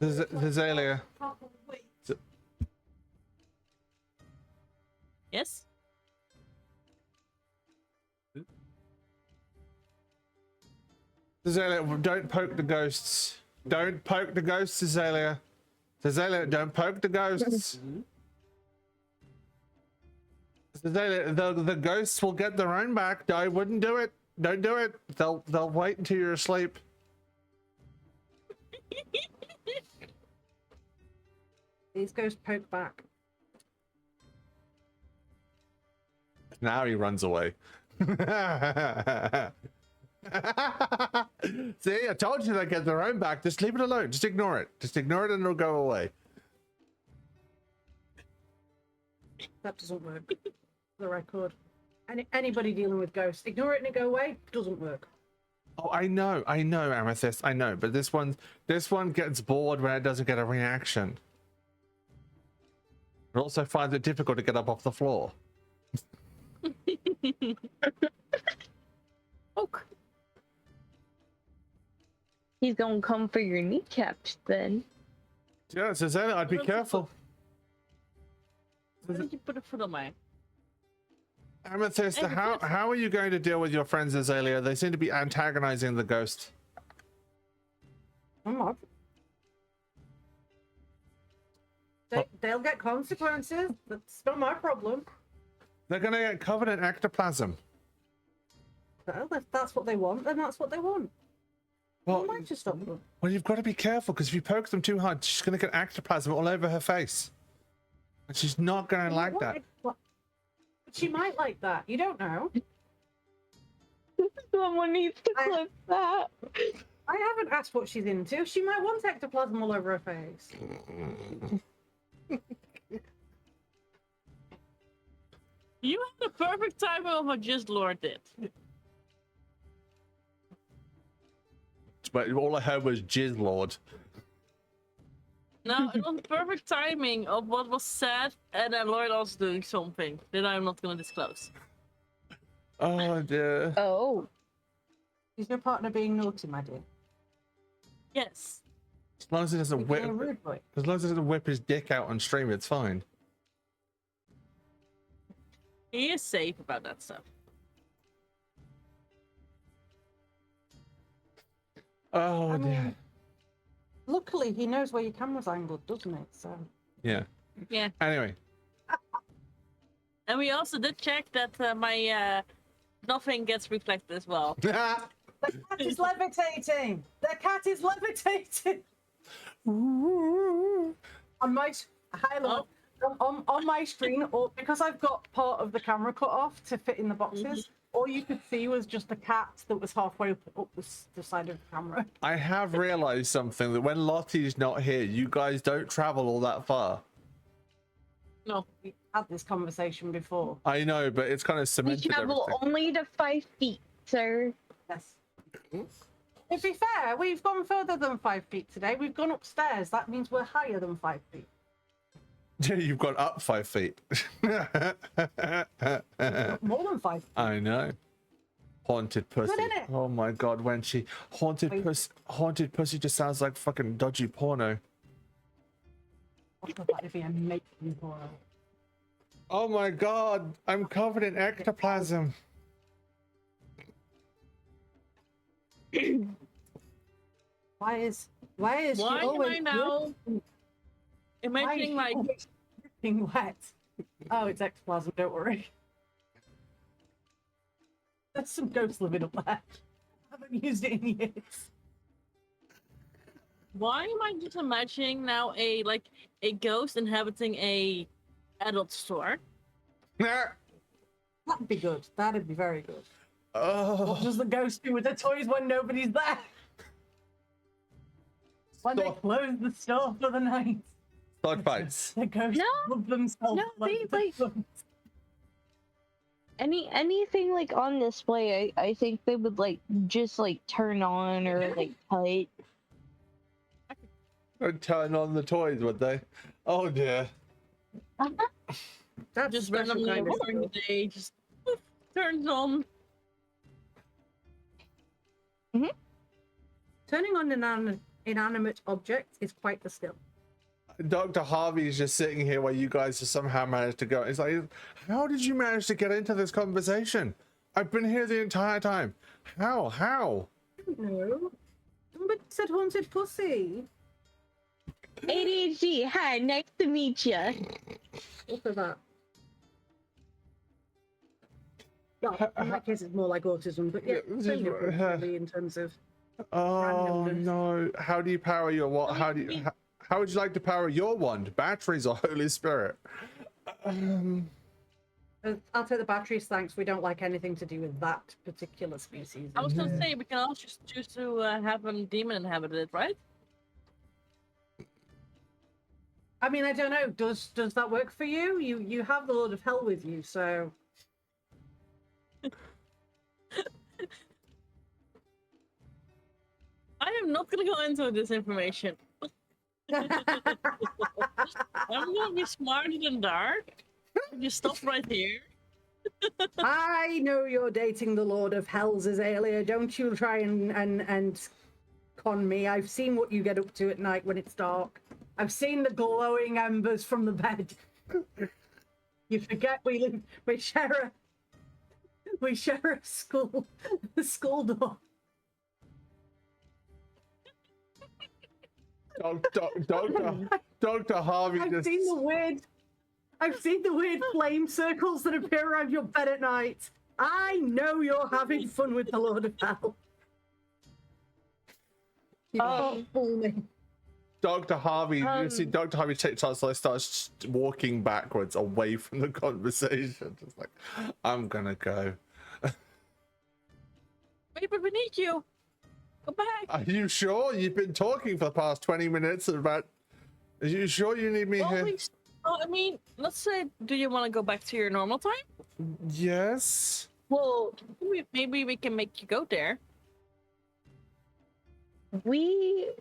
Zazalia. Yes? Zazalia, don't poke the ghosts. Don't poke the ghosts, Zazalia. Zazalia, don't poke the ghosts. Zazalia, the ghosts will get their own back. I wouldn't do it. Don't do it. They'll wait until you're asleep. These ghosts poke back. Now he runs away. See, I told you they get their own back. Just leave it alone. Just ignore it. Just ignore it and it'll go away. That doesn't work. For the record. Anybody dealing with ghosts, ignore it and it go away. Doesn't work. Oh, I know, Amethyst, I know. But this one gets bored when it doesn't get a reaction. It also finds it difficult to get up off the floor. Poke. He's gonna come for your kneecaps then. Yeah, so Zena, I'd be careful. Why did you put a foot on my... Amethyst, how are you going to deal with your friends, Azalea? They seem to be antagonizing the ghost. I'm not. They'll get consequences. That's not my problem. They're going to get covered in ectoplasm. Well, if that's what they want, then that's what they want. Well, I might just stop them. Well, you've got to be careful, because if you poke them too hard, she's going to get ectoplasm all over her face. And she's not going to like that. But she might like that. You don't know. Someone needs to clip that. I haven't asked what she's into. She might want ectoplasm all over her face. You had the perfect timing of what Just Lord did. But all I heard was Jizz Lord. No, it was perfect timing of what was said, and then Lord also doing something that I'm not going to disclose. Oh dear. Oh. Is your partner being naughty, my dear? Yes. As long as it doesn't whip, Being a rude boy. as long as it doesn't whip his dick out on stream, it's fine. He is safe about that stuff. Oh I dear. mean, luckily, he knows where your camera's angled, doesn't it? So. Yeah. Yeah. Anyway. And we also did check that my nothing gets reflected as well. The cat is levitating. The cat is levitating. On my on my screen, or because I've got part of the camera cut off to fit in the boxes, all you could see was just a cat that was halfway up the side of the camera. I have realized something, that when Lottie's not here, you guys don't travel all that far. No. We had this conversation before. I know, but it's kind of We cemented travel everything. only to 5 feet, sir. Yes. To be fair, we've gone further than 5 feet today. We've gone upstairs. That means we're higher than 5 feet. Yeah, you've gone up 5 feet. More than 5 feet. I know. Haunted pussy. Good, innit? Oh my god, when she haunted pussy just sounds like fucking dodgy porno. What would that be a making for? Oh my god, I'm covered in ectoplasm. Why is Why she am always I now imagining like being wet? Oh, it's ectoplasm. Don't worry. There's some ghosts living up there. I haven't used it in years. why am I just imagining now a ghost inhabiting a adult store? That'd be good. That'd be very good. What Oh, does the ghost do with the toys when nobody's there? When they Stop. close the store for the night, dog bites. the ghosts No. rub themselves. No, like wait. Anything like on display, I think they would like just like turn on or like cut. Don't turn on the toys, would they? Oh dear. That's Just special randomly kind of during the stuff. day, just poof, turns on. Turning on an inanimate object is quite the skill. Dr. Harvey's just sitting here while you guys have somehow managed to go. It's like, how did you manage to get into this conversation? I've been here the entire time. How? No. Somebody said haunted pussy. ADHD, hi, nice to meet ya. Look at that. Well, in that case, it's more like autism, but yeah, Yeah, same just- difference really in terms of. Oh Randomness. no. How do you power your what? How would you like to power your wand? Batteries or Holy Spirit? I'll take the batteries, thanks. We don't like anything to do with that particular species. I was gonna say we can also just choose to have a demon inhabit it, right? I mean, I don't know. Does that work for you? You have the Lord of Hell with you, so. I am not gonna go into this information. I'm gonna be smarter than dark. You stop right here. I know you're dating the Lord of Hell's Azalea. Don't you try and con me. I've seen what you get up to at night when it's dark. I've seen the glowing embers from the bed. You forget we share a school door. Dr. Harvey I've just seen the weird flame circles that appear around your bed at night. I know you're having fun with the Lord of Hell. You can't fool me. Dr. Harvey, you see Dr. Harvey starts walking backwards away from the conversation. Just like, I'm gonna go. we need you. Go back. Are you sure? You've been talking for the past 20 minutes about... Are you sure you need me here? Well, I mean, let's say, do you want to go back to your normal time? Yes. Well, maybe we can make you go there. We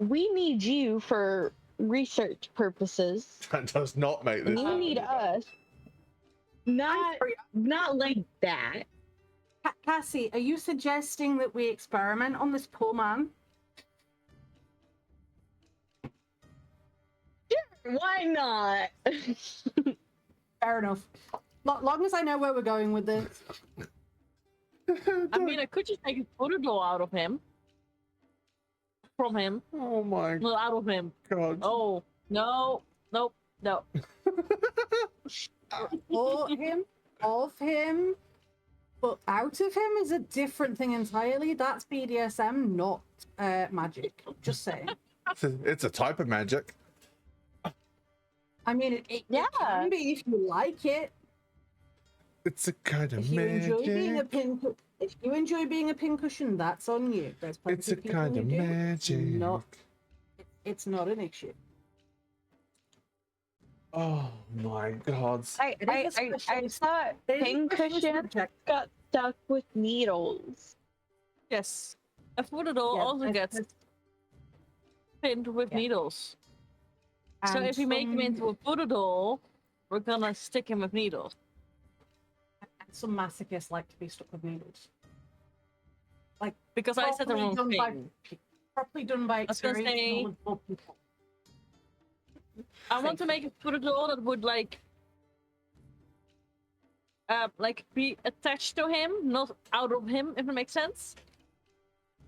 need you for research purposes. That does not make this. You need us. Not like that. Cassie, are you suggesting that we experiment on this poor man? Sure, why not? Fair enough. Long as I know where we're going with this. I mean, I could just make a photo doll out of him. From him. Oh my Well, out of him. god. Oh, no. Nope. No. Or him, of him, but out of him is a different thing entirely. That's BDSM, not magic. Just saying. It's a type of magic. I mean, it can be if you like it. It's a kind of If you magic. enjoy being a if you enjoy being a pincushion, that's on you. There's plenty It's a of people kind who of do. magic. It's not an issue. Oh my god. I thought pincushion got stuck with needles. Yes. A photo doll also gets pinned with needles. So if you make him into a photo doll, we're gonna stick him with needles. Some masochists like to be stuck with needles. Like, because I said the wrong thing. Properly done by experience. I want to make a photo doll that would like be attached to him, not out of him, if it makes sense.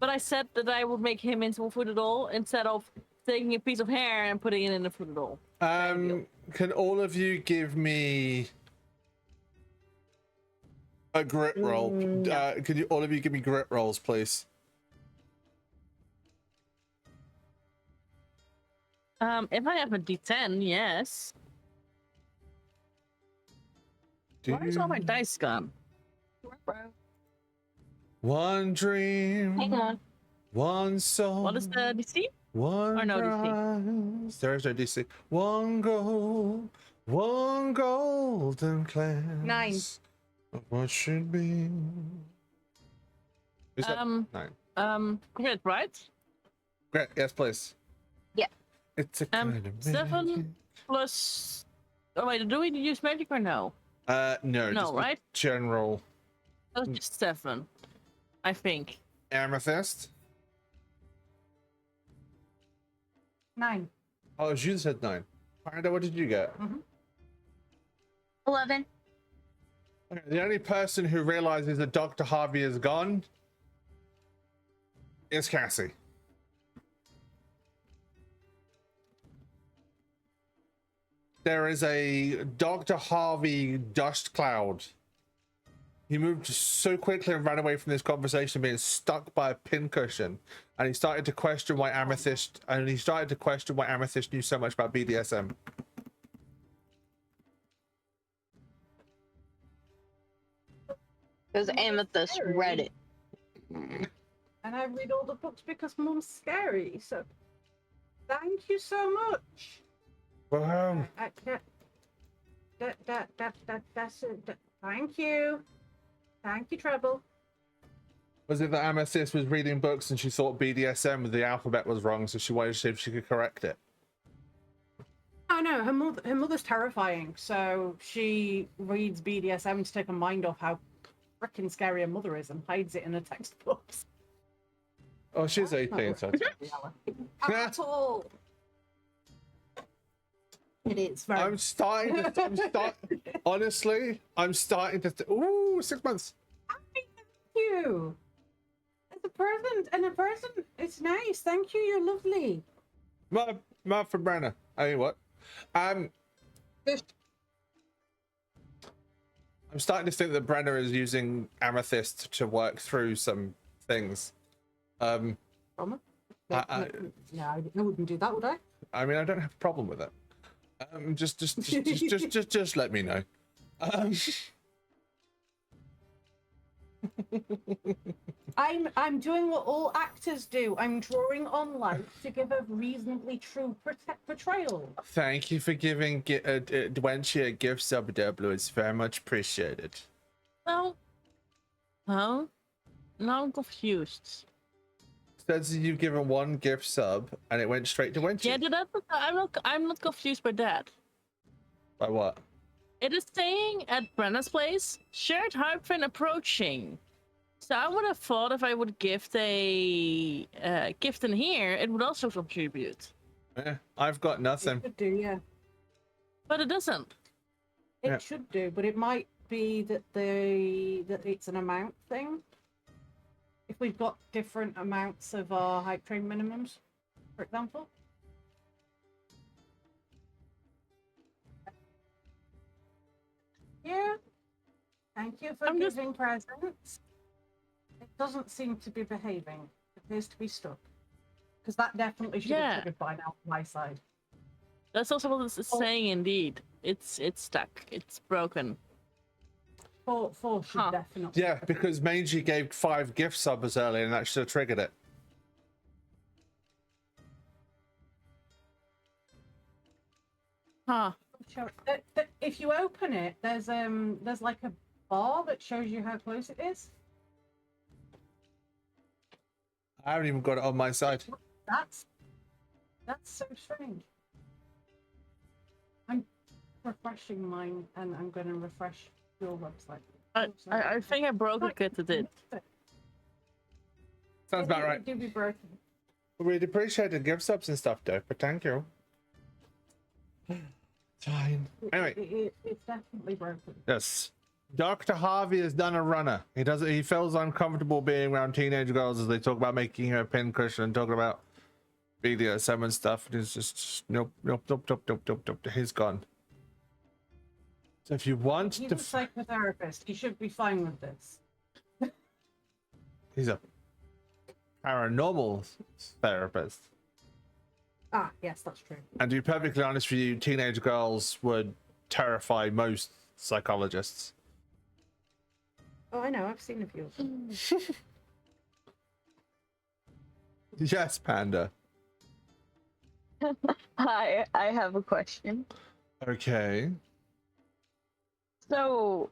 But I said that I would make him into a photo doll instead of taking a piece of hair and putting it in a photo doll. Can all of you give me a grit roll? Could you all of you give me grit rolls, please? If I have a D10, yes. Where's all my dice gone? One dream. Hang on. One soul. What is the DC? One or no DC? There is no DC. One goal. One golden glance. 9. Of what should be. Is that 9? Grit, right? Great. Yes, please. Yeah. It's a kind of 7 magic. plus. Oh wait, do we use magic or no? No. No, just the right? General. That's just 7, I think. Amethyst. 9. Oh, you said 9. Miranda, what did you get? 11. Okay, the only person who realizes that Dr. Harvey is gone is Cassie. There is a Dr. Harvey dust cloud. He moved so quickly and ran away from this conversation, being stuck by a pincushion, and he started to question why Amethyst knew so much about BDSM. Because Amethyst read it. And I read all the books because Mum's scary. So, thank you so much. Wow. That's it. Thank you. Thank you, Treble. Was it that Amethyst was reading books and she thought BDSM, the alphabet was wrong, so she wanted to see if she could correct it? Oh no, her mother's terrifying. So she reads BDSM to take her mind off how freaking scary her mother is and hides it in her textbooks. Oh, she's 18, so. At all. It is very. I'm starting to. Honestly, I'm starting to. Ooh, 6 months. Thank you. It's a present, it's nice. Thank you. You're lovely. Mark from Brenner. I mean, what? I'm starting to think that Brenner is using Amethyst to work through some things. No, I wouldn't do that, would I? I mean, I don't have a problem with it. Just let me know. I'm doing what all actors do. I'm drawing on light to give a reasonably true portrayal. Thank you for giving Dwenchi a gift sub, Double. It's very much appreciated. No. No. Now I'm confused. Says you've given one gift sub and it went straight to Dwenchi. Yeah, I'm not confused by that. By what? It is saying at Brenna's place, shared hyphen approaching. So I would have thought if I would gift a gift in here, it would also contribute. Yeah, I've got nothing. It should do, yeah. But it doesn't. It should do, but it might be that it's an amount thing. If we've got different amounts of our hype train minimums, for example. Yeah. Thank you for giving presents. It doesn't seem to be behaving. It appears to be stuck. Because that definitely should have triggered by now on my side. That's also what it's saying indeed. It's stuck. It's broken. Four should definitely. Yeah, because Mangy gave 5 gift subs earlier and that should have triggered it. Huh. If you open it, there's like a bar that shows you how close it is. I haven't even got it on my side. That's so strange. I'm refreshing mine, and I'm going to refresh your website. I think I broke it because it did. Sounds about right. It do be broken. We'd appreciate the gift subs and stuff, though, but thank you. Fine. Anyway. It's definitely broken. Yes. Dr. Harvey has done a runner. He feels uncomfortable being around teenage girls as they talk about making her a pincushion and talking about BDSM and stuff. And he's just nope. He's gone. So if you want He's to, a psychotherapist. He should be fine with this. he's a paranormal therapist. Ah, yes, that's true. And to be perfectly honest with you, teenage girls would terrify most psychologists. Oh, I know. I've seen a few of them. Yes, Panda. Hi, I have a question. Okay. So,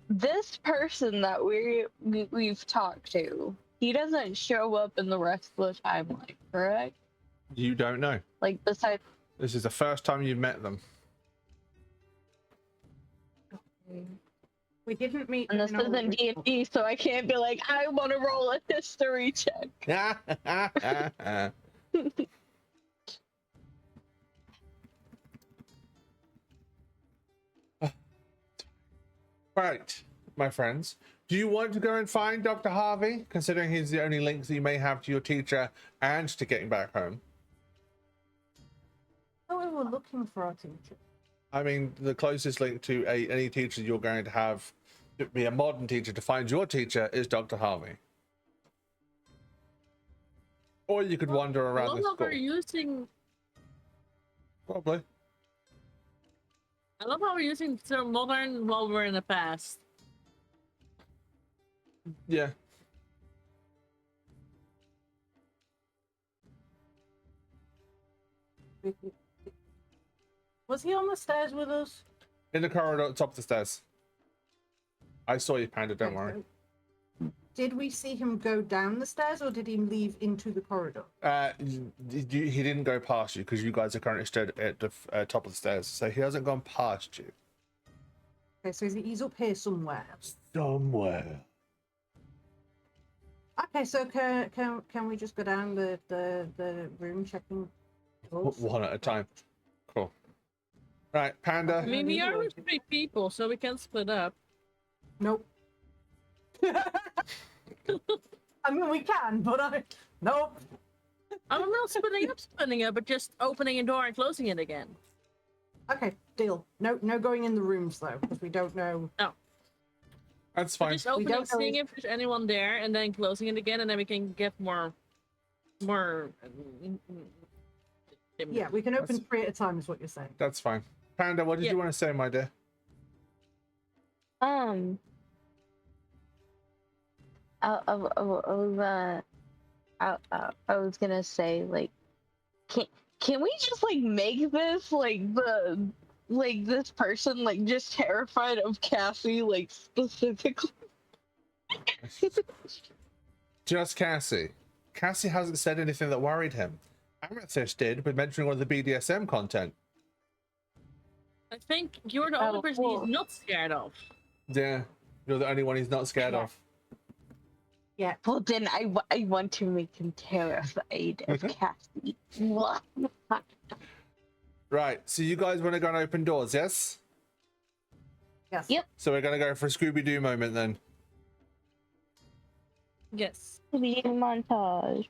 this person that we've talked to, he doesn't show up in the rest of the timeline, correct? You don't know. Like, besides... This is the first time you've met them. We didn't meet. And this isn't D&D, so I can't be like, I want to roll a history check. Right, my friends. Do you want to go and find Dr. Harvey, considering he's the only links you may have to your teacher and to getting back home? Oh, we were looking for our teacher. I mean, the closest link to any teacher you're going to have to be a modern teacher to find your teacher is Dr. Harvey. Or you could wander around the school. We're using... Probably. I love how we're using the term modern while we're in the past. Yeah. Was he on the stairs with us? In the corridor at the top of the stairs. I saw you, Panda, don't worry. Did we see him go down the stairs or did he leave into the corridor? He didn't go past you because you guys are currently stood at the top of the stairs. So he hasn't gone past you. Okay, so he's up here somewhere. Somewhere. Okay, so can we just go down the room checking doors? One at a time. Cool. Right, Panda. I mean, we are with 3 people, so we can split up. Nope. I mean, we can, but nope. I'm not splitting up, but just opening a door and closing it again. Okay, deal. No going in the rooms though, because we don't know. No. That's fine. Just opening, seeing if there's anyone there, and then closing it again, and then we can get more. Yeah, we can open 3 at a time, is what you're saying. That's fine. Panda, what did you want to say, my dear? I was gonna say, like, can we just like make this like this person like just terrified of Cassie, like, specifically? Just Cassie. Cassie hasn't said anything that worried him. Amethyst did with mentioning all the BDSM content. I think you're the only person he's not scared of. Yeah, you're the only one he's not scared of. Yeah. Well, then I want to make him terrified of Cassie. Right, so you guys want to go and open doors, yes? Yes. Yep. So we're going to go for a Scooby-Doo moment then. Yes. Montage.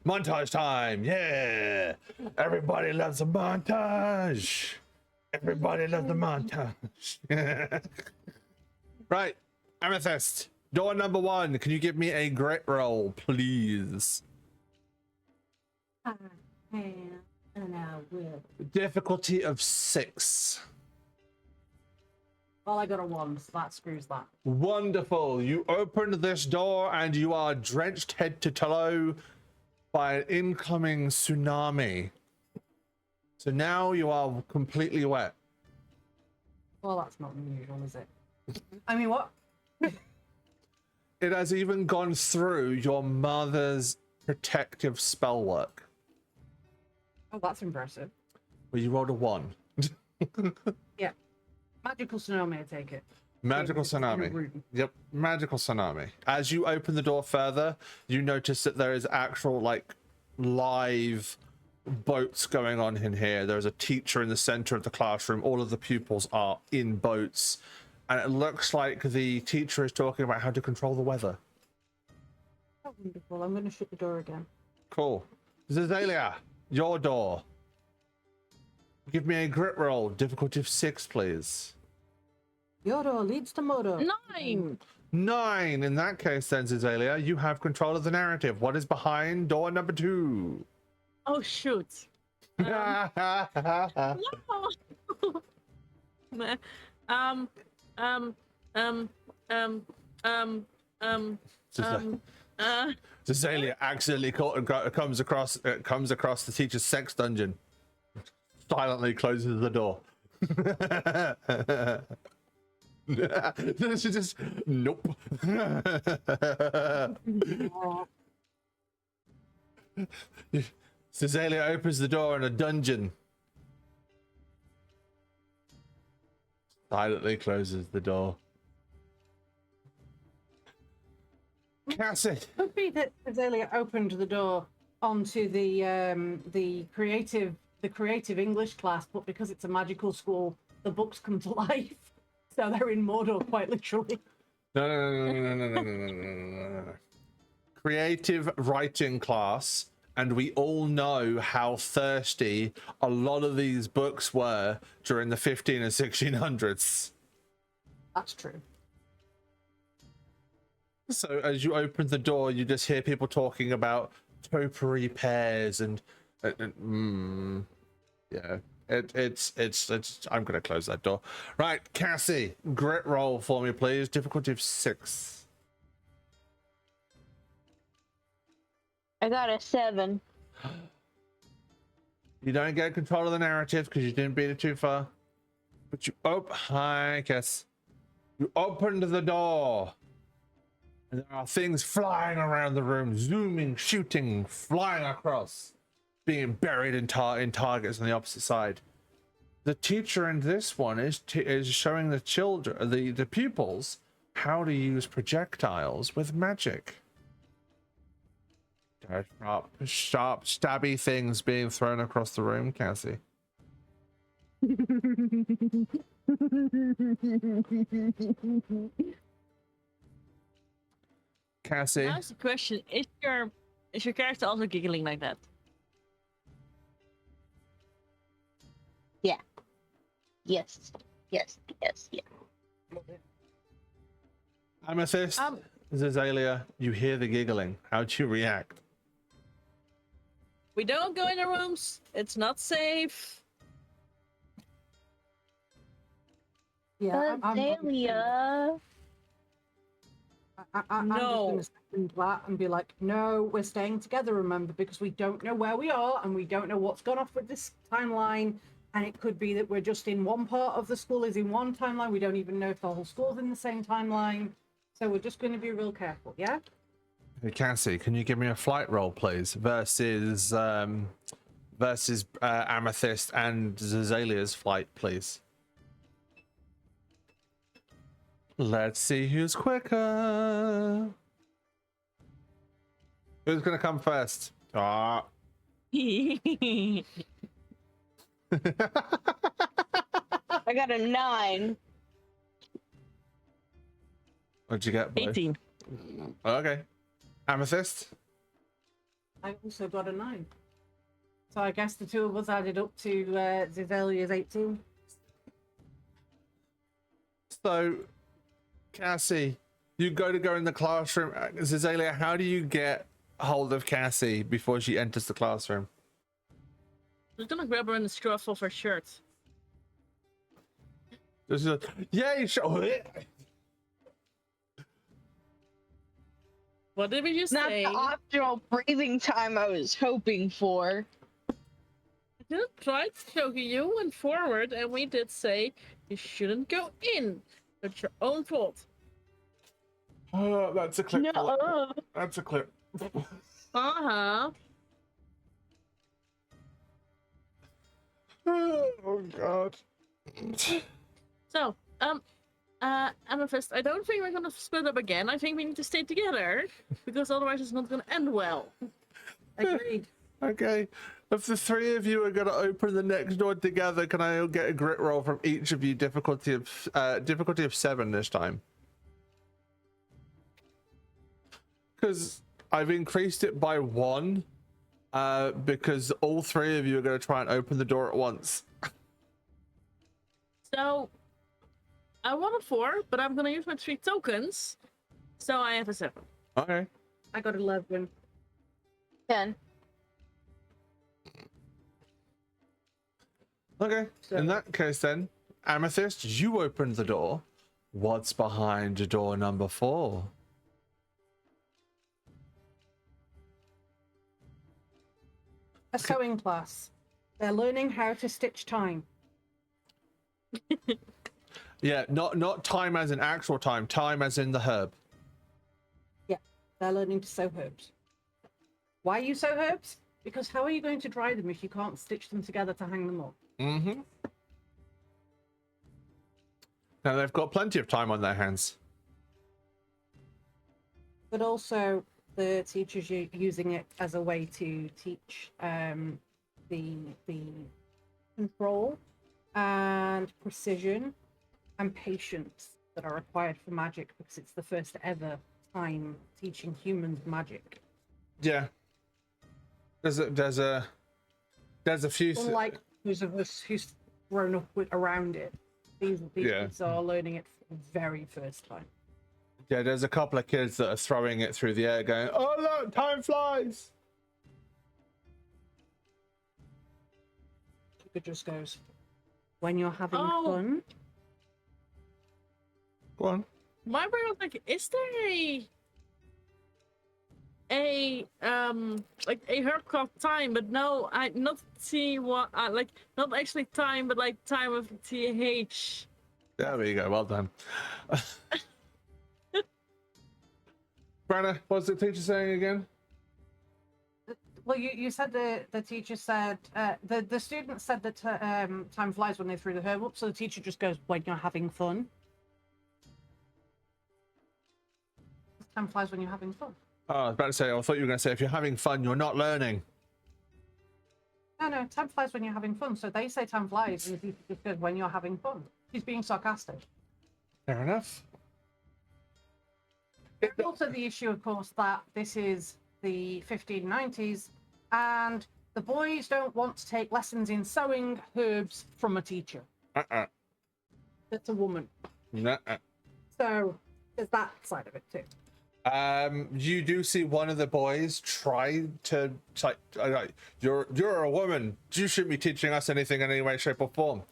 Montage time, yeah! Everybody loves a montage! Everybody loves a montage. Right, Amethyst, door number 1. Can you give me a grit roll, please? I can, and I will. Difficulty of 6. Well, I got a 1, so that screws that. Wonderful. You opened this door and you are drenched head to toe by an incoming tsunami. So now you are completely wet. Well, that's not unusual, is it? I mean, what? It has even gone through your mother's protective spell work. Oh, that's impressive. Well, you rolled a 1. Yeah. Magical tsunami, I take it. Magical It's in a tsunami. room. Yep, magical tsunami. As you open the door further, you notice that there is actual, like, live boats going on in here. There's a teacher in the center of the classroom. All of the pupils are in boats. And it looks like the teacher is talking about how to control the weather. Oh, wonderful. I'm going to shut the door again. Cool. Zazalia, your door. Give me a grit roll. Difficulty of 6, please. Yodo leads to Modo. 9. 9. In that case, then, Zazalia, you have control of the narrative. What is behind door number 2? Oh shoot. No. Zazalia accidentally comes across the teacher's sex dungeon. Silently closes the door. She just nope. Zazalia opens the door in a dungeon. Silently closes the door. Cassie. Could be that Azalea opened the door onto the creative English class, but because it's a magical school, the books come to life, so they're in Mordor quite literally. No. Creative writing class, and we all know how thirsty a lot of these books were during the 15 and 1600s. That's true. So as you open the door, you just hear people talking about topiary pears and yeah, it's I'm gonna close that door. Right, Cassie, grit roll for me, please. Difficulty of 6. I got a 7. You don't get control of the narrative because you didn't beat it too far. But you hi, Cass. You opened the door. And there are things flying around the room, zooming, shooting, flying across, being buried in targets on the opposite side. The teacher in this one is showing the children, the pupils, how to use projectiles with magic. Sharp, stabby things being thrown across the room, Cassie. Cassie. Now the question: Is your character also giggling like that? Yeah. Yes. Amethyst, Zazalia, you hear the giggling. How do you react? We don't go in the rooms. It's not safe. Yeah, Azalea. I'm just going to second that and be like, no, we're staying together, remember, because we don't know where we are and we don't know what's gone off with this timeline. And it could be that we're just in one part of the school is in one timeline. We don't even know if the whole school's in the same timeline. So we're just going to be real careful, yeah? Hey, Cassie, can you give me a flight roll, please? Versus Amethyst and Zazalia's flight, please. Let's see who's quicker. Who's gonna come first? Ah. I got a 9. What'd you get, boy? 18. Okay. Amethyst? I also got a 9. So I guess the two of us added up to Zizelia's 18. So, Cassie, you go in the classroom. Zizalia, how do you get hold of Cassie before she enters the classroom? I'm gonna grab her in the straw of her shirt. Yay! What did we just Not say? the optional breathing time I was hoping for. I did try to show you went forward, and we did say you shouldn't go in. It's your own fault. Oh, that's a clip. No. That's a clip. Uh-huh. Oh God. So, Amethyst, I don't think we're gonna split up again. I think we need to stay together, because otherwise it's not gonna end well. Agreed. Okay. If the three of you are gonna open the next door together, can I get a grit roll from each of you? Difficulty of 7 this time. Because I've increased it by 1. Because all three of you are gonna try and open the door at once. So, I want a 4, but I'm gonna use my 3 tokens, so I have a 7. Okay. I got 11. 10. Okay. So- In that case, then, Amethyst, you opened the door. What's behind door number 4? A sewing class. They're learning how to stitch time. Yeah, not time as in actual time. Time as in the herb. Yeah, they're learning to sew herbs. Why you sew herbs? Because how are you going to dry them if you can't stitch them together to hang them up? Mm-hmm. Now they've got plenty of time on their hands. But also, the teachers are using it as a way to teach the control and precision and patience that are required for magic, because it's the first ever time teaching humans magic. Yeah. There's a few. Unlike those of us who's grown up around it, these kids are learning it for the very first time. Yeah, there's a couple of kids that are throwing it through the air, going, "Oh look, time flies!" It just goes, when you're having Oh. fun. Go on. My brain was like, is there like a herb called time? But no, I not see what like not actually time, but like time with TH. There you go. Well done. Brenna, what's the teacher saying again? Well, you said the teacher said the student said that time flies when they threw the herb up, so the teacher just goes, when you're having fun. Time flies when you're having fun. Oh, I was about to say, I thought you were going to say, if you're having fun, you're not learning. No, time flies when you're having fun. So they say time flies, and the teacher just goes, when you're having fun. He's being sarcastic. Fair enough. There's also the issue, of course, that this is the 1590s, and the boys don't want to take lessons in sewing herbs from a teacher. That's a woman. Nuh-uh. So there's that side of it too. You do see one of the boys try to like, you're a woman. You shouldn't be teaching us anything in any way, shape, or form.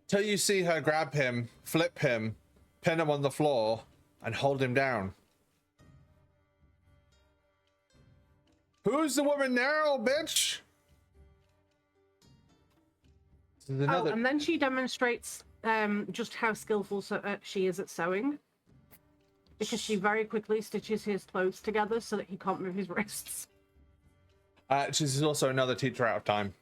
Till you see her grab him, flip him, pin him on the floor, and hold him down. Who's the woman now, bitch? Oh, and then she demonstrates just how skillful she is at sewing. Because she very quickly stitches his clothes together so that he can't move his wrists. She's also another teacher out of time.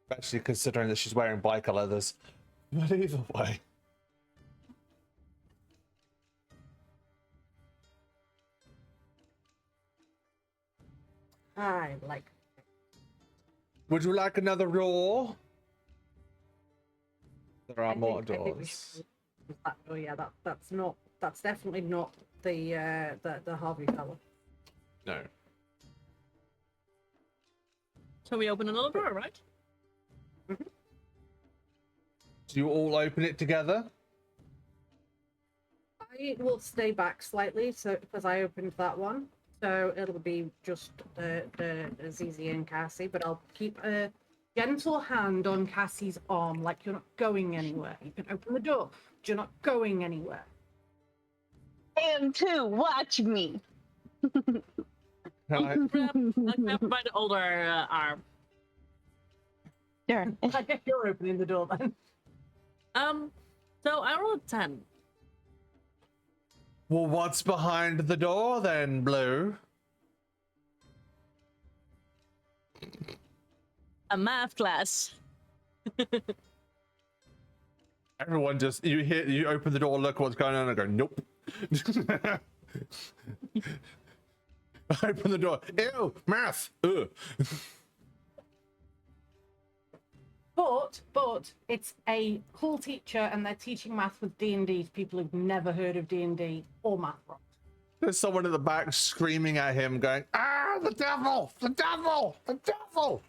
Especially considering that she's wearing biker leathers. But either way. I like. Would you like another roar? There are more doors. Oh yeah, that's definitely not the Harvey fellow. No. So we open another door, right? Mm-hmm. Do you all open it together? I will stay back slightly, so because I opened that one, so it'll be just the Zizi and Cassie, but I'll keep a gentle hand on Cassie's arm, like you're not going anywhere. You can open the door, but you're not going anywhere. And two, watch me. I'll grab by the older arm. Sure. I guess you're opening the door then. So I rolled 10. Well, what's behind the door then, Blue? A math class. Everyone just, you open the door, look what's going on, and go, nope. Open the door. Ew, math. Ugh. But it's a cool teacher, and they're teaching math with D&D to people who've never heard of D&D or math rock. There's someone at the back screaming at him, going, "Ah, the devil! The devil! The devil!"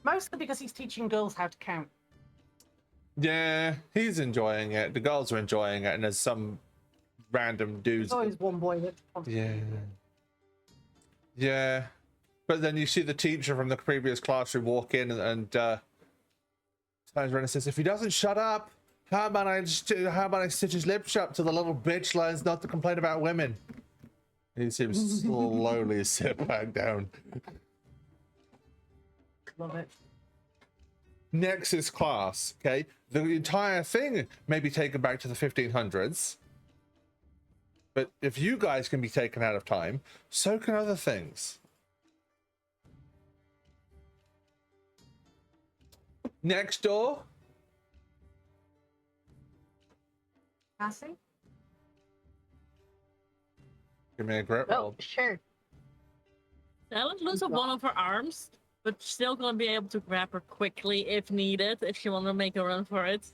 Mostly because he's teaching girls how to count. Yeah, he's enjoying it. The girls are enjoying it, and there's some random dudes. There's always one boy that. Yeah. Yeah. But then you see the teacher from the previous classroom walk in and turns around and says, "If he doesn't shut up, how about I stitch his lips shut till the little bitch learns not to complain about women?" He seems slowly sit back down. Love it. Nexus class, okay? The entire thing may be taken back to the 1500s. But if you guys can be taken out of time, so can other things. Next door. Cassie? Give me a grip Oh, roll. sure. Let's lose up one of her arms, but still gonna be able to grab her quickly if needed, if she want to make a run for it.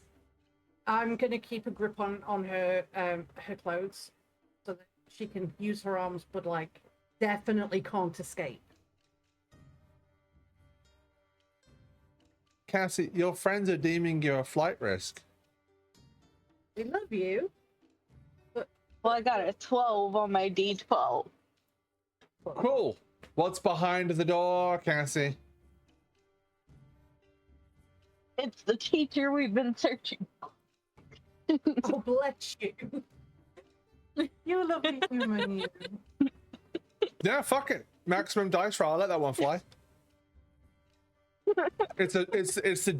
I'm gonna keep a grip on her her clothes so that she can use her arms, but like definitely can't escape. Cassie, your friends are deeming you a flight risk. We love you. Well, I got a 12 on my D12. Cool. What's behind the door, Cassie? It's the teacher we've been searching for. Oh, bless you. You lovely human, you. Yeah, fuck it. Maximum dice roll. I'll let that one fly. It's the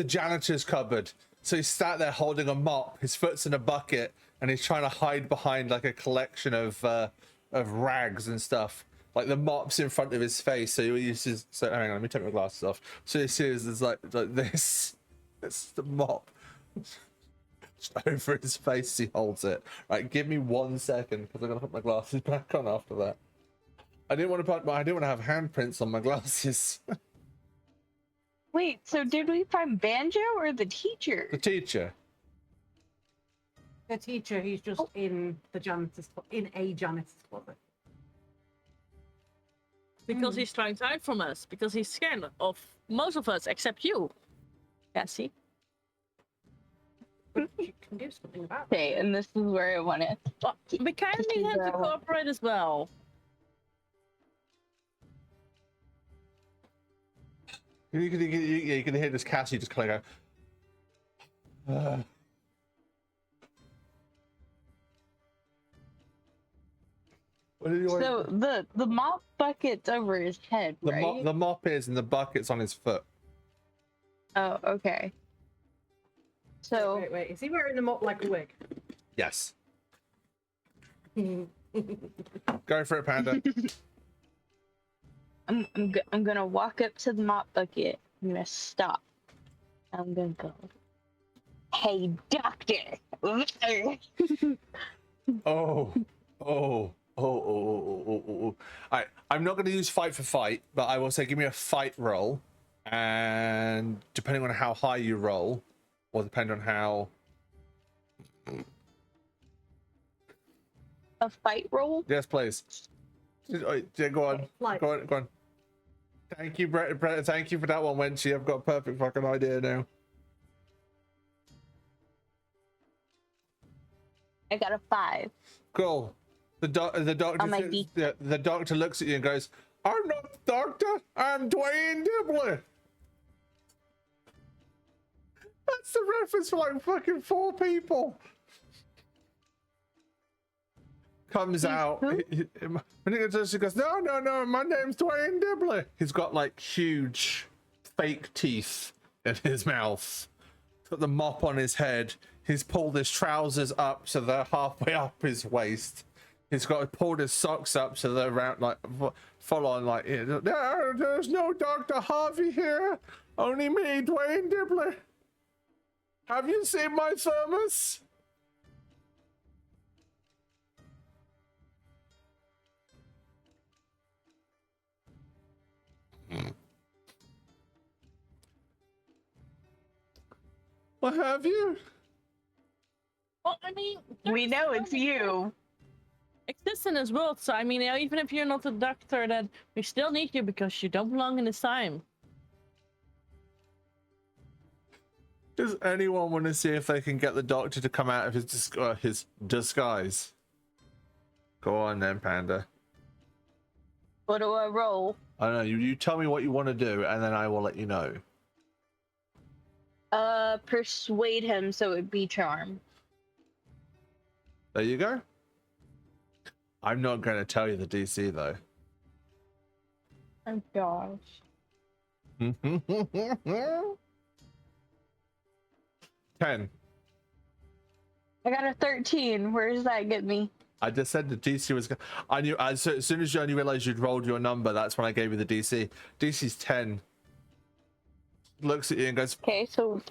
janitor's cupboard. So he's sat there holding a mop. His foot's in a bucket, and he's trying to hide behind like a collection of rags and stuff. Like the mop's in front of his face, so he uses. So hang on, let me take my glasses off. So he sees there's like this. It's the mop. Just over his face, he holds it. Right, give me 1 second because I'm gonna put my glasses back on after that. I didn't want to have handprints on my glasses. Wait, so did we find Banjo or the teacher? The teacher. The teacher, he's just in a janitor's closet. Because he's trying to hide from us. Because he's scared of most of us, except you, Cassie. But you can do something about it. Okay, and this is where I want to. Well, we kind of need him to cooperate as well. You can hear this Cassie just kind of go. What did you want? So the mop bucket's over his head, right? The mop is, and the bucket's on his foot. Oh, okay. So Wait. Is he wearing the mop like a wig? Yes. Go for it, Panda. I'm gonna walk up to the mop bucket. I'm gonna stop. I'm gonna go. Hey, doctor. Oh. Alright, I'm not going to use fight for fight, but I will say give me a fight roll, and depending on how high you roll, or depending on how... A fight roll? Yes, please. Yeah, go on. Like- Go on. Thank you, Brett. Thank you for that one, Wenchie. I've got a perfect fucking idea now. I got a 5. Cool. The doctor On my sits- D. the doctor looks at you and goes, "I'm not the doctor. I'm Dwayne Dibbler." That's the reference for like fucking 4 people. Comes out. Who? He goes, no, my name's Dwayne Dibbler. He's got like huge fake teeth in his mouth. He's got the mop on his head. He's pulled his trousers up so they're halfway up his waist. He's got pulled his socks up so they're around like full on like. There's no Dr. Harvey here. Only me, Dwayne Dibbler. Have you seen my thermos? What have you? Well, I mean, We know it's you. Exists in this world, so I mean, even if you're not a doctor, then we still need you because you don't belong in this time. Does anyone want to see if they can get the doctor to come out of his disguise? Go on then, Panda. What do I roll? I don't know. You tell me what you want to do, and then I will let you know. Persuade him so it'd be charm. There you go. I'm not going to tell you the DC though. Oh gosh. 10. I got a 13. Where does that get me? I just said the DC was. I knew as soon as you only realized you'd rolled your number. That's when I gave you the DC. DC's 10. Looks at you and goes. Okay, so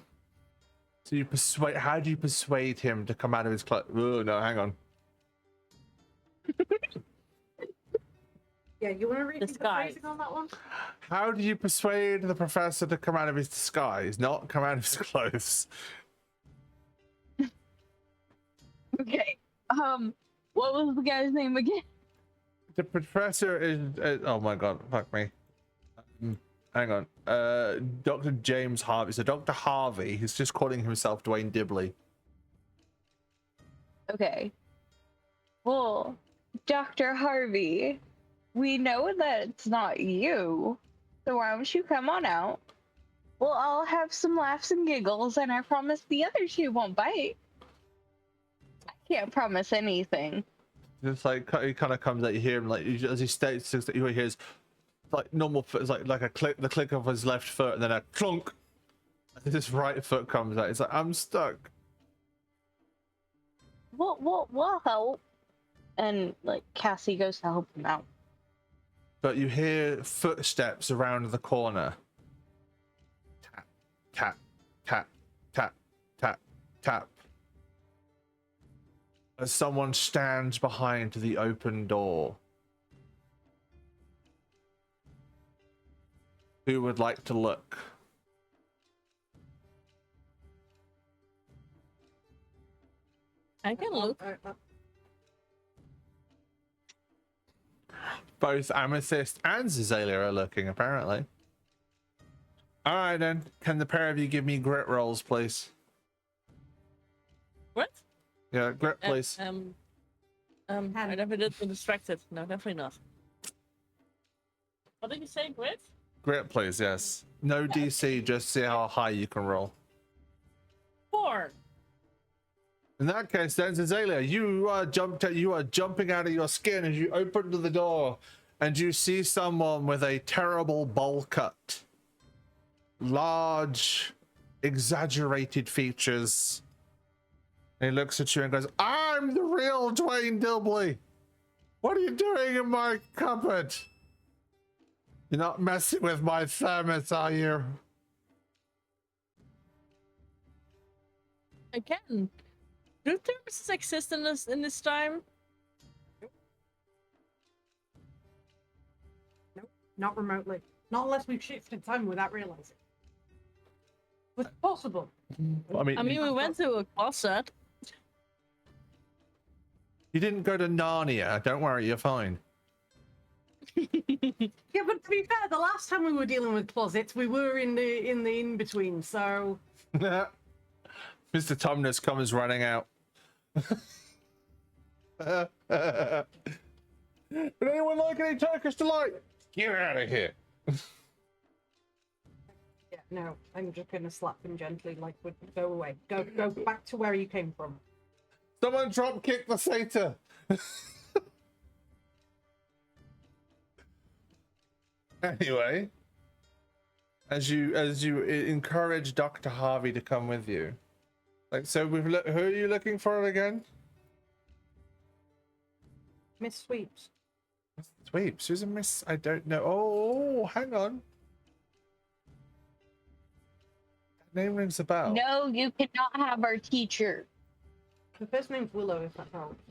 So you persuade. How do you persuade him to come out of his clothes? Oh no, hang on. Yeah, you want to read the Disguise. phrasing on that one? How do you persuade the professor to come out of his disguise, not come out of his clothes? okay. What was the guy's name again? The professor is. Oh my god, fuck me. Hang on. Dr. James Harvey. So Dr. Harvey, he's just calling himself Dwayne Dibley. Okay. Well, Dr. Harvey, we know that it's not you. So why don't you come on out? We'll all have some laughs and giggles, and I promise the other shoe won't bite. I can't promise anything. Just like he kind of comes out, you hear him like as he states that you hear like normal foot, it's like a click, the click of his left foot, and then a clunk. And his right foot comes out. It's like, I'm stuck. We'll help. And like Cassie goes to help him out. But you hear footsteps around the corner. Tap, tap, tap, tap, tap, tap. As someone stands behind the open door. Who would like to look? I can look. Both Amethyst and Zazalia are looking, apparently. Alright then. Can the pair of you give me grit rolls, please? What? Yeah, grit, please. I never did the distracted. No, definitely not. What did you say, Grit? Grit, please, yes. No DC, just see how high you can roll. 4. In that case, then, Zazalia, you are jumping out of your skin as you open the door and you see someone with a terrible bowl cut. Large, exaggerated features. And he looks at you and goes, I'm the real Dwayne Dilbley. What are you doing in my cupboard? You're not messing with my thermos, are you? Again, do thermoses exist in this time? Nope, not remotely. Not unless we've shifted time without realizing. It's possible. I mean, we went to a closet. you didn't go to Narnia. Don't worry, you're fine. Yeah, but to be fair, the last time we were dealing with closets, we were in the in-between, so... Mr. Tumnus comes running out. Would anyone like any Turkish delight? Get out of here. Yeah, no, I'm just gonna slap him gently, like, go away. Go back to where you came from. Someone drop kick the satyr. Anyway, as you encourage Dr. Harvey to come with you, like, so who are you looking for again? Miss Sweeps. Sweeps. Who's a Miss? I don't know. Oh, hang on. That name rings a bell. No, you cannot have our teacher. The first name's Willow, if that helps.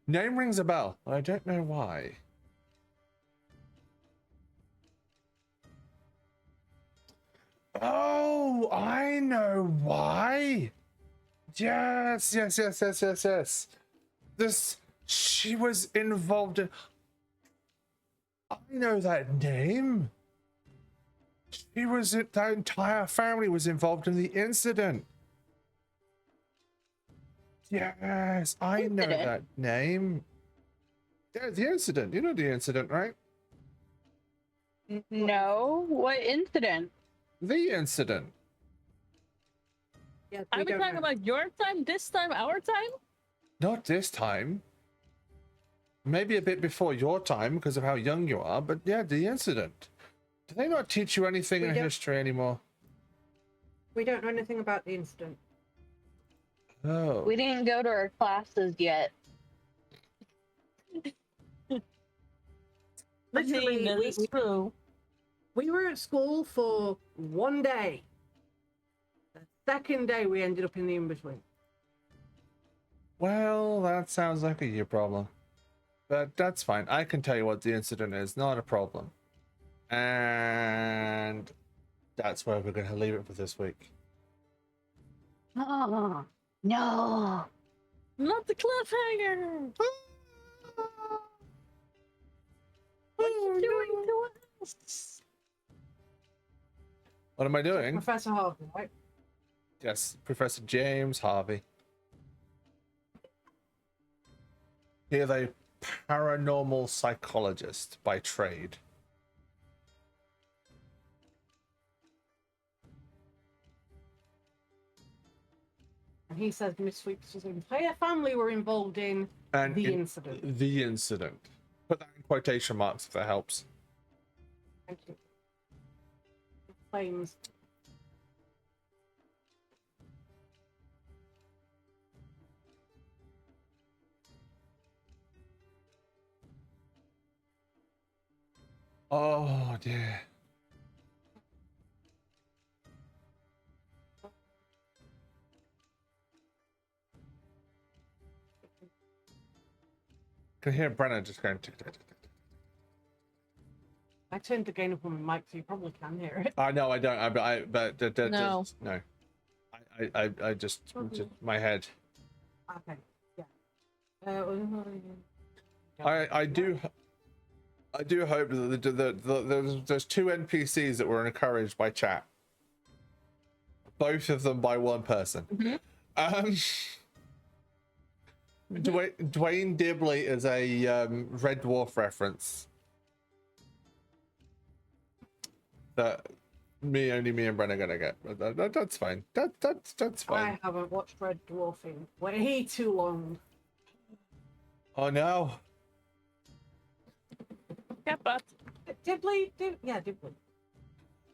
Name rings a bell. I don't know why. Oh, I know why. Yes. She was involved in. I know that name. That entire family was involved in the incident. Yes, I know that name. Yeah, the incident. You know the incident, right? No, what incident? The incident. Yeah, Are we talking about your time, this time, our time? Not this time. Maybe a bit before your time because of how young you are, but yeah, the incident. Do they not teach you anything in history anymore? We don't know anything about the incident. Oh. We didn't go to our classes yet. Literally, that is true. We were at school for one day. The second day, we ended up in the in-between. Well, that sounds like a you problem. But that's fine. I can tell you what the incident is. Not a problem. And that's where we're going to leave it for this week. Oh, no. Not the cliffhanger. What are you doing to us? What am I doing? Professor Harvey, right? Yes, Professor James Harvey. He is a paranormal psychologist by trade. And he says Miss Sweeps' entire family were involved in the incident. The incident. Put that in quotation marks if that helps. Thank you. Claims. Oh dear. Can hear Brenna just going tick, tick, tick, tick. I turned the gain up on my mic, so you probably can hear it. I know I don't. No. No. I just my head. Okay. Yeah. I do hope that there's two NPCs that were encouraged by chat. Both of them by one person. Mm-hmm. Dwayne Dibley is a Red Dwarf reference that only me and Bren are gonna get. That's fine. That's fine. I haven't watched Red Dwarf in way too long. Oh no. Yeah, but Dibley.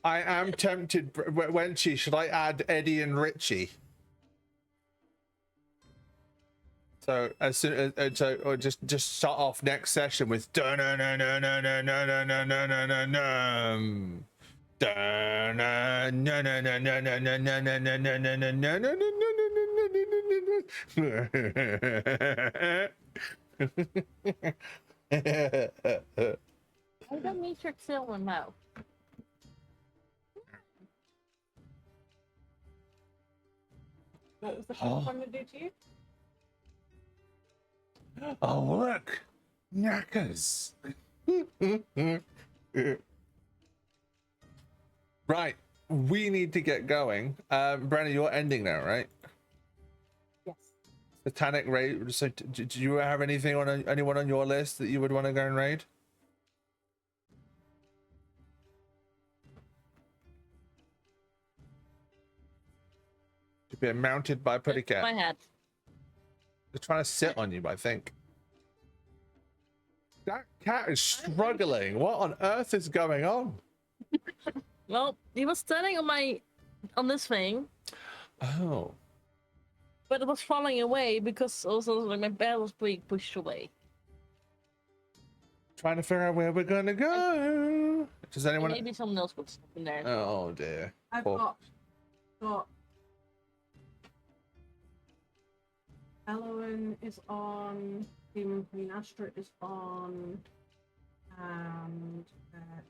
I am tempted. Wenchie, should I add Eddie and Richie? So as soon as or just start off next session with dun dun dun dun dun dun dun dun dun dun dun dun dun. Dun, dun, dun, dun, dun, dun, dun, dun, dun, dun, dun, dun, dun, dun, dun, dun, dun, dun. I don't need your silver now. What was the first one to do to you? Oh look, knackers. Right, we need to get going. Brenna, you're ending now, right? Yes. Satanic raid. So, do you have anything on anyone on your list that you would want to go and raid? To be mounted by Putty Cat. My head. They're trying to sit on you, I think. That cat is struggling. What on earth is going on? Well, he was standing on this thing. Oh. But it was falling away because also like my bed was being pushed away. Trying to figure out where we're gonna go. Does anyone? Maybe someone else would stop in there. Oh dear. I've Poor. got. Elowen is on. Demon Queen Astra is on. And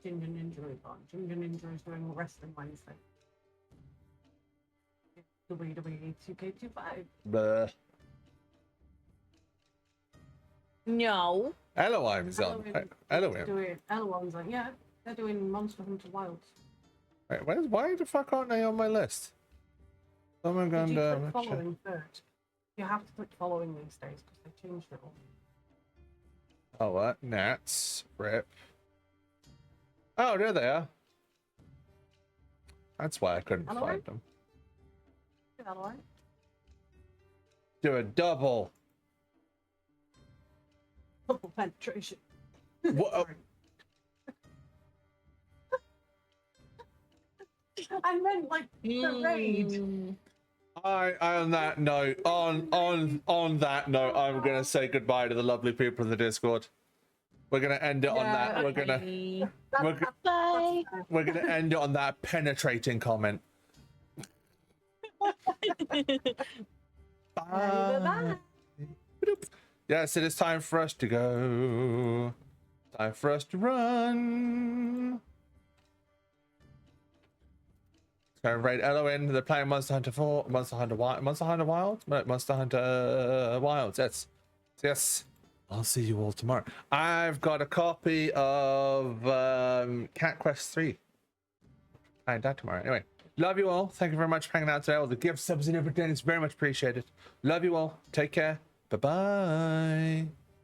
Ginger Ninja is on. Ginger Ninja is doing Wrestling Wednesday. WWE 2K25. Bleh. No. Elohim is on. Elohim. Elowen's on, yeah. They're doing Monster Hunter Wilds. Wait, why the fuck aren't they on my list? Someone Did you going click following first? You have to click following these days because they changed it all. Oh, what? Nats. Rip. Oh, there they are. That's why I couldn't find them. Elowen? Do a double. Double penetration. What? I meant like the raid. On that note, on that note, I'm gonna say goodbye to the lovely people in the Discord. We're gonna end it on that. Okay. Bye. We're gonna end it on that penetrating comment. Bye. Yes, it is time for us to go. Time for us to run. So raid Elowen, they're playing Monster Hunter 4, Monster Hunter Wild, Monster Hunter Wild? No, Monster Hunter Wilds, yes. Yes. I'll see you all tomorrow. I've got a copy of Cat Quest 3. Playing that tomorrow. Anyway, love you all. Thank you very much for hanging out today. All the gifts, subs, and everything is very much appreciated. Love you all. Take care. Bye-bye.